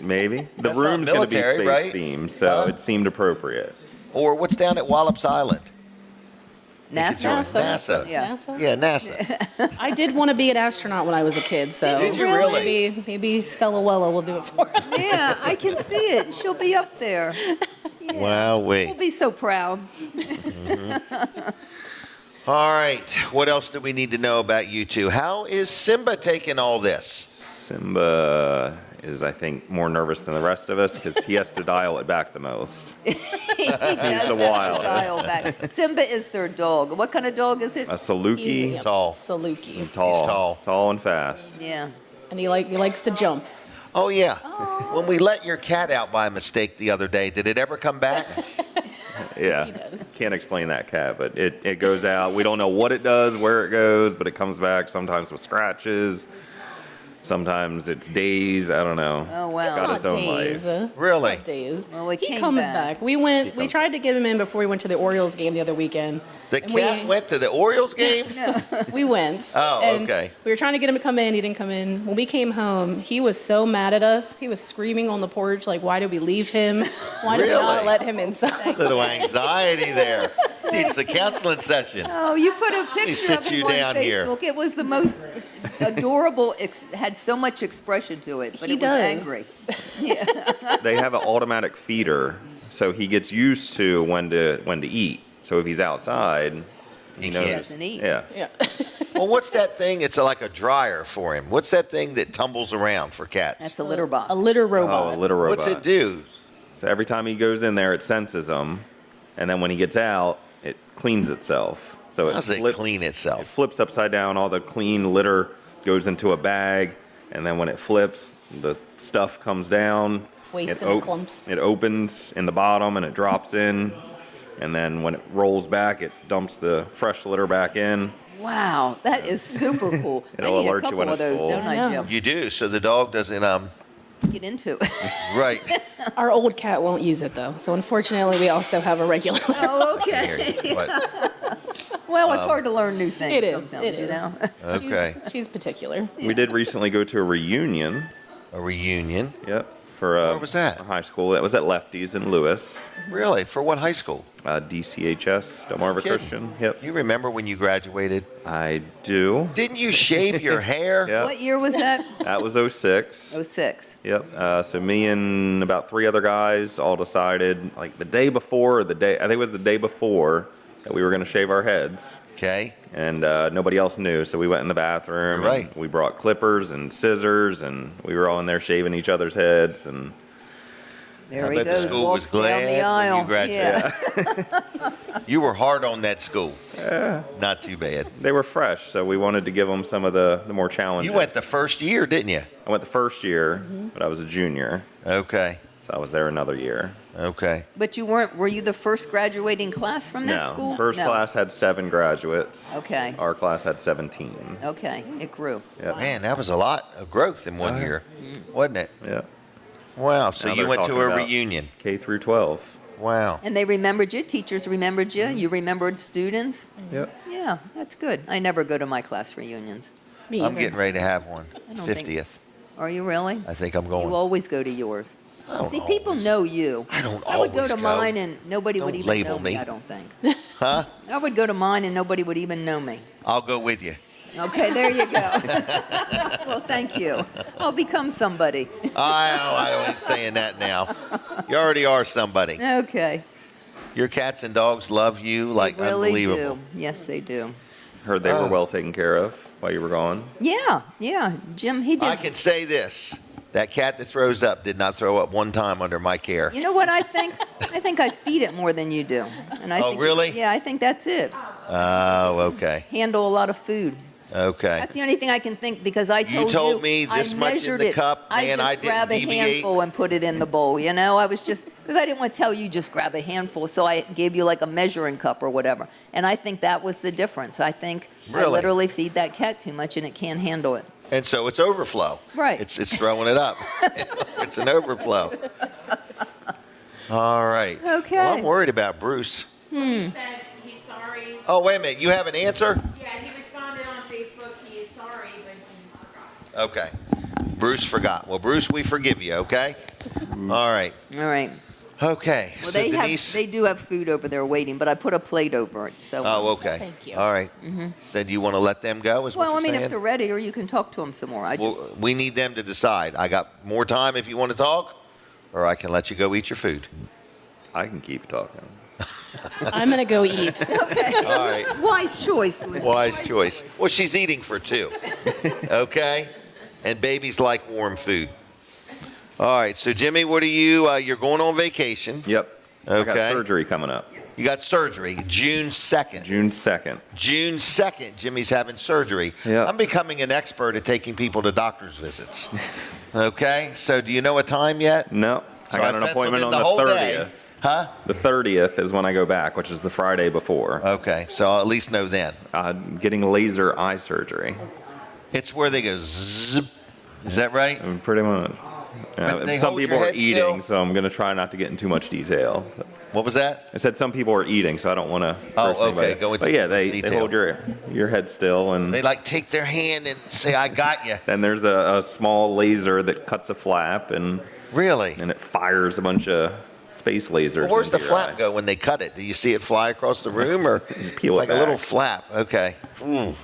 maybe. The That's not room's going to be military, space right? themed, so it seemed appropriate. Or what's down at Wallops Island? NASA? NASA. Yeah. NASA? Yeah, NASA. I did want to be an astronaut when I was a kid, so Did you really? maybe Stella Weller will do it for us. Yeah, I can see it. She'll be up there. Wow, We'll be so proud. All right. What else do we need to know about you two? How is Simba taking all this? Simba is, I think, more nervous than the rest of us because he has to dial it back the most. He's the wildest. Dial back. Simba is their dog. What kind of dog is it? A Saluki. Tall. Saluki. Tall. Tall and fast. Yeah. And he likes to jump. Oh, yeah. When we let your cat out by mistake the other day, did it ever come back? Yeah. Can't explain that cat, but it goes out. We don't know what it does, where it goes, but it comes back sometimes with scratches. Sometimes it's days. I don't know. Oh, wow. It's got its own life. Really? Days. Well, it He came comes back. back. We tried to get him in before we went to the Orioles game the other weekend. The And cat went to the Orioles game? We went. Oh, and okay. We were trying to get him to come in. He didn't come in. When we came home, he was so mad at us. He was screaming on the porch, like, why did we leave him? Why did we not Really? let him inside? Little anxiety there. Needs a counseling session. Oh, you put a picture sit of you him on down here. Facebook. It was the most adorable, had so much expression to it, but He it was does. angry. They have an automatic feeder, so he gets used to when to eat. So if he's outside, he knows. doesn't eat. Yeah. Well, what's that thing? It's like a dryer for him. What's that thing that tumbles around for cats? That's a litter box. A litter robot. Oh, a litter robot. What's it do? So every time he goes in there, it senses him, and then when he gets out, it cleans itself. So How does it clean itself? It flips upside down. All the clean litter goes into a bag, and then when it flips, the stuff comes down. Waste in the clumps. It opens in the bottom, and it drops in, and then when it rolls back, it dumps the fresh litter back in. Wow, that is super cool. I It'll need a alert you couple when of it's those, full. don't I, Jim? You do, so the dog doesn't Get into it. right. Our old cat won't use it, though. So unfortunately, we also have a regular litter Oh, okay. Well, it's hard to learn new things It is. sometimes, It you is. know? Okay. She's particular. We did recently go to a reunion. A reunion? Yep. For Where was that? a high school. That was at Lefty's in Lewis. Really? For what high school? DCHS, Delmarva Kidding. Christian. Yep. You remember when you graduated? I do. Didn't you shave your hair? Yep. What year was that? That was 06. 06. Yep. So me and about 3 other guys all decided, like the day before, or I think it was the day before, that we were going to shave our heads. Okay. And nobody else knew, so we went in the bathroom. Right. And we brought clippers and scissors, and we were all in there shaving each other's heads. And There I he bet the goes, school was walks down glad the when aisle. you graduated. You were hard on that school. Not too bad. they were fresh, so we wanted to give them some of the more challenges. You went the first year, didn't you? I went the first year, but I was a junior, Okay. so I was there another year. Okay. But were you the first graduating class from that No, school? first No. class had 7 graduates. Okay. Our class had 17. Okay, it grew. Yep. Man, that was a lot of growth in one year, wasn't it? Yeah. Wow. So Now you they're went to talking a about reunion. K through 12. Wow. And they remembered you, teachers remembered you, you remembered students? Yep. Yeah, that's good. I never go to my class reunions. Me I'm either. getting ready to have one. I don't think- 50th. Are you really? I think I'm going. You always go to yours. I don't See, people know you. I don't I would go always to go. mine and nobody would Don't even label know me, me. I don't think. Huh? I would go to mine and nobody would even know me. I'll go with you. Okay, there you go. Well, thank you. I'll become somebody. I don't ain't saying that now. You already are somebody. Okay. Your cats and dogs love you like They really unbelievable. do. Yes, they do. Heard they were well taken care of while you were gone. Yeah, Jim, he did. I can say this. That cat that throws up did not throw up one time under my care. You know what I think? I think I feed it more than you do. And I Oh, think, really? Yeah, I think that's it. Oh, okay. Handle a lot of food. Okay. That's the only thing I can think because I You told me this I much in measured the it. cup, man, I I just didn't grab a deviate. handful and put it in the bowl, you know? I was just, because I didn't want to tell you just grab a handful, so I gave you like a measuring cup or whatever. And I think that was the difference. I think I Really? literally feed that cat too much and it can't handle it. And so it's overflow. Right. It's throwing it up. It's an overflow. All right. Okay. Well, I'm worried about Bruce. He said he's sorry. Oh, wait a minute. You have an answer? Yeah, he responded on Facebook. He is sorry, but he forgot. Okay. Bruce forgot. Well, Bruce, we forgive you, okay? All right. All right. Okay. Well, so they Denise. they do have food over there waiting, but I put a plate over it. So. Oh, okay. Thank you. All right. Then you want to let them go? Is Well, what I you're mean, saying? if they're ready, or you can talk to them some more. I just. Well, we need them to decide. I got more time if you want to talk, or I can let you go eat your food. I can keep talking. I'm going to go eat. Okay. All right. Wise choice. Lindsay. Wise choice. Well, she's eating for 2. Okay? And babies like warm food. All right. So, Jimmy, what are you? You're going on vacation. Yep. Okay. I got surgery coming up. You got surgery June 2nd. June 2nd. June 2nd, Jimmy's having surgery. Yep. I'm becoming an expert at taking people to doctor's visits. Okay, so do you know a time yet? No. So I got an I've appointment on penciled the in the whole 30th. day. Huh? The 30th is when I go back, which is the Friday before. Okay, so I'll at least know then. Getting laser eye surgery. It's where they go zip. Is that right? Pretty much. But they Some hold your people are head eating, still? so I'm going to try not to get in too much detail. What was that? I said some people are eating, so I don't want to. Oh, okay, go into But yeah, too much they detail. hold your head still, and They like take their hand and say, I got you. then there's a small laser that cuts a flap, and Really? and it fires a bunch of space lasers. Well, where's the into your flap eye. go when they cut it? Do you see it fly across the room or Just peel it like a little back. flap? Okay. All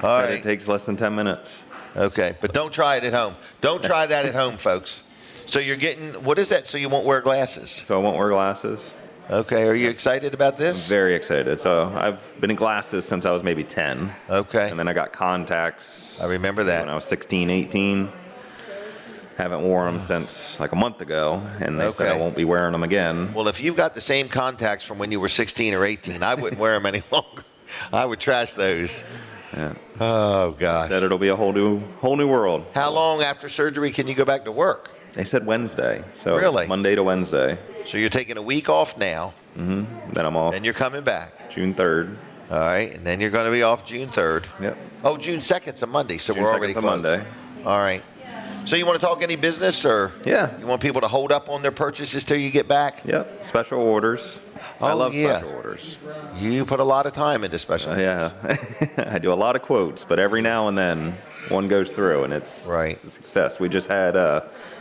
Said right. It takes less than 10 minutes. Okay, but don't try it at home. Don't try that at home, folks. So you're getting, what is that? So you won't wear glasses? So I won't wear glasses. Okay, are you excited about this? Very excited. So I've been in glasses since I was maybe 10. Okay. And then I got contacts. I remember that. When I was 16, 18. Haven't worn them since like a month ago, and they said I Okay. won't be wearing them again. Well, if you've got the same contacts from when you were 16 or 18, I wouldn't wear them any longer. I would trash those. Yeah. Oh, gosh. Said it'll be a whole new world. How long after surgery can you go back to work? They said Wednesday. So Really? Monday to Wednesday. So you're taking a week off now, Then I'm off then you're coming back. June 3rd. All right, and then you're going to be off June 3rd. Yep. Oh, June 2nd's a Monday, so June we're already 2nd's a closed. Monday. All right. So you want to talk any business, or Yeah. you want people to hold up on their purchases till you get back? Yep. Special orders. I Oh, love yeah. special orders. You put a lot of time into special. Yeah. I do a lot of quotes, but every now and then one goes through, and it's a success. We just had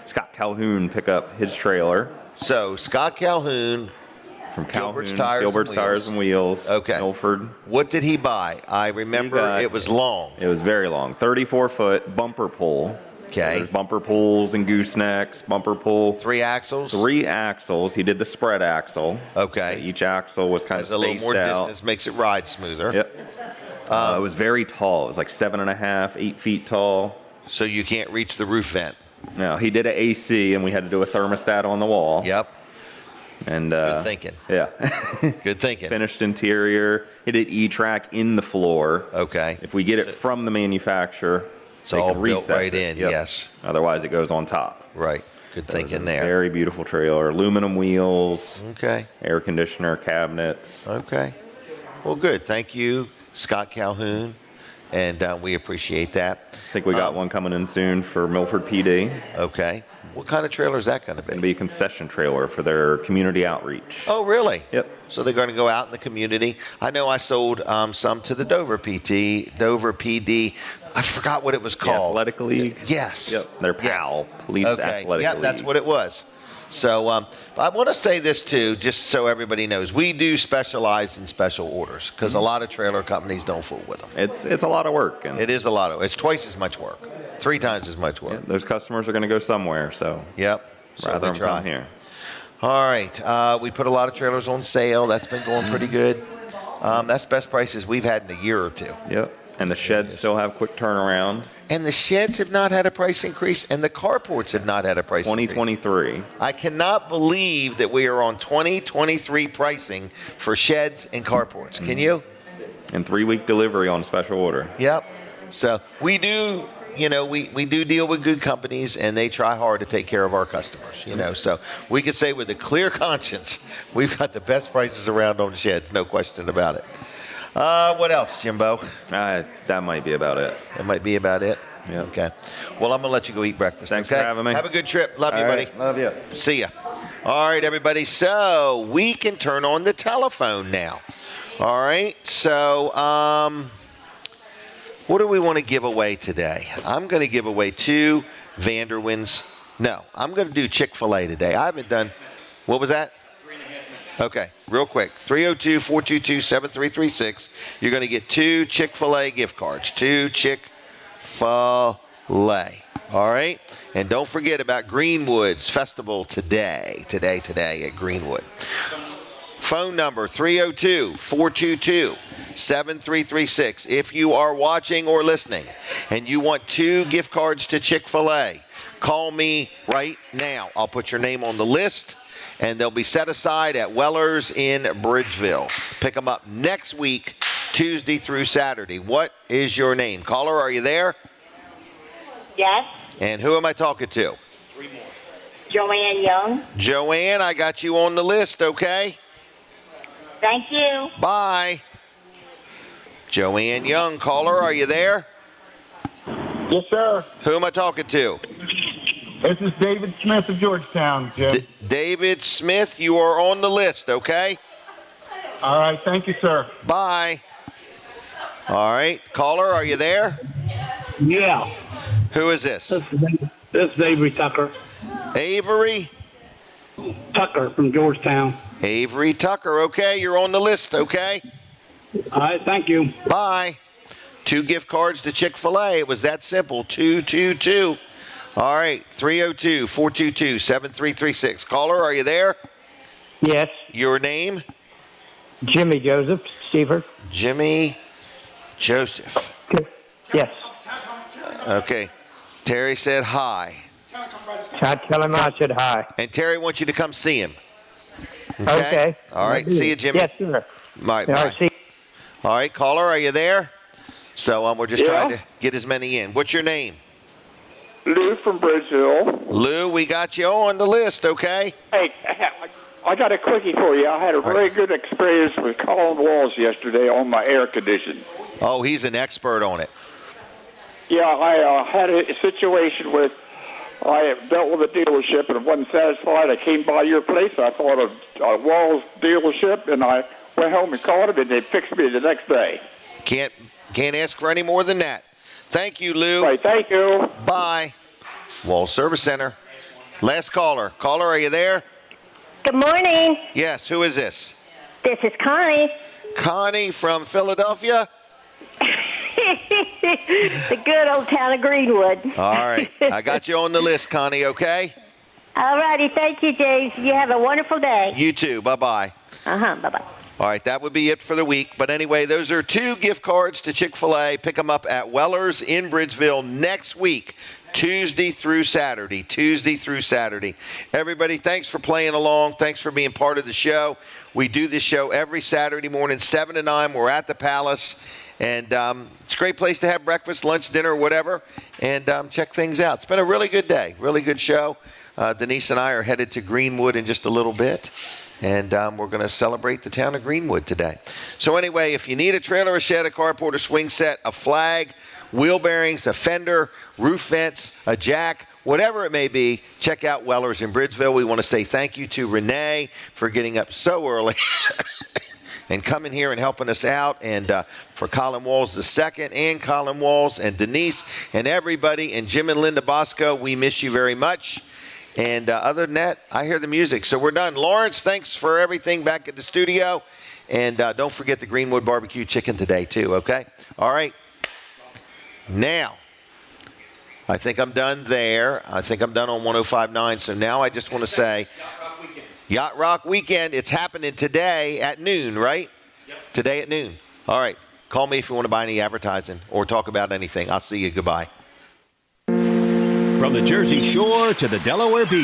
Scott Calhoun pick up his trailer. So Scott Calhoun from Gilbert's Gilbert's Tires and Wheels. Okay. Milford. What did he buy? I remember it was long. It was very long. 34-foot bumper pull. Okay. There's bumper pulls and goosenecks, bumper pull. 3 axles? 3 axles. He did the spread axle. Okay. So each axle was kind of Has a spaced little more out. distance, makes it ride smoother. Yep. It was very tall. It was like 7.5, 8 feet tall. So you can't reach the roof vent. No, he did an AC, and we had to do a thermostat on the wall. Yep. And Good thinking. Yeah. Good thinking. Finished interior. He did E-track in the floor. Okay. If we get it from the manufacturer, It's they all can built recess right it. in, Yep. yes. Otherwise, it goes on top. Right. Good So it was thinking a there. Very beautiful trailer. Aluminum wheels. Okay. Air conditioner, cabinets. Okay. Well, good. Thank you, Scott Calhoun, and we appreciate that. I think we got one coming in soon for Milford PD. Okay. What kind of trailer is that going to be? It'll be a concession trailer for their community outreach. Oh, really? Yep. So they're going to go out in the community. I know I sold some to the Dover PD. I forgot what it was The called. Athletic League. Yes. Yep. Their PAL, Police Okay. Athletic Yep, League. that's what it was. So I want to say this too, just so everybody knows. We do specialize in special orders because a lot of trailer companies don't fool with them. It's a lot of work. And It is a lot of. It's twice as much work, 3 times as much work. those customers are going to go somewhere, so Yep. So rather we them come try. here. All right. We put a lot of trailers on sale. That's been going pretty good. That's best prices we've had in a year or two. Yep. And the sheds still have quick turnaround. And the sheds have not had a price increase, and the carports have not had a price increase. 2023. I cannot believe that we are on 2023 pricing for sheds and carports. Can you? And 3-week delivery on special order. Yep. So we do, we do deal with good companies, and they try hard to take care of our customers, So we could say with a clear conscience, we've got the best prices around on sheds, no question about it. What else, Jimbo? That might be about it. That might be about it? Yeah. Okay. Well, I'm going to let you go eat breakfast. Thanks okay? for having me. Have a good trip. Love you, All buddy. right. Love you. See ya. All right, everybody. So we can turn on the telephone now. All right. So what do we want to give away today? I'm going to give away 2 Vanderwins. No, I'm going to do Chick-fil-A today. I haven't done. What was that? Okay, real quick, 302-422-7336. You're going to get 2 Chick-fil-A gift cards, 2 Chick-fil-A. All right? And don't forget about Greenwood's festival today at Greenwood. Phone number 302-422-7336. If you are watching or listening and you want 2 gift cards to Chick-fil-A, call me right now. I'll put your name on the list, and they'll be set aside at Weller's in Bridgeville. Pick them up next week, Tuesday through Saturday. What is your name? Caller, are you there? Yes. And who am I talking to? Joanne Young. Joanne, I got you on the list, okay? Thank you. Bye. Joanne Young, caller, are you there? Yes, sir. Who am I talking to? This is David Smith of Georgetown, Jim. David Smith, you are on the list, okay? All right, thank you, sir. Bye. All right, caller, are you there? Yeah. Who is this? This is Avery Tucker. Avery? Tucker from Georgetown. Avery Tucker, okay, you're on the list, okay? All right, thank you. Bye. 2 gift cards to Chick-fil-A. It was that simple. 222. All right, 302-422-7336. Caller, are you there? Yes. Your name? Jimmy Joseph, Seaford. Jimmy Joseph. Yes. Okay. Terry said hi. Tell him I said hi. And Terry wants you to come see him. Okay. All right, see you, Jimmy. Yes, sir. All right, All bye. right, see you. All right, caller, are you there? So we're just trying to get as many in. What's your name? Lou from Bridgeville. Lou, we got you on the list, okay? Hey, I got a quickie for you. I had a very good experience with Colin Walls yesterday on my air conditioning. Oh, he's an expert on it. Yeah, I had a situation with, I dealt with a dealership and wasn't satisfied. I came by your place. I thought of Walls dealership, and I went home and called them, and they fixed me the next day. Can't ask for any more than that. Thank you, Lou. Right, thank you. Bye. Walls Service Center. Last caller. Caller, are you there? Good morning. Yes, who is this? This is Connie. Connie from Philadelphia? The good old town of Greenwood. All right. I got you on the list, Connie, okay? All righty. Thank you, James. You have a wonderful day. You too. Bye-bye. Bye-bye. All right, that would be it for the week. But anyway, those are 2 gift cards to Chick-fil-A. Pick them up at Weller's in Bridgeville next week, Tuesday through Saturday. Tuesday through Saturday. Everybody, thanks for playing along. Thanks for being part of the show. We do this show every Saturday morning, 7 to 9. We're at the Palace. And it's a great place to have breakfast, lunch, dinner, whatever, and check things out. It's been a really good day, really good show. Denise and I are headed to Greenwood in just a little bit. And we're going to celebrate the town of Greenwood today. So anyway, if you need a trailer, a shed, a carport, a swing set, a flag, wheel bearings, a fender, roof vents, a jack, whatever it may be, check out Weller's in Bridgeville. We want to say thank you to Renee for getting up so early and coming here and helping us out. And for Colin Walls II and Colin Walls and Denise and everybody and Jim and Linda Bosco, we miss you very much. And other than that, I hear the music. So we're done. Lawrence, thanks for everything back at the studio. And don't forget the Greenwood barbecue chicken today, too, okay? All right. Now, I think I'm done there. I think I'm done on 105.9. So now I just want to say, Yacht Rock Weekend, it's happening today at noon, right? Yep. Today at noon. All right. Call me if you want to buy any advertising or talk about anything. I'll see you. Goodbye. From the Jersey Shore to the Delaware Beach.